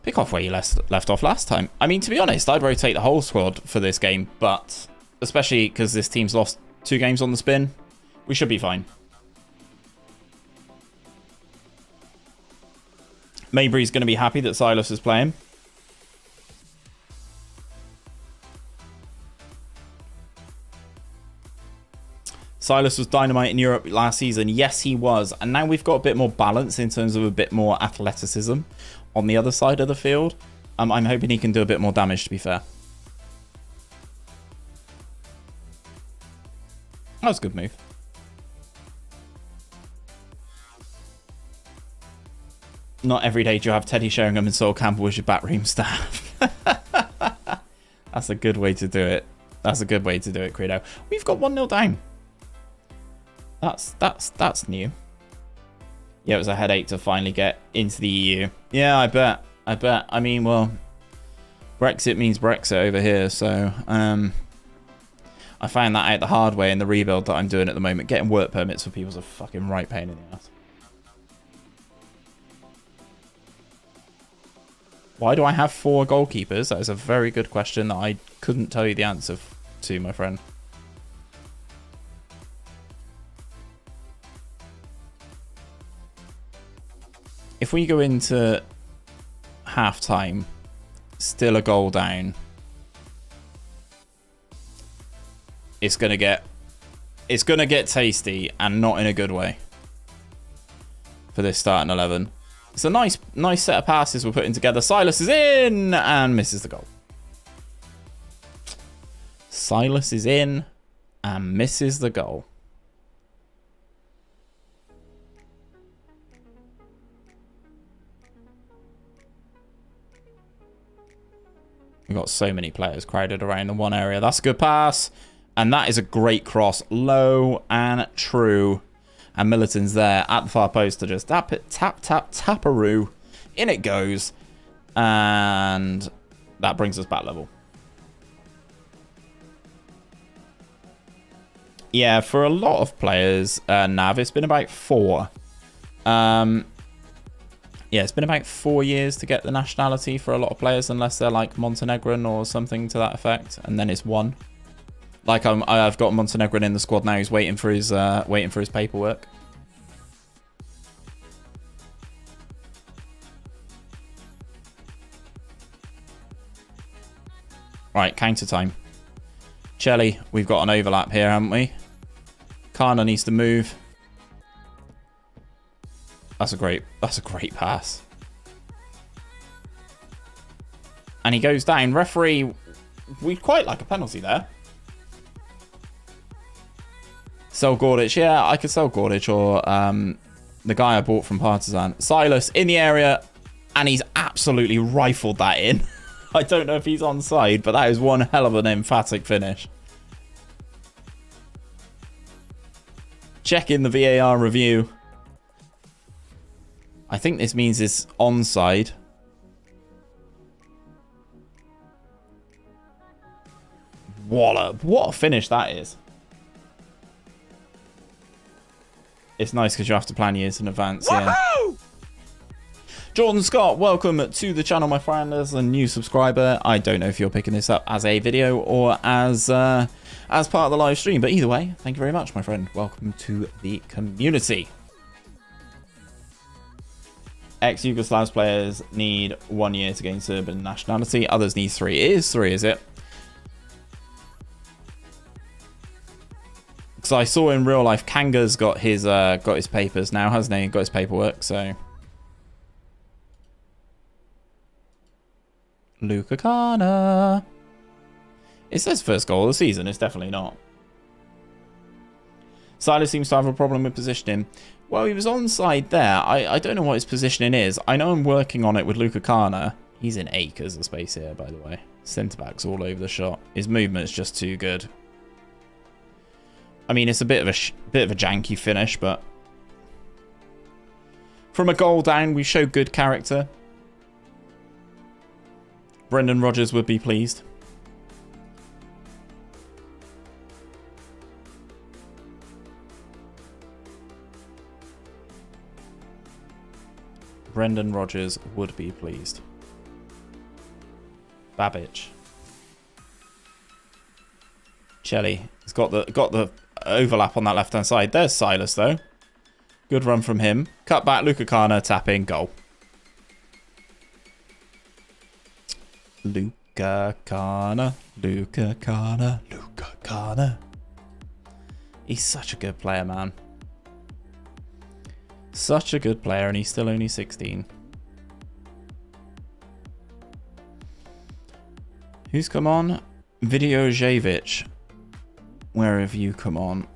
Pick off where you left off last time. I mean, to be honest, I'd rotate the whole squad for this game, but especially because this team's lost 2 games on the spin, we should be fine. Maybury's going to be happy that Silas is playing. Silas was dynamite in Europe last season. Yes, he was. And now we've got a bit more balance in terms of a bit more athleticism on the other side of the field. I'm hoping he can do a bit more damage, to be fair. That was a good move. Not every day do you have Teddy Sheringham and Sol Campbell as your backroom staff. That's a good way to do it. That's a good way to do it, Credo. We've got 1-0 down. That's new. Yeah, it was a headache to finally get into the EU. Yeah, I bet. I mean, well, Brexit means Brexit over here, so I found that out the hard way in the rebuild that I'm doing at the moment. Getting work permits for people is a fucking right pain in the ass. Why do I have 4 goalkeepers? That is a very good question that I couldn't tell you the answer to, my friend. If we go into half-time, still a goal down, it's gonna get tasty, and not in a good way for this starting 11. It's a nice set of passes we're putting together. Silas is in and misses the goal. Silas is in and misses the goal. We've got so many players crowded around in one area. That's a good pass. And that is a great cross. Low and true. And Militan's there at the far post to just tap it. Tap-a-roo. In it goes. And that brings us back level. Yeah, for a lot of players, Nav, it's been about 4. Yeah, it's been about 4 years to get the nationality for a lot of players, unless they're like Montenegrin or something to that effect, and then it's 1. Like I've got Montenegrin in the squad now. He's waiting for his paperwork. Right, counter time. 𝘼𝙗𝙗𝙪, we've got an overlap here, haven't we? 𝘼𝙗𝙤𝙪 needs to move. That's a great pass. And he goes down. Referee, we'd quite like a penalty there. Sell 𝘼𝙗𝙗𝙪. Yeah, I could sell 𝘼𝙗𝙗𝙪 or the guy I bought from Partizan. Silas in the area, and he's absolutely rifled that in. I don't know if he's onside, but that is one hell of an emphatic finish. Check in the VAR review. I think this means it's onside. What a finish that is. It's nice because you have to plan years in advance. Yeah. Jordan Scott, welcome to the channel, my friend. As a new subscriber, I don't know if you're picking this up as a video or as part of the live stream, but either way, thank you very much, my friend. Welcome to the community. Ex-Yugoslavs players need 1 year to gain Serbian nationality. Others need 3. It is 3, is it? Because I saw in real life, Kanga's got his papers now, hasn't he? Got his paperwork, so. 𝘼𝙗𝙗𝙪. It says first goal of the season. It's definitely not. Silas seems to have a problem with positioning. Well, he was onside there. I don't know what his positioning is. I know I'm working on it with 𝘼𝙗𝙗𝙪. He's in acres of space here, by the way. Centre-back's all over the shot. His movement's just too good. I mean, it's a bit of a janky finish, but from a goal down, we show good character. Brendan Rodgers would be pleased. Brendan Rodgers would be pleased. Babic. 𝘼𝙗𝙗𝙪. He's got the overlap on that left hand side. There's Silas though. Good run from him. Cut back, 𝘼𝙗𝙗𝙪, tap in, goal. 𝘼𝙗𝙗𝙪. He's such a good player, man. Such a good player, and he's still only 16. Who's come on? 𝘼𝙗𝙗𝙪. Where have you come on?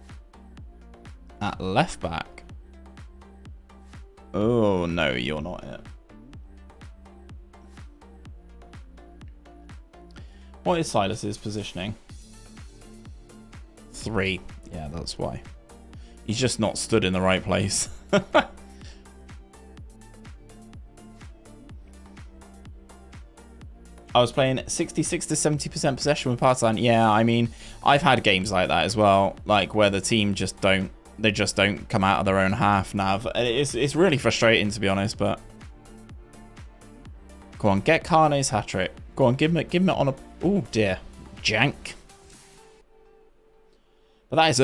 At left back. Oh, no, you're not it. What is Silas's positioning? 3. Yeah, that's why. He's just not stood in the right place. I was playing 66 to 70% possession with Partizan. Yeah, I mean, I've had games like that as well, like where the team just don't come out of their own half, Nav. It's really frustrating, to be honest, but go on, get 𝘼𝙗𝙗𝙪's hat-trick. Go on, give him it on a... Oh, dear. Jank. But that is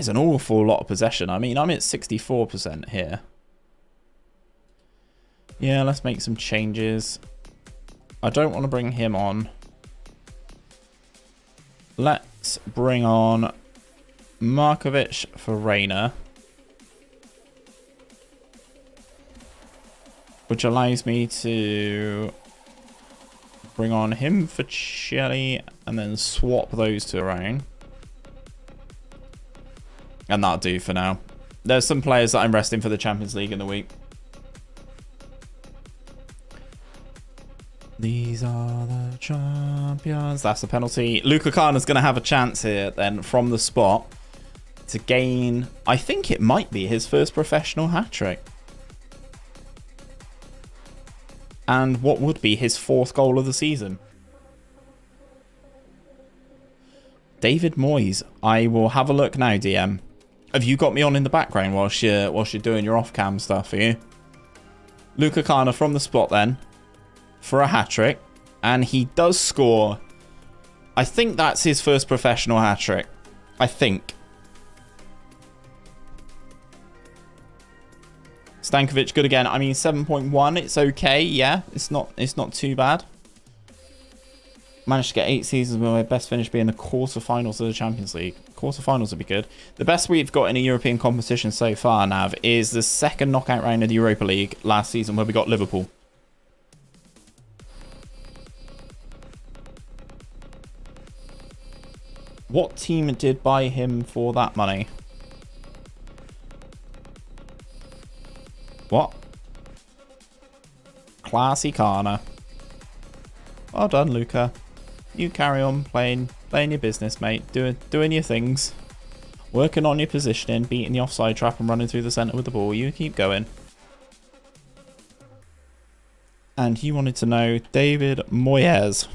an awful lot of possession. I mean, I'm at 64% here. Yeah, let's make some changes. I don't want to bring him on. Let's bring on Markovic for Reina, which allows me to bring on him for 𝘼𝙗𝙗𝙪 and then swap those two around. And that'll do for now. There's some players that I'm resting for the Champions League in the week. These are the champions. That's the penalty. 𝘼𝙗𝙗𝙪's going to have a chance here then from the spot to gain, I think it might be his first professional hat-trick. And what would be his 4th goal of the season. David Moyes. I will have a look now, DM. Have you got me on in the background whilst you're doing your off-cam stuff, are you? 𝘼𝙗𝙤𝙪 from the spot then for a hat-trick. And he does score. I think that's his first professional hat-trick. I think. Stankovic good again. I mean, 7.1. It's okay. Yeah, it's not too bad. Managed to get 8 seasons with my best finish being the quarterfinals of the Champions League. Quarterfinals would be good. The best we've got in a European competition so far, Nav, is the second knockout round of the Europa League last season where we got Liverpool. What team did buy him for that money? What? Classy Kana. Well done, Luca. You carry on playing your business, mate. Doing your things. Working on your positioning, beating the offside trap and running through the centre with the ball. You keep going. And you wanted to know David Moyes.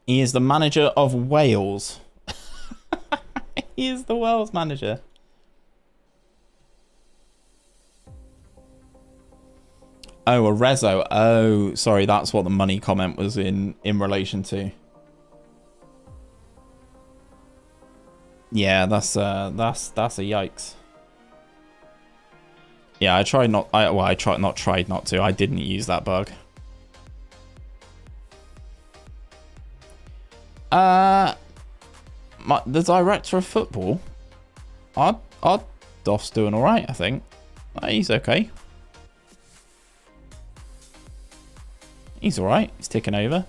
He is the manager of Wales. He is the Wales manager. Oh, a Rezo. Oh, sorry, that's what the money comment was in relation to. Yeah, that's a yikes. Yeah, I tried not to. I didn't use that bug. The director of football, Doff's doing all right, I think. He's okay. He's alright. He's ticking over.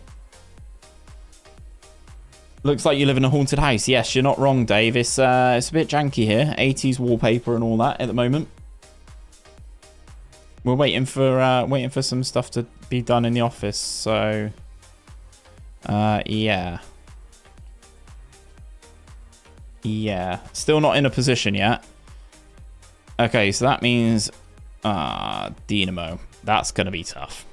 Looks like you live in a haunted house. Yes, you're not wrong, Dave. It's a bit janky here. 80s wallpaper and all that at the moment. We're waiting for some stuff to be done in the office. So, yeah. Yeah. Still not in a position yet. Okay, so that means Dynamo. That's going to be tough.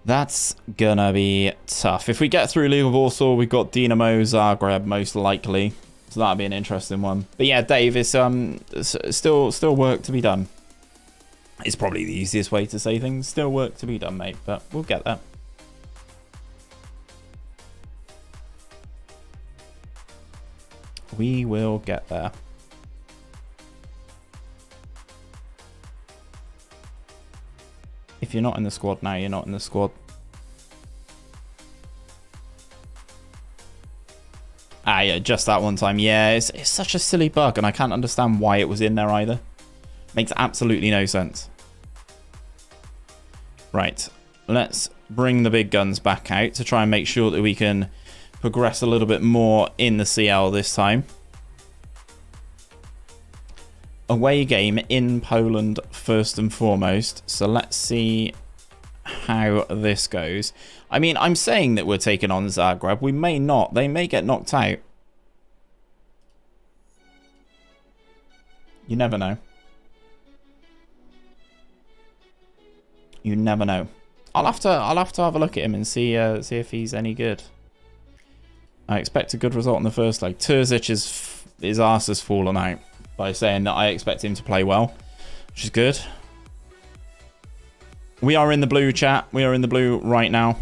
That's gonna be tough. If we get through League of Warsaw, we've got Dynamo Zagreb most likely, so that'll be an interesting one. But yeah, Dave, it's still work to be done. It's probably the easiest way to say things. Still work to be done, mate, but we'll get there. We will get there. If you're not in the squad now, you're not in the squad. Ah, yeah, just that one time. Yeah, it's such a silly bug, and I can't understand why it was in there either. Makes absolutely no sense. Right, let's bring the big guns back out to try and make sure that we can progress a little bit more in the CL this time. Away game in Poland first and foremost, so let's see how this goes. I mean, I'm saying that we're taking on Zagreb. We may not. They may get knocked out. You never know. You never know. I'll have to have a look at him and see if he's any good. I expect a good result in the first leg. 𝘼𝙗𝙗𝙪 his arse has fallen out by saying that I expect him to play well, which is good. We are in the blue, chat. We are in the blue right now.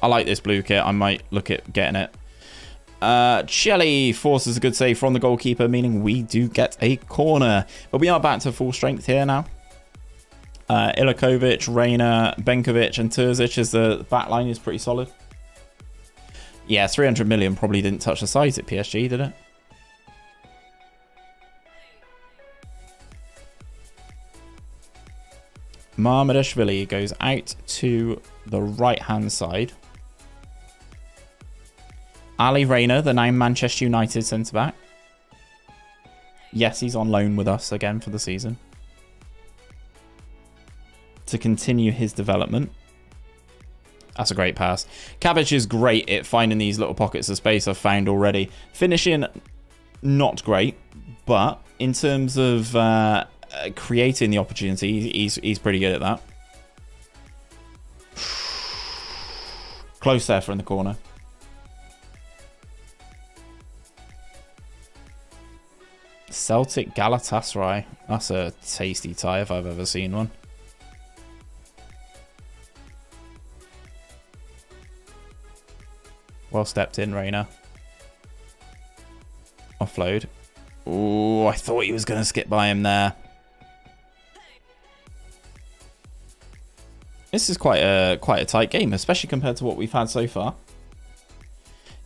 I like this blue kit. I might look at getting it. Chelly forces a good save from the goalkeeper, meaning we do get a corner. But we are back to full strength here now. 𝘼𝙗𝙗𝙪, Reina, Benkovic, and 𝘼𝙗𝙗𝙪 as the back line is pretty solid. Yeah, 300 million probably didn't touch the sides at PSG, did it? Mamardashvili goes out to the right-hand side. Ali Reina, the now Manchester United centre-back. Yes, he's on loan with us again for the season, to continue his development. That's a great pass. Cabbage is great at finding these little pockets of space I've found already. Finishing, not great, but in terms of creating the opportunity, he's pretty good at that. Close there from the corner. Celtic Galatasaray. That's a tasty tie if I've ever seen one. Well stepped in, Reina. Offload. Ooh, I thought he was going to skip by him there. This is quite a tight game, especially compared to what we've had so far.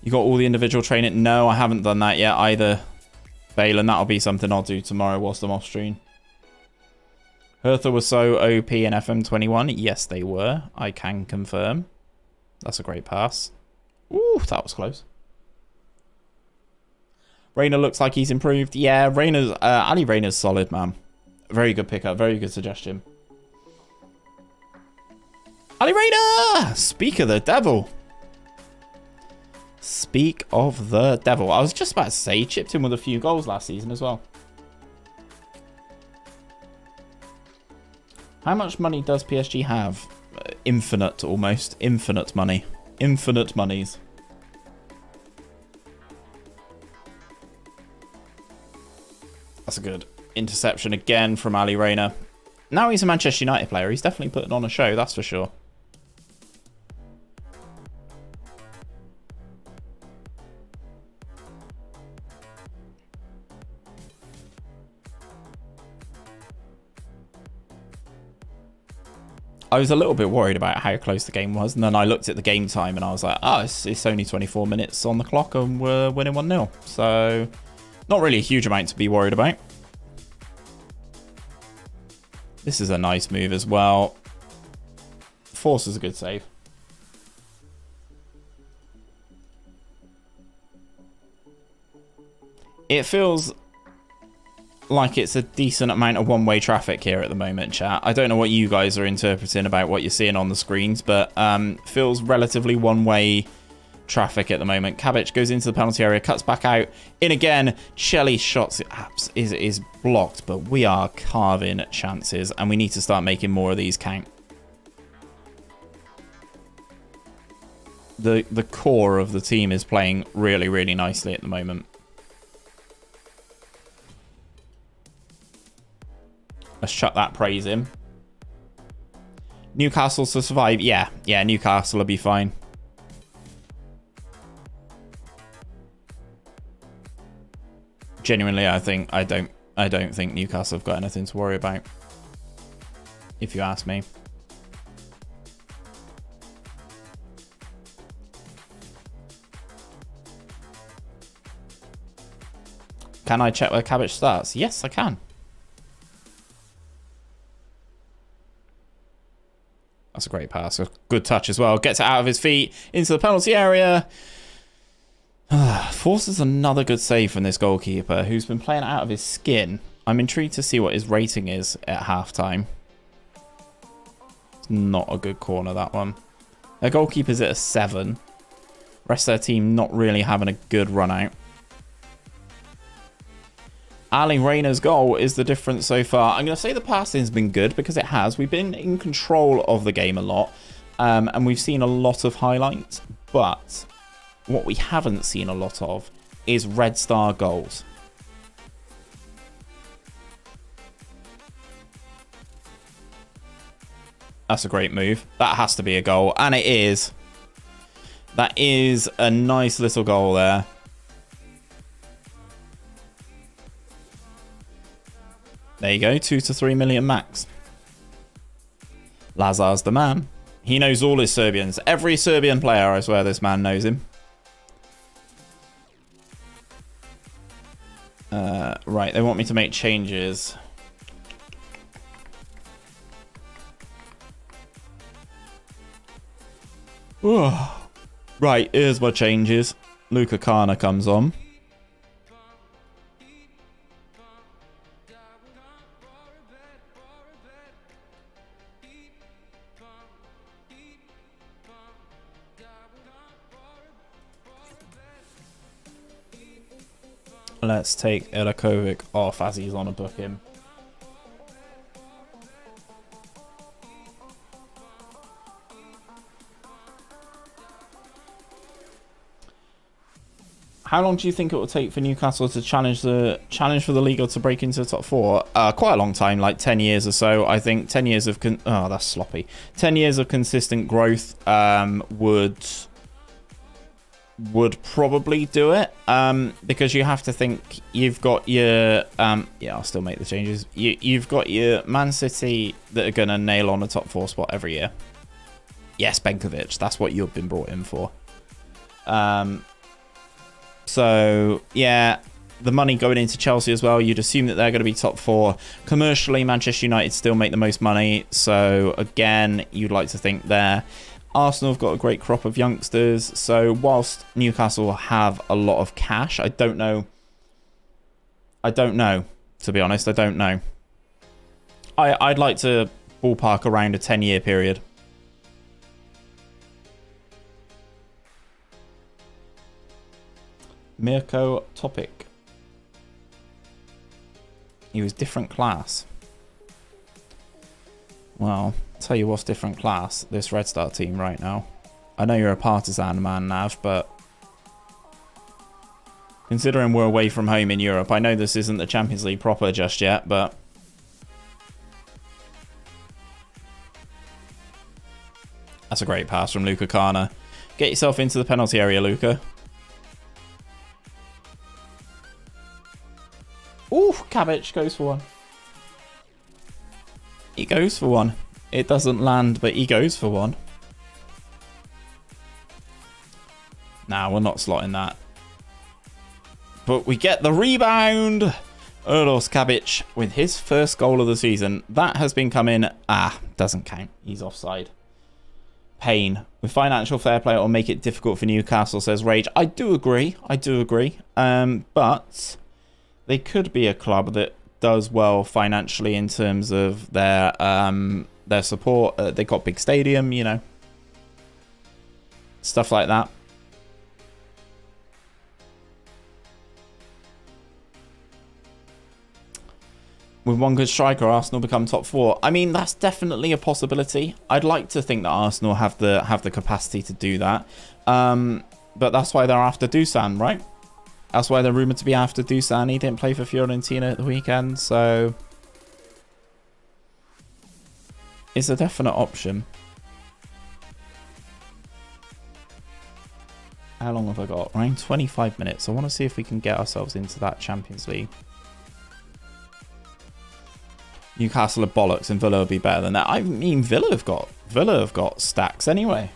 You got all the individual training. No, I haven't done that yet either. Balin, that'll be something I'll do tomorrow whilst I'm off stream. 𝘼𝙗𝙗𝙪 was so OP in FM21. Yes, they were. I can confirm. That's a great pass. Ooh, that was close. Reina looks like he's improved. Yeah, Ali Reina's solid, man. Very good pickup. Very good suggestion. Ali Reina! Speak of the devil. Speak of the devil. I was just about to say, he chipped in with a few goals last season as well. How much money does PSG have? Infinite, almost. Infinite money. Infinite monies. That's a good interception again from Ali Reina. Now he's a Manchester United player. He's definitely putting on a show, that's for sure. I was a little bit worried about how close the game was, and then I looked at the game time and I was like, oh, it's only 24 minutes on the clock and we're winning 1-0. So, not really a huge amount to be worried about. This is a nice move as well. Force is a good save. It feels like it's a decent amount of one-way traffic here at the moment, chat. I don't know what you guys are interpreting about what you're seeing on the screens, but feels relatively one-way traffic at the moment. 𝘼𝙗𝙗𝙪 goes into the penalty area, cuts back out. In again, Shelley's shots is blocked, but we are carving chances, and we need to start making more of these count. The core of the team is playing really, really nicely at the moment. Let's chuck that praise in. Newcastle to survive. Yeah, Newcastle will be fine. Genuinely, I don't think Newcastle have got anything to worry about, if you ask me. Can I check where 𝘼𝙗𝙗𝙪 starts? Yes, I can. That's a great pass. A good touch as well. Gets it out of his feet into the penalty area. Forces another good save from this goalkeeper who's been playing out of his skin. I'm intrigued to see what his rating is at halftime. It's not a good corner, that one. Their goalkeeper's at a 7. Rest of their team not really having a good run out. Ali Reina's goal is the difference so far. I'm going to say the passing's been good because it has. We've been in control of the game a lot. And we've seen a lot of highlights. But what we haven't seen a lot of is Red Star goals. That's a great move. That has to be a goal. And it is. That is a nice little goal there. There you go, 2 to 3 million max. Lazar's the man. He knows all his Serbians. Every Serbian player, I swear this man knows him. Right, they want me to make changes. Right, here's my changes. 𝘼𝙗𝙗𝙪𝙩 comes on. Let's take Ilićković off as he's on a booking. How long do you think it will take for Newcastle to challenge for the league or to break into the top 4? Quite a long time, like 10 years or so. I think 10 years of 10 years of consistent growth would probably do it, because you have to think you've got your yeah, I'll still make the changes. You've got your Man City that are gonna nail on a top 4 spot every year. Yes, Benkovic, that's what you've been brought in for. So yeah, the money going into Chelsea as well, you'd assume that they're going to be top 4. Commercially, Manchester United still make the most money, so again, you'd like to think there. Arsenal have got a great crop of youngsters, so whilst Newcastle have a lot of cash, I don't know, to be honest. I don't know. I'd like to ballpark around a 10-year period. Mirko Topic. He was different class. Well, I'll tell you what's different class, this Red Star team right now. I know you're a partisan man, Nav, but considering we're away from home in Europe, I know this isn't the Champions League proper just yet, but that's a great pass from 𝘼𝙗𝙤𝙪. Get yourself into the penalty area, Luca. Ooh, 𝘼𝙗𝙤𝙪 goes for one. He goes for one. It doesn't land, but he goes for one. Nah, we're not slotting that. But we get the rebound. 𝘼𝙗𝙤𝙪 with his first goal of the season. That has been coming. Doesn't count. He's offside. Pain. With financial fair play, it'll make it difficult for Newcastle, says Rage. I do agree. But they could be a club that does well financially in terms of their support. They got big stadium, you know, stuff like that. With one good striker, Arsenal become top 4. I mean, that's definitely a possibility. I'd like to think that Arsenal have the capacity to do that. But that's why they're after Dusan, right? That's why they're rumoured to be after Dusan. He didn't play for Fiorentina at the weekend, so it's a definite option. How long have I got? Around 25 minutes. I want to see if we can get ourselves into that Champions League. Newcastle are bollocks and Villa will be better than that. I mean, Villa have got stacks anyway.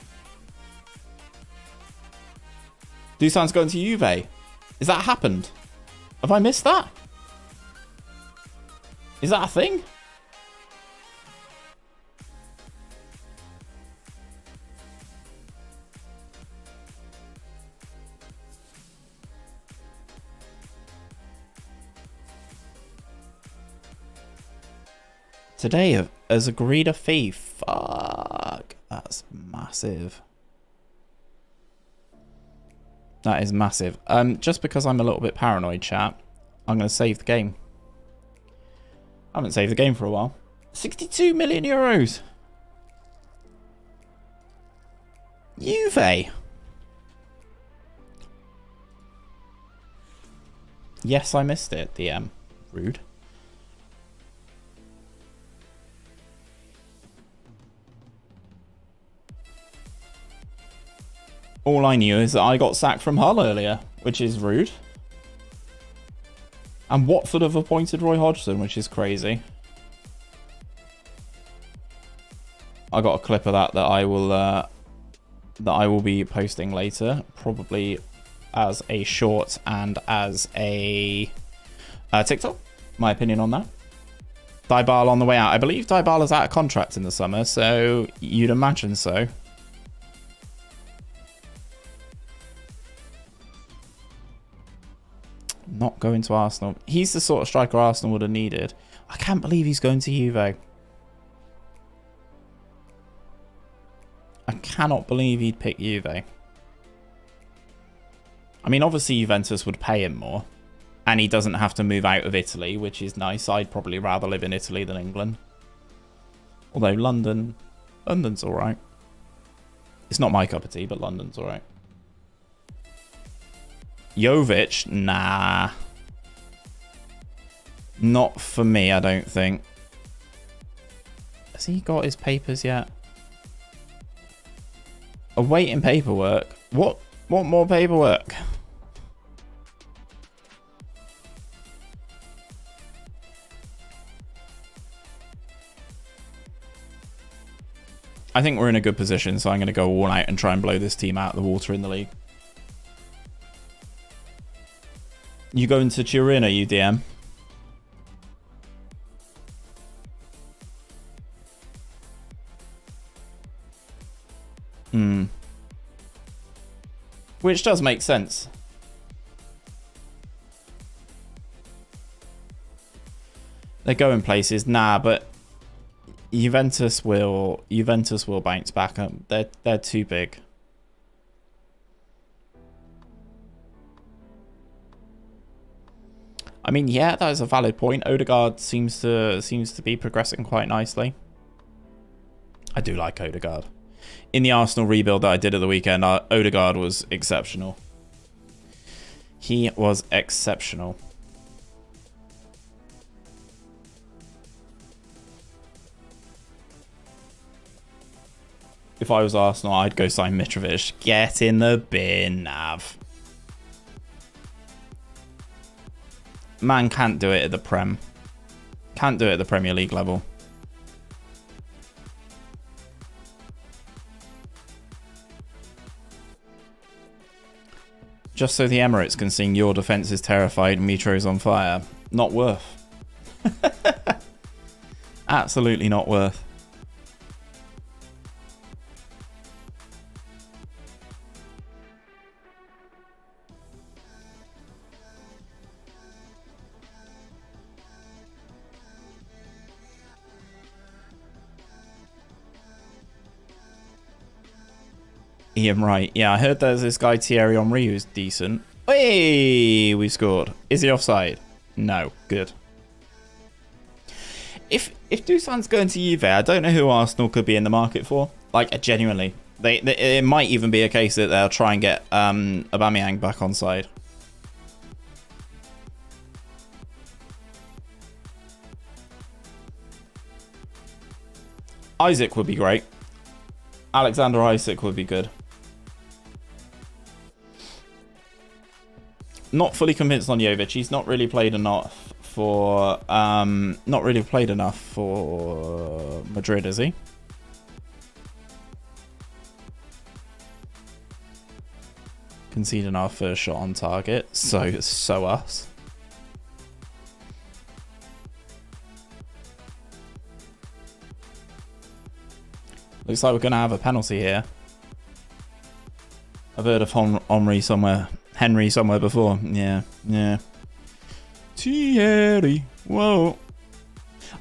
Dusan's going to Juve. Is that happened? Have I missed that? Is that a thing? Today has agreed a fee. Fuck. That's massive. That is massive. Just because I'm a little bit paranoid, chat, I'm going to save the game. I haven't saved the game for a while. 62 million euros. Juve. Yes, I missed it. DM. Rude. All I knew is that I got sacked from Hull earlier, which is rude. And Watford have appointed Roy Hodgson, which is crazy. I got a clip of that I will be posting later, probably as a short and as a TikTok. My opinion on that. Dybala on the way out. I believe Dybala's out of contract in the summer, so you'd imagine so. Not going to Arsenal. He's the sort of striker Arsenal would have needed. I can't believe he's going to Juve. I cannot believe he'd pick Juve. I mean, obviously Juventus would pay him more. And he doesn't have to move out of Italy, which is nice. I'd probably rather live in Italy than England. Although London's alright. It's not my cup of tea, but London's alright. Jovic, nah. Not for me, I don't think. Has he got his papers yet? Awaiting paperwork? What more paperwork? I think we're in a good position, so I'm going to go all out and try and blow this team out of the water in the league. You going to Turin, are you, DM? Which does make sense. They're going places. Nah, but Juventus will bounce back. They're too big. I mean, yeah, that is a valid point. Odegaard seems to be progressing quite nicely. I do like Odegaard. In the Arsenal rebuild that I did at the weekend, Odegaard was exceptional. He was exceptional. If I was Arsenal, I'd go sign Mitrovic. Get in the bin, Nav. Man can't do it at the Prem. Can't do it at the Premier League level. Just so the Emirates can sing "Your defense is terrified, Mitro's on fire." Not worth. Absolutely not worth. Ian Wright. Yeah, I heard there's this guy Thierry Henry who's decent. Hey, we scored. Is he offside? No. Good. If Dusan's going to Juve, I don't know who Arsenal could be in the market for. Like, genuinely. It might even be a case that they'll try and get Aubameyang back on side. Isaac would be great. Alexander Isaac would be good. Not fully convinced on Jovic. He's not really played enough for Madrid, is he? Conceding our first shot on target. So us. Looks like we're going to have a penalty here. I've heard of Henry somewhere before. Yeah. Thierry. Whoa.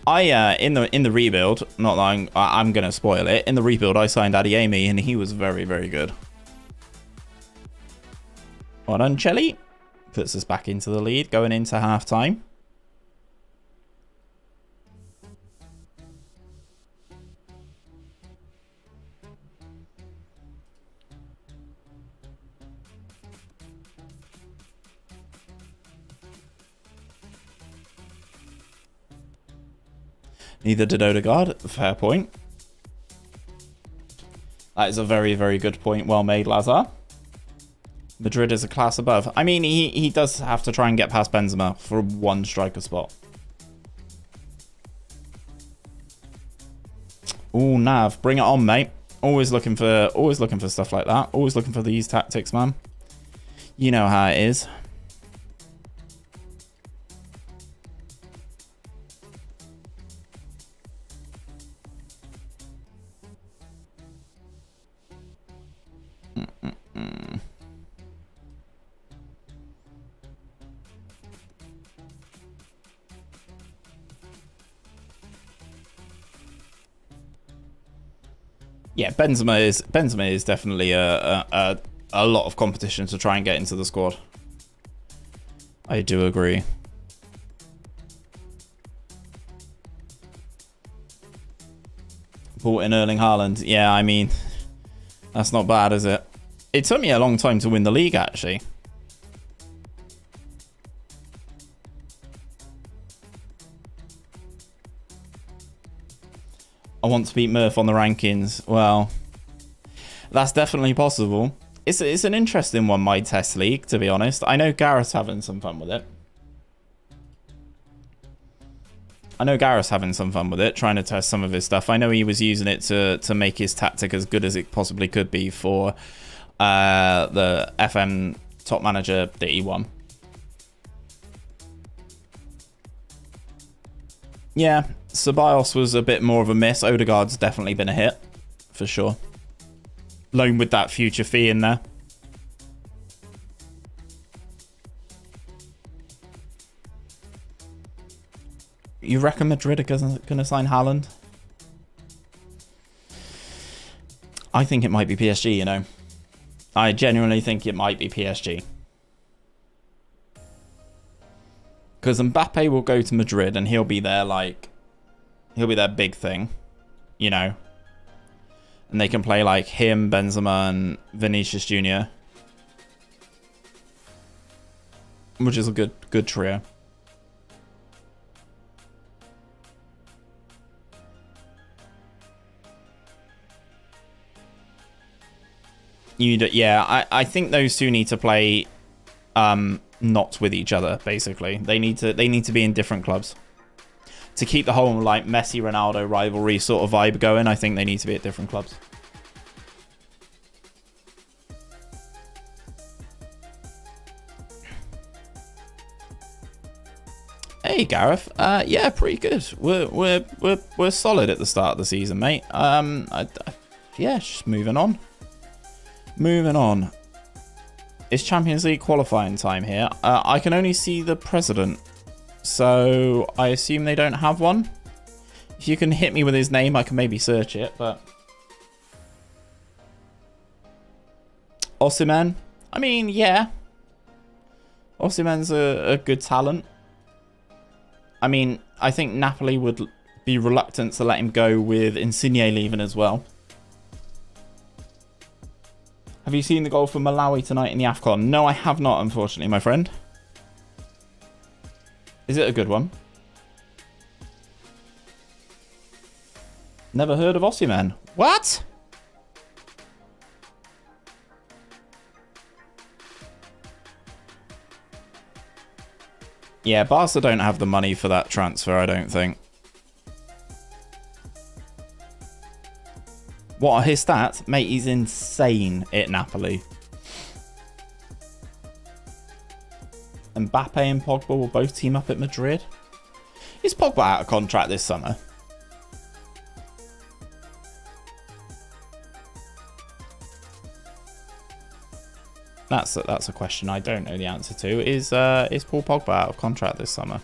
In the rebuild, not that I'm going to spoil it. In the rebuild, I signed 𝘼𝙗𝙤𝙪, and he was very, very good. Well done, Chelly. Puts us back into the lead, going into half-time. Neither did Odegaard. Fair point. That is a very, very good point. Well made, Lazar. Madrid is a class above. I mean, he does have to try and get past Benzema for one striker spot. Ooh, Nav, bring it on, mate. Always looking for stuff like that. Always looking for these tactics, man. You know how it is. Yeah, Benzema is definitely a lot of competition to try and get into the squad. I do agree. Bought in 𝘼𝙗𝙤𝙪 Haaland. Yeah, I mean, that's not bad, is it? It took me a long time to win the league, actually. I want to beat Murph on the rankings. Well, that's definitely possible. It's an interesting one, my test league, to be honest. I know Gareth's having some fun with it. Trying to test some of his stuff. I know he was using it to make his tactic as good as it possibly could be for the FM top manager that he won. Yeah, Ceballos was a bit more of a miss. Odegaard's definitely been a hit, for sure. Loan with that future fee in there. You reckon Madrid are going to sign Haaland? I think it might be PSG, you know. I genuinely think it might be PSG. Because Mbappe will go to Madrid and he'll be their, like, he'll be their big thing, you know. And they can play, like, him, Benzema, and Vinicius Jr. Which is a good trio. Yeah, I think those two need to play not with each other, basically. They need to be in different clubs. To keep the whole, like, Messi-Ronaldo rivalry sort of vibe going, I think they need to be at different clubs. Hey, Gareth. Yeah, pretty good. We're solid at the start of the season, mate. Yeah, just moving on. It's Champions League qualifying time here. I can only see the president, so I assume they don't have one. If you can hit me with his name, I can maybe search it, but... 𝘼𝙗𝙗𝙪? I mean, yeah. 𝘼𝙗𝙗's a good talent. I mean, I think Napoli would be reluctant to let him go with Insigne leaving as well. Have you seen the goal for Malawi tonight in the AFCON? No, I have not, unfortunately, my friend. Is it a good one? Never heard of 𝘼𝙗𝙗𝙪. What? Yeah, Barca don't have the money for that transfer, I don't think. What are his stats? Mate, he's insane at Napoli. Mbappe and Pogba will both team up at Madrid. Is Pogba out of contract this summer? That's a question I don't know the answer to. Is Paul Pogba out of contract this summer?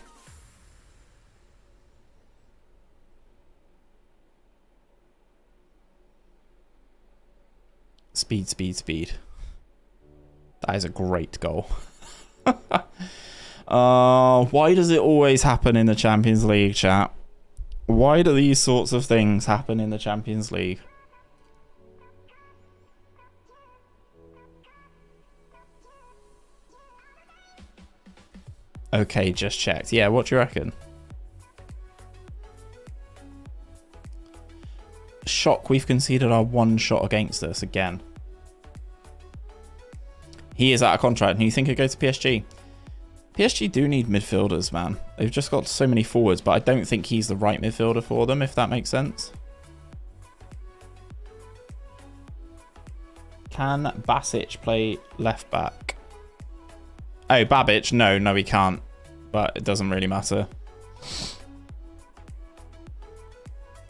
Speed. That is a great goal. Why does it always happen in the Champions League, chat? Why do these sorts of things happen in the Champions League? Okay, just checked. Yeah, what do you reckon? Shock, we've conceded our one shot against us again. He is out of contract, and you think he'd go to PSG? PSG do need midfielders, man. They've just got so many forwards, but I don't think he's the right midfielder for them, if that makes sense. Can Basic play left back? Oh, Babic? No, he can't. But it doesn't really matter.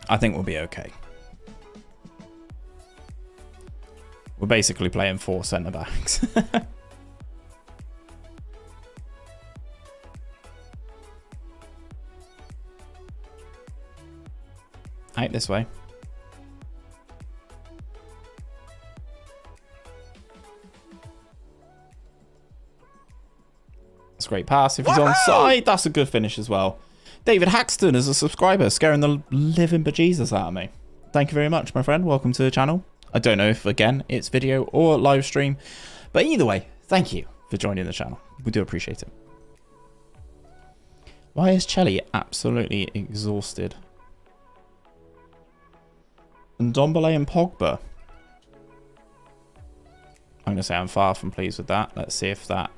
I think we'll be okay. We're basically playing 4 centre-backs. Out this way. That's a great pass. If he's onside, that's a good finish as well. David Haxton is a subscriber, scaring the living bejesus out of me. Thank you very much, my friend. Welcome to the channel. I don't know if, again, it's video or live stream. But either way, thank you for joining the channel. We do appreciate it. Why is Chelly absolutely exhausted? And Ndombele and Pogba. I'm going to say I'm far from pleased with that. Let's see if that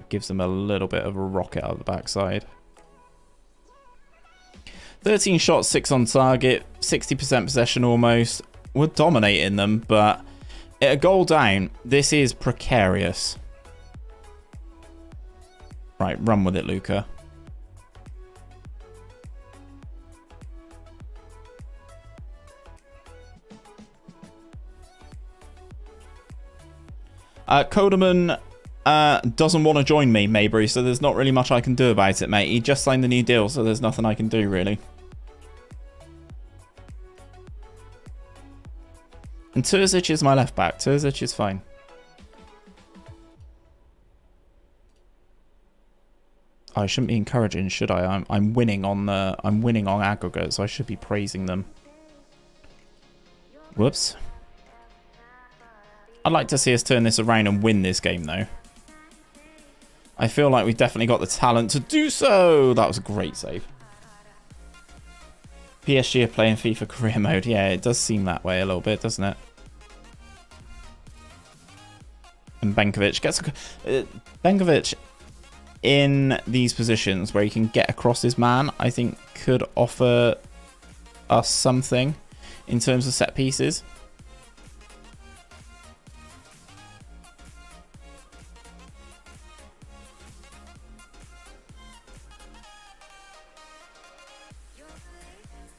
gives them a little bit of a rocket out of the backside. 13 shots, 6 on target, 60% possession almost. We're dominating them, but at a goal down, this is precarious. Right, run with it, Luka. Kodeman doesn't want to join me, Maybury, so there's not really much I can do about it, mate. He just signed the new deal, so there's nothing I can do, really. And 𝘼𝙗𝙤𝙪 is my left back. 𝘼𝙗𝙤𝙪 is fine. I shouldn't be encouraging, should I? I'm winning on aggregate, so I should be praising them. Whoops. I'd like to see us turn this around and win this game, though. I feel like we've definitely got the talent to do so. That was a great save. PSG are playing FIFA career mode. Yeah, it does seem that way a little bit, doesn't it? And Benkovic gets... Benkovic, in these positions where he can get across his man, I think could offer us something in terms of set pieces.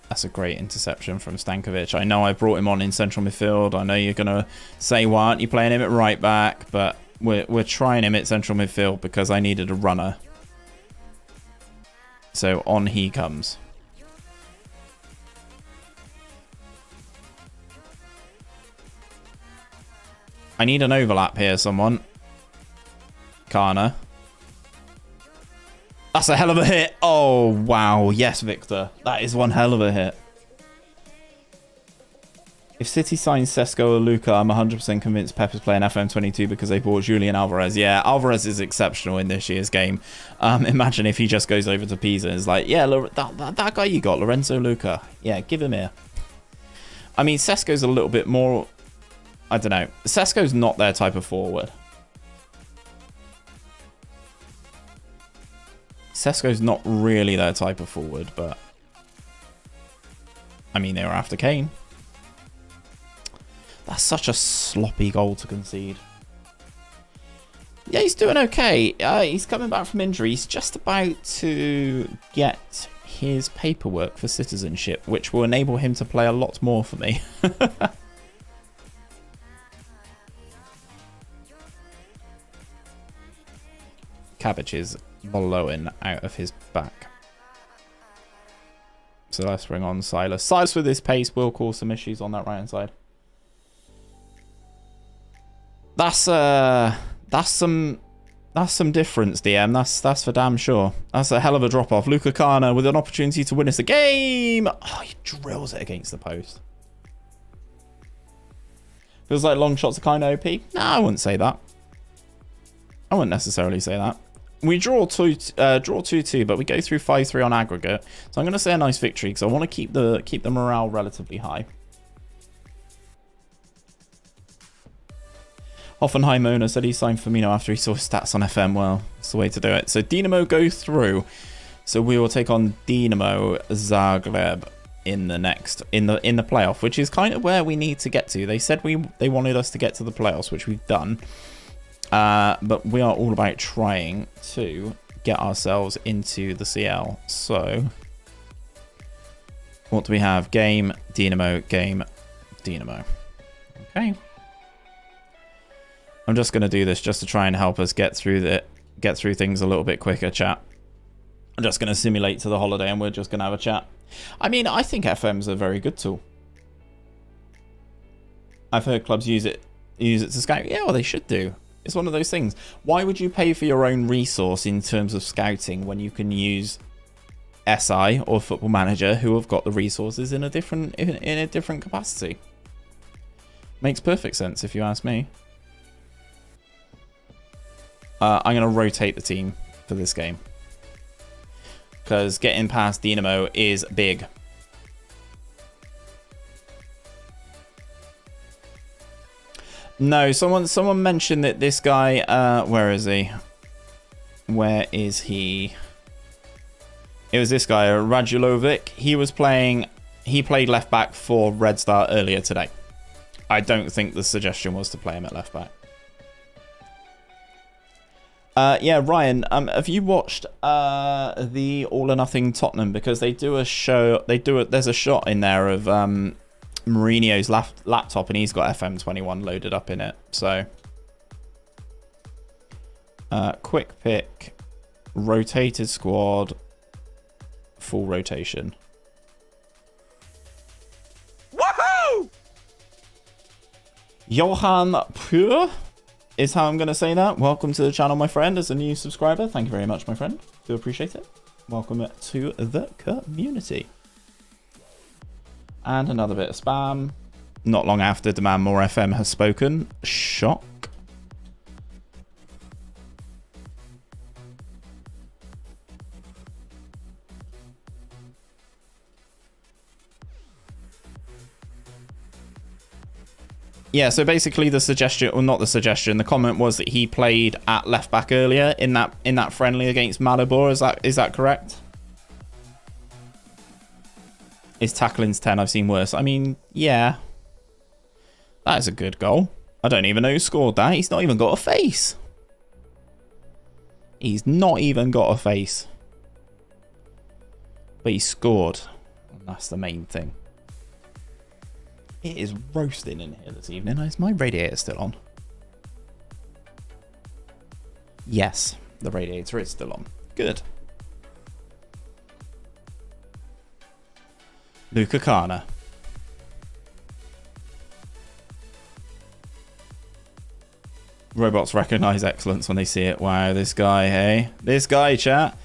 That's a great interception from Stankovic. I know I brought him on in central midfield. I know you're going to say, why aren't you playing him at right back? But we're trying him at central midfield because I needed a runner. So on he comes. I need an overlap here, someone. Kana. That's a hell of a hit. Oh, wow. Yes, Victor. That is one hell of a hit. If City signs Sesko or Luka, I'm 100% convinced Pep is playing FM22 because they bought Julian Alvarez. Yeah, Alvarez is exceptional in this year's game. Imagine if he just goes over to Pisa and is like, yeah, that guy you got, Lorenzo Luka. Yeah, give him here. I mean, Sesko's a little bit more... I don't know. Sesko's not their type of forward. Sesko's not really their type of forward, but... I mean, they were after Kane. That's such a sloppy goal to concede. Yeah, he's doing okay. He's coming back from injury. He's just about to get his paperwork for citizenship, which will enable him to play a lot more for me. Cabbage is blowing out of his back. So let's bring on Silas. Silas with his pace will cause some issues on that right hand side. That's some difference, DM. That's for damn sure. That's a hell of a drop off. Luka Kana with an opportunity to win us the game. Oh, he drills it against the post. Feels like long shots are kind of OP. No, I wouldn't say that. I wouldn't necessarily say that. We draw 2-2, but we go through 5-3 on aggregate. So I'm going to say a nice victory because I want to keep the morale relatively high. Hoffenheim said he signed Firmino after he saw his stats on FM. Well, that's the way to do it. So Dinamo go through. So we will take on Dinamo Zagreb in the playoff, which is kind of where we need to get to. They said they wanted us to get to the playoffs, which we've done. But we are all about trying to get ourselves into the CL. So what do we have? Game, Dinamo, game, Dinamo. Okay. I'm just going to do this just to try and help us get through things a little bit quicker, chat. I'm just going to simulate to the holiday and we're just going to have a chat. I mean, I think FM's a very good tool. I've heard clubs use it to scout. Yeah, well, they should do. It's one of those things. Why would you pay for your own resource in terms of scouting when you can use SI or Football Manager, who have got the resources in a different capacity? Makes perfect sense if you ask me. I'm going to rotate the team for this game because getting past Dinamo is big. No, someone mentioned that this guy, where is he? Where is he? It was this guy, Radulovic. He played left back for Red Star earlier today. I don't think the suggestion was to play him at left back. Yeah, Ryan, have you watched the All or Nothing Tottenham? Because they do a show, there's a shot in there of Mourinho's laptop, and he's got FM21 loaded up in it. So, quick pick, rotated squad, full rotation. Woohoo! 𝘼𝙗𝙤𝙪 is how I'm going to say that. Welcome to the channel, my friend, as a new subscriber. Thank you very much, my friend. Do appreciate it. Welcome to the community. And another bit of spam. Not long after Demand More FM has spoken. Shock. Yeah, so basically the suggestion, or not the suggestion, the comment was that he played at left back earlier in that friendly against Maribor. Is that correct? His tackling's 10. I've seen worse. I mean, yeah, that is a good goal. I don't even know who scored that. He's not even got a face. He's not even got a face. But he scored. And that's the main thing. It is roasting in here this evening. Is my radiator still on? Yes, the radiator is still on. Good. 𝘼𝙗𝙤𝙪. Robots recognize excellence when they see it. Wow, this guy, hey? This guy, chat.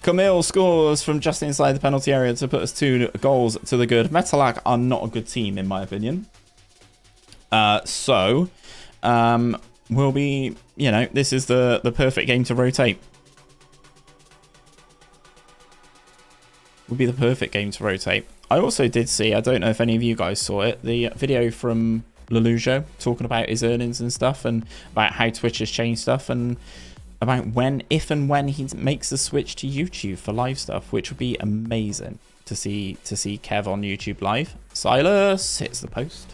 Camille scores from just inside the penalty area to put us 2 goals to the good. Metalak are not a good team, in my opinion. So, we'll be, you know, this is the perfect game to rotate. Would be the perfect game to rotate. I also did see, I don't know if any of you guys saw it, the video from 𝘼𝙗𝙤𝙪 talking about his earnings and stuff, and about how Twitch has changed stuff, and about if and when he makes the switch to YouTube for live stuff, which would be amazing to see Kev on YouTube live. Silas hits the post.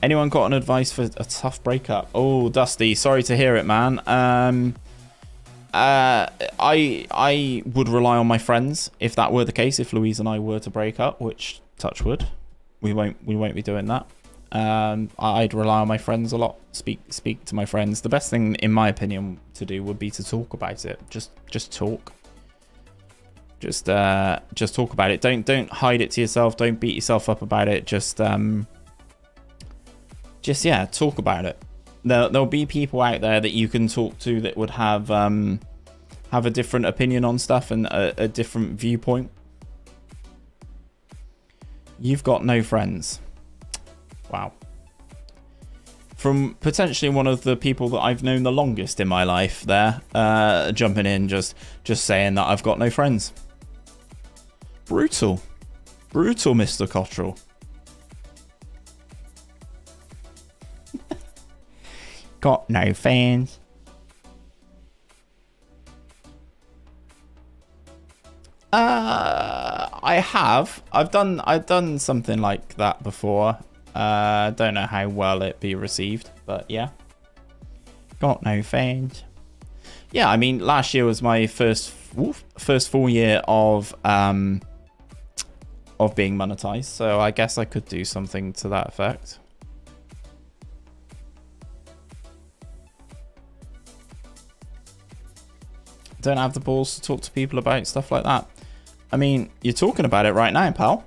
Anyone got an advice for a tough breakup? Oh, Dusty, sorry to hear it, man. I would rely on my friends if that were the case. If Louise and I were to break up, which touch wood, we won't be doing that. I'd rely on my friends a lot. Speak to my friends. The best thing, in my opinion, to do would be to talk about it. Just talk. Just talk about it. Don't hide it to yourself. Don't beat yourself up about it. Just yeah, talk about it. There'll be people out there that you can talk to that would have a different opinion on stuff and a different viewpoint. You've got no friends. Wow. From potentially one of the people that I've known the longest in my life there, jumping in, just saying that I've got no friends. Brutal. Brutal, Mr. Cottrell. Got no fans. I've done something like that before. Don't know how well it be received, but yeah. Got no fans. Yeah, I mean, last year was my first full year of being monetized, so I guess I could do something to that effect. Don't have the balls to talk to people about stuff like that. I mean, you're talking about it right now, pal.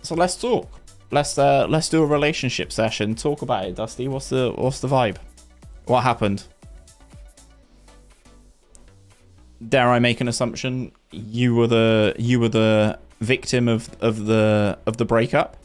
So let's talk. Let's do a relationship session. Talk about it, Dusty. What's the vibe? What happened? Dare I make an assumption? You were the victim of the breakup?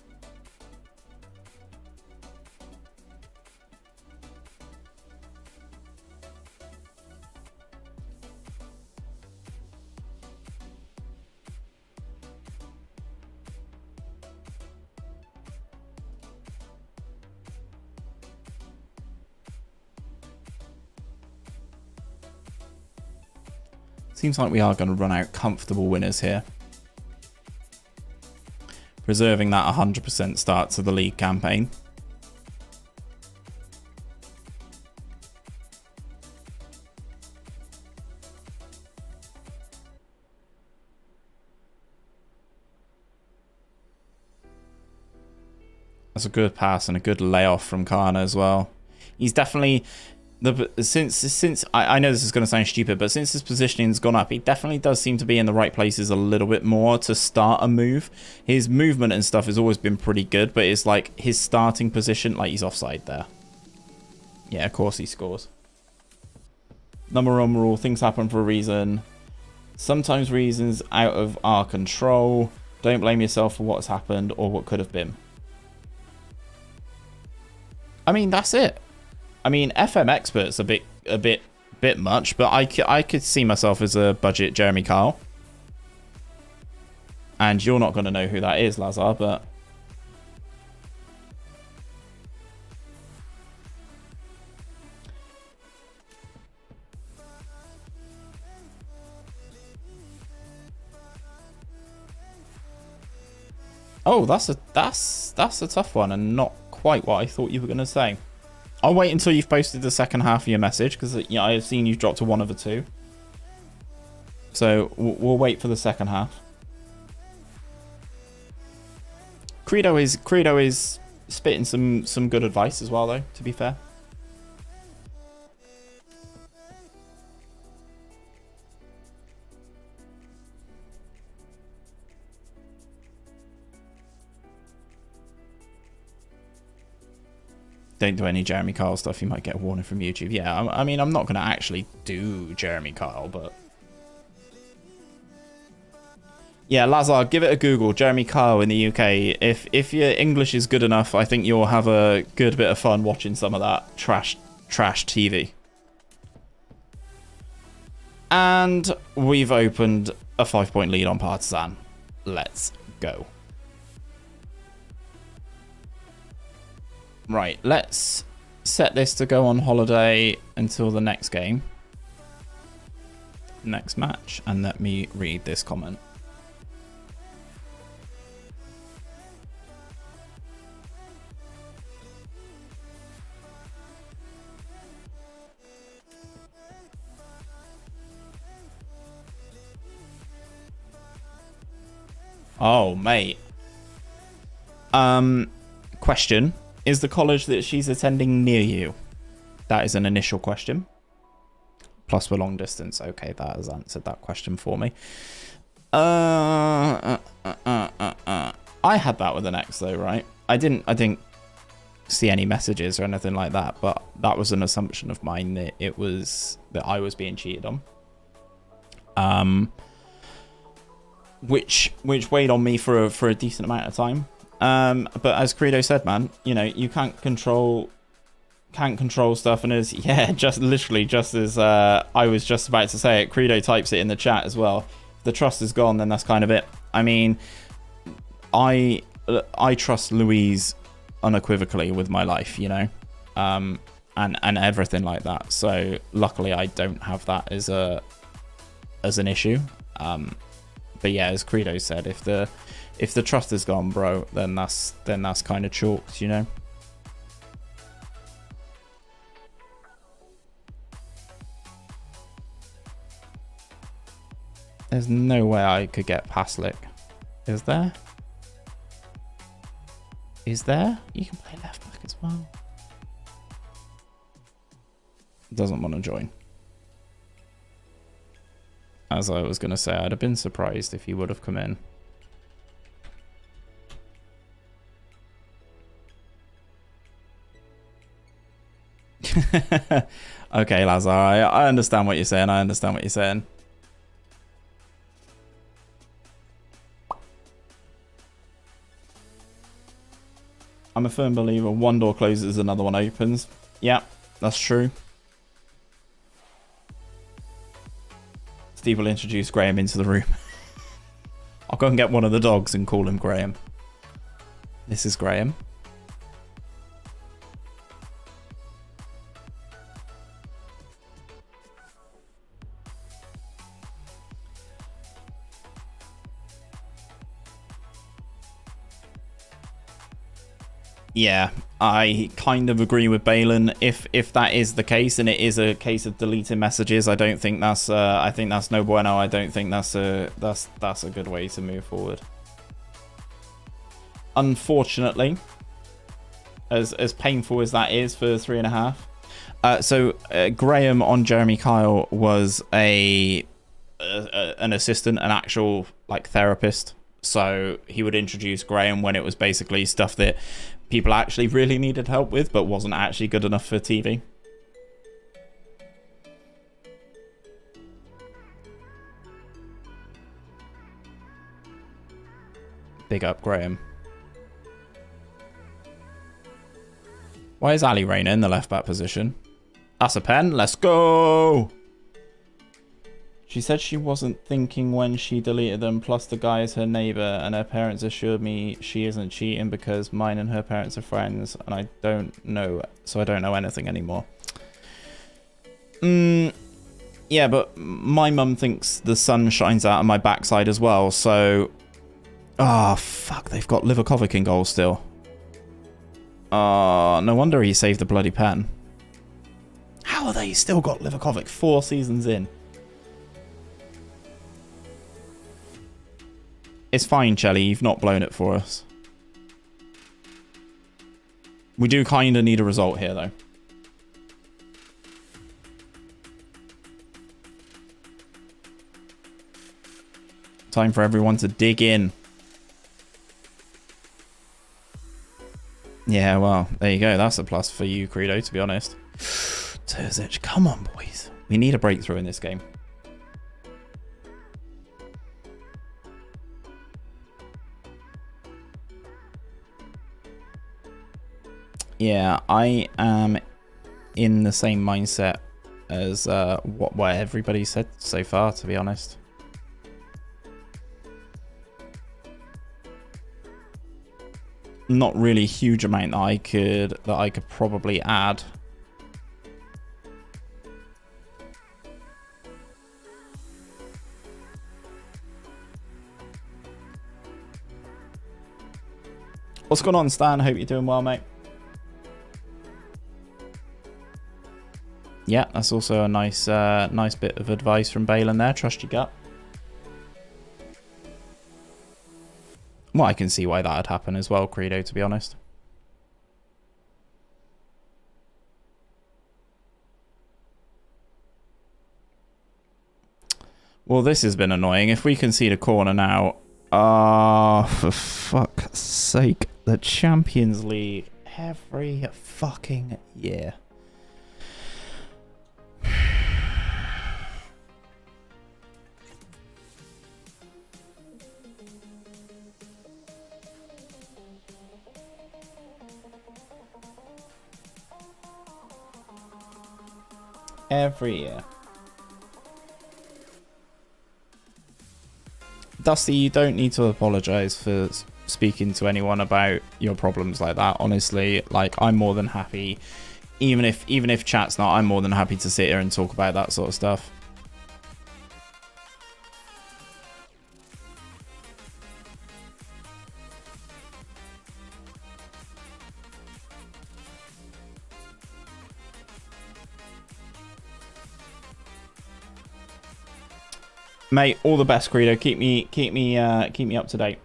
Seems like we are going to run out comfortable winners here. Preserving that 100% start to the league campaign. That's a good pass and a good layoff from Kana as well. He's definitely since I know this is going to sound stupid, but since his positioning's gone up, he definitely does seem to be in the right places a little bit more to start a move. His movement and stuff has always been pretty good, but it's like his starting position, like he's offside there. Yeah, of course he scores. Number one rule: things happen for a reason. Sometimes reasons out of our control. Don't blame yourself for what's happened or what could have been. I mean, that's it. I mean, FM expert's a bit much, but I could see myself as a budget Jeremy Kyle. And you're not going to know who that is, Lazar, but... Oh, that's a tough one and not quite what I thought you were going to say. I'll wait until you've posted the second half of your message, because I've seen you've dropped to one of the two. So we'll wait for the second half. Credo is spitting some good advice as well, though, to be fair. Don't do any Jeremy Kyle stuff. You might get a warning from YouTube. Yeah, I mean, I'm not going to actually do Jeremy Kyle, but... Yeah, Lazar, give it a Google. Jeremy Kyle in the UK. If your English is good enough, I think you'll have a good bit of fun watching some of that trash TV. And we've opened a 5-point lead on Partizan. Let's go. Right, let's set this to go on holiday until the next game. Next match. And let me read this comment. Oh, mate. Question. Is the college that she's attending near you? That is an initial question. Plus we're long distance. Okay, that has answered that question for me. I had that with an X though, right? I didn't see any messages or anything like that, but that was an assumption of mine that I was being cheated on. Which weighed on me for a decent amount of time. But as Credo said, man, you can't control stuff, and as I was just about to say it, Credo types it in the chat as well. If the trust is gone, then that's kind of it. I mean, I trust Louise unequivocally with my life, and everything like that. So luckily, I don't have that as an issue. But yeah, as Credo said, if the trust is gone, bro, then that's kind of chalked, There's no way I could get Paslick. Is there? Is there? You can play left back as well. Doesn't want to join. As I was going to say, I'd have been surprised if he would have come in. Okay, Lazar, I understand what you're saying. I'm a firm believer. One door closes, another one opens. Yeah, that's true. Steve will introduce Graham into the room. I'll go and get one of the dogs and call him Graham. This is Graham. Yeah, I kind of agree with 𝘼𝙗. If that is the case, and it is a case of deleting messages, I don't think that's. I think that's no bueno. I don't think that's a good way to move forward. Unfortunately, as painful as that is for 3.5. So Graham on Jeremy Kyle was an assistant, an actual like therapist. So he would introduce Graham when it was basically stuff that people actually really needed help with, but wasn't actually good enough for TV. Big up Graham. Why is Ali Rayner in the left back position? That's a pen. Let's go. She said she wasn't thinking when she deleted them, plus the guy is her neighbour, and her parents assured me she isn't cheating because mine and her parents are friends, and I don't know, so I don't know anything anymore. Yeah, but my mum thinks the sun shines out of my backside as well, so... Oh, fuck, they've got 𝘼𝙗𝙗𝙤𝙪 in goal still. No wonder he saved the bloody pen. How are they still got 𝘼𝙗𝙗𝙗𝙪 4 seasons in? It's fine, Chelly. You've not blown it for us. We do kind of need a result here, though. Time for everyone to dig in. Yeah, well, there you go. That's a plus for you, Credo, to be honest. 𝘼𝙗𝙗𝙗𝙪, come on, boys. We need a breakthrough in this game. Yeah, I am in the same mindset as what everybody said so far, to be honest. Not really a huge amount that I could probably add. What's going on, Stan? Hope you're doing well, mate. Yeah, that's also a nice nice bit of advice from 𝘼𝙗 there. Trust your gut. Well, I can see why that'd happen as well, Credo, to be honest. Well, this has been annoying. If we concede a corner now... for fuck's sake. The Champions League every fucking year. Every year. Dusty, you don't need to apologize for speaking to anyone about your problems like that. Honestly, like, I'm more than happy, even if chat's not, I'm more than happy to sit here and talk about that sort of stuff. Mate, all the best, Credo. Keep me up to date.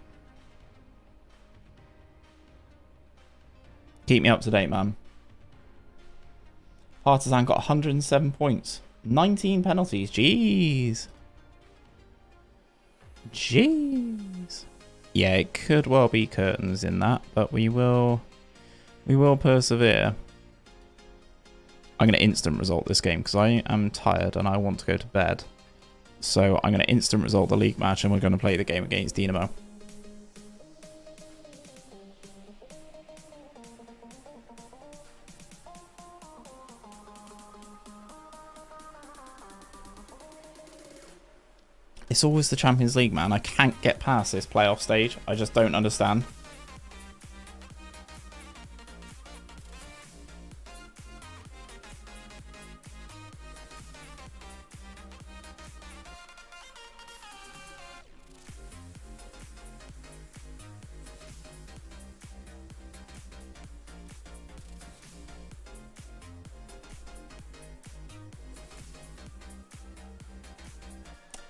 Keep me up to date, man. Partizan got 107 points. 19 penalties. Jeez. Jeez. Yeah, it could well be curtains in that, but we will persevere. I'm going to instant result this game because I am tired and I want to go to bed. So I'm going to instant result the league match and we're going to play the game against Dinamo. It's always the Champions League, man. I can't get past this playoff stage. I just don't understand.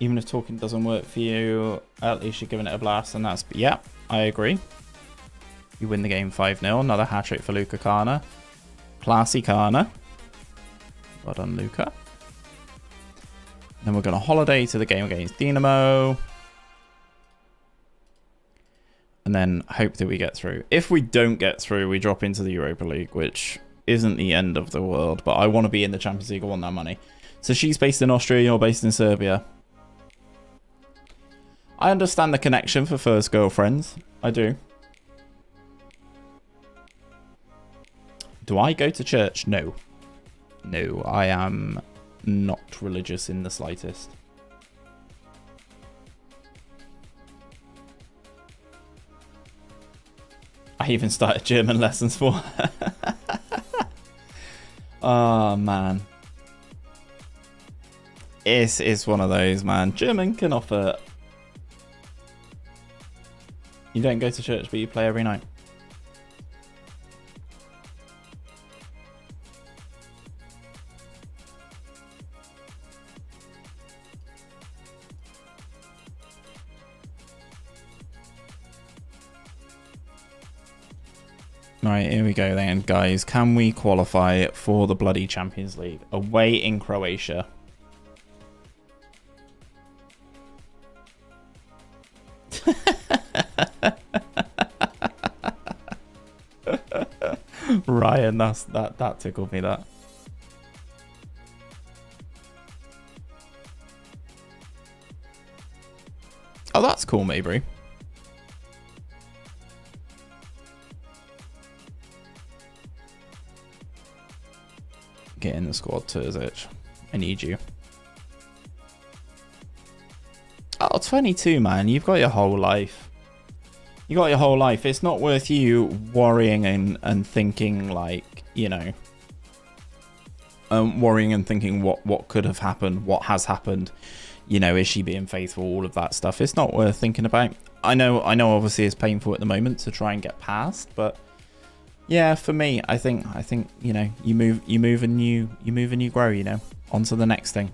Even if talking doesn't work for you, at least you're giving it a blast, and that's... Yeah, I agree. You win the game 5-0. Another hat-trick for 𝘼𝙗𝙤𝙪. Classy Kana. Well done, Luca. Then we're going to holiday to the game against Dinamo. And then hope that we get through. If we don't get through, we drop into the Europa League, which isn't the end of the world. But I want to be in the Champions League. I want that money. So she's based in Austria, you're based in Serbia. I understand the connection for first girlfriends. I do. Do I go to church? No. No, I am not religious in the slightest. I even started German lessons for her. Oh, man. It's one of those, man. German can offer... You don't go to church, but you play every night. Right, here we go then, guys. Can we qualify for the bloody Champions League? Away in Croatia. Ryan, that tickled me, that. Oh, that's cool, Maybury. Get in the squad, 𝘼𝙗𝙗𝙪. I need you. Oh, 22, man. You've got your whole life. You got your whole life. It's not worth you worrying and thinking, like, you know, worrying and thinking what could have happened, what has happened. You know, is she being faithful? All of that stuff. It's not worth thinking about. I know. Obviously, it's painful at the moment to try and get past, but yeah, for me, I think you know, you move and you grow. You know, on to the next thing.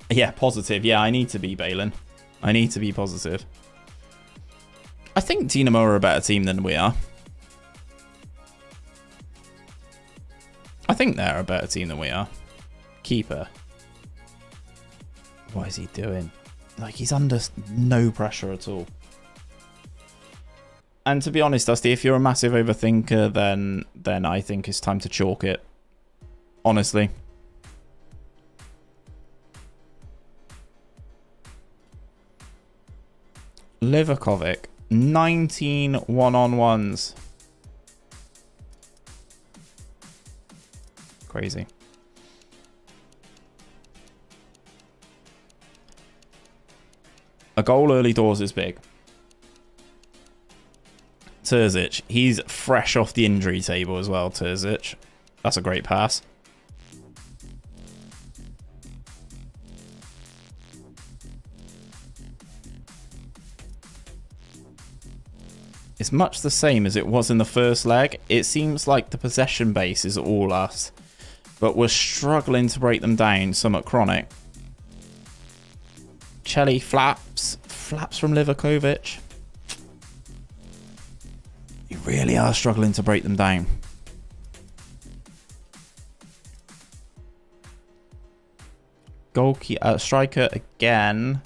Yeah, positive. Yeah, I need to be Balin. I need to be positive. I think Dinamo are a better team than we are. I think they're a better team than we are. Keeper. What is he doing? Like, he's under no pressure at all. And to be honest, Dusty, if you're a massive overthinker, then I think it's time to chalk it. Honestly. 𝘼𝙗𝙗𝙪. 19 one-on-ones. Crazy. A goal early doors is big. 𝘼𝙗𝙗𝙪. He's fresh off the injury table as well, 𝘼𝙗𝙗𝙪. That's a great pass. It's much the same as it was in the first leg. It seems like the possession base is all us, but we're struggling to break them down somewhat chronic. Chelly flaps from 𝘼𝙗𝙗𝙪. You really are struggling to break them down. Goalkeeper, striker again.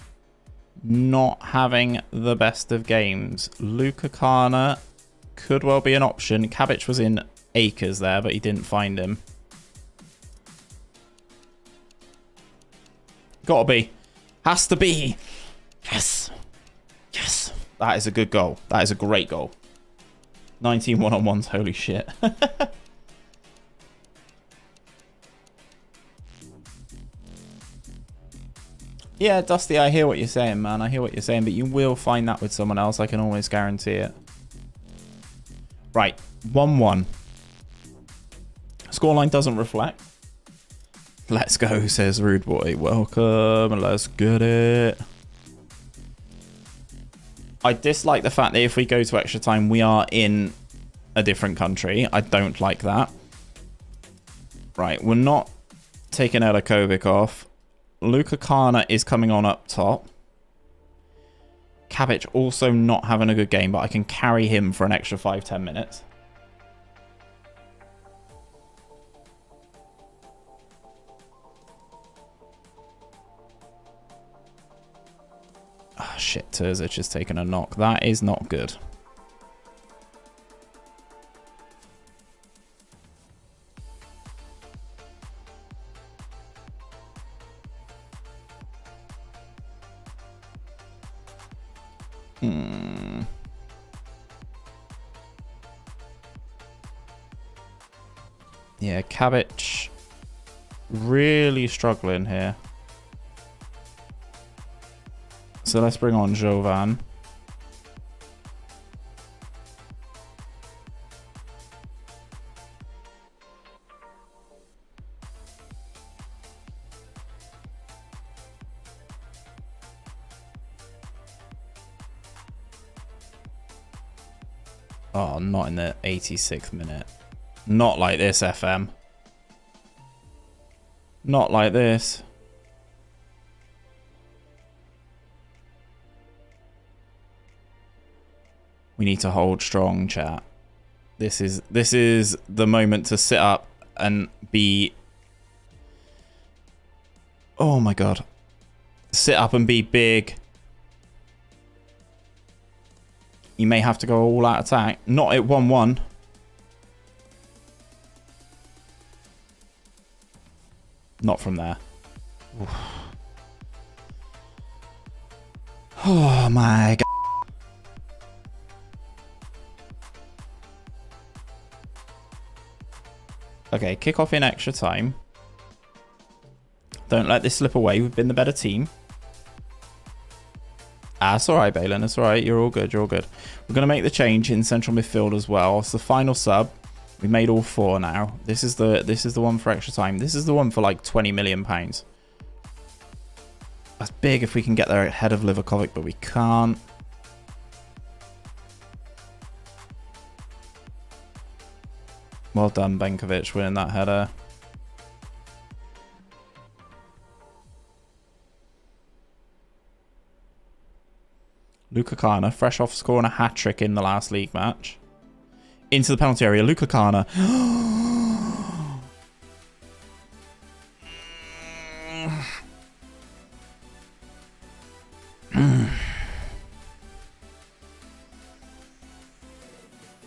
Not having the best of games. 𝘼𝙗𝙗𝙪 could well be an option. 𝘼𝙗𝙗 was in acres there, but he didn't find him. Gotta be. Has to be. Yes. Yes. That is a good goal. That is a great goal. 19 one-on-ones. Holy shit. Yeah, Dusty, I hear what you're saying, man. I hear what you're saying, but you will find that with someone else. I can always guarantee it. Right, 1-1. Scoreline doesn't reflect. Let's go, says Rude Boy. Welcome, let's get it. I dislike the fact that if we go to extra time, we are in a different country. I don't like that. Right, we're not taking 𝘼𝙗𝙤𝙪 off. 𝘼𝙗𝙤𝙪 is coming on up top. 𝘼𝙗𝙤𝙪 also not having a good game, but I can carry him for an extra 5-10 minutes. Oh, shit, 𝘼𝙗𝙪 has taken a knock. That is not good. Yeah, 𝘼𝙗𝙤𝙪 really struggling here. So let's bring on 𝘼𝙗𝙗𝙪. Oh, not in the 86th minute. Not like this, FM. Not like this. We need to hold strong, chat. This is the moment to sit up and be... Oh my god. Sit up and be big. You may have to go all out attack. Not at 1-1. Not from there. Oof. Oh my god. Okay, kick off in extra time. Don't let this slip away. We've been the better team. Ah, it's alright, 𝘼𝙗𝙪. It's alright. You're all good. You're all good. We're going to make the change in central midfield as well. It's the final sub. We made all 4 now. This is the one for extra time. This is the one for like £20 million. That's big if we can get there ahead of 𝘼𝙗𝙤𝙪, but we can't. Well done, Benkovic, winning that header. 𝘼𝙗𝙤𝙪, fresh off scoring a hat-trick in the last league match. Into the penalty area, 𝘼𝙗𝙤𝙪.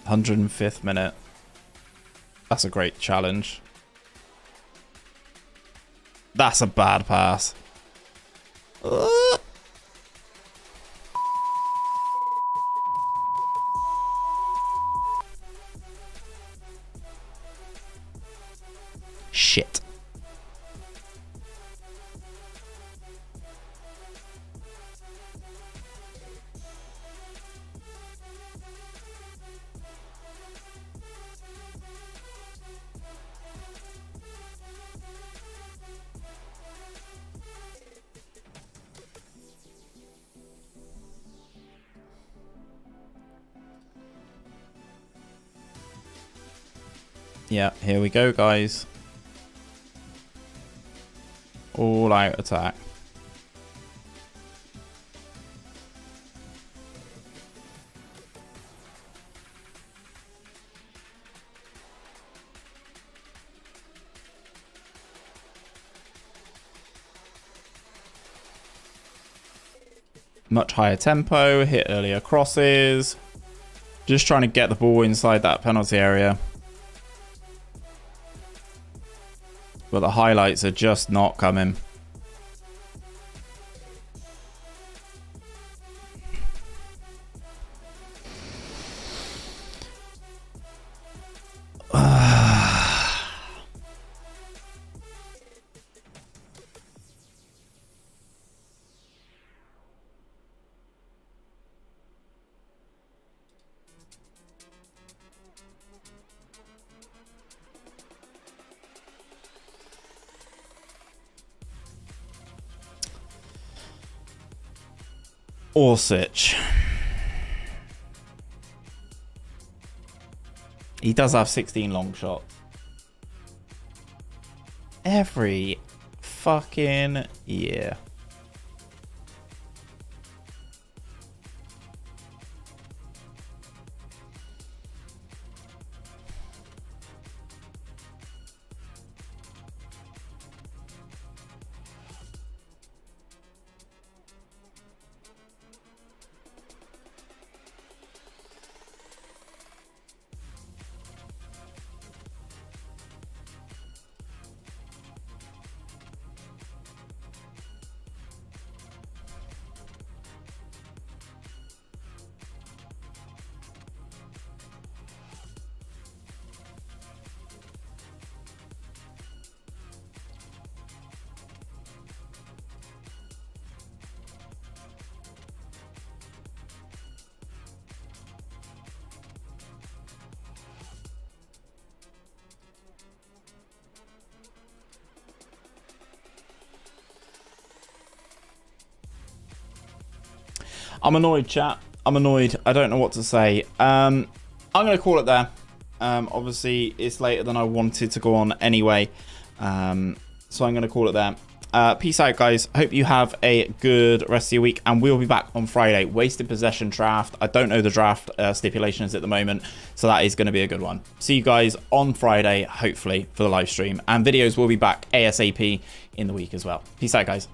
105th minute. That's a great challenge. That's a bad pass. Shit. Yeah, here we go, guys. All out attack. Much higher tempo, hit earlier crosses. Just trying to get the ball inside that penalty area. But the highlights are just not coming. 𝘼𝙗𝙪. He does have 16 long shots. Every fucking year. I'm annoyed, chat. I'm annoyed. I don't know what to say. I'm going to call it there. Obviously, it's later than I wanted to go on anyway. So I'm going to call it there. Peace out, guys. Hope you have a good rest of your week. And we'll be back on Friday. Wasted possession draft. I don't know the draft stipulations at the moment. So that is going to be a good one. See you guys on Friday, hopefully, for the live stream. And videos will be back ASAP in the week as well. Peace out, guys.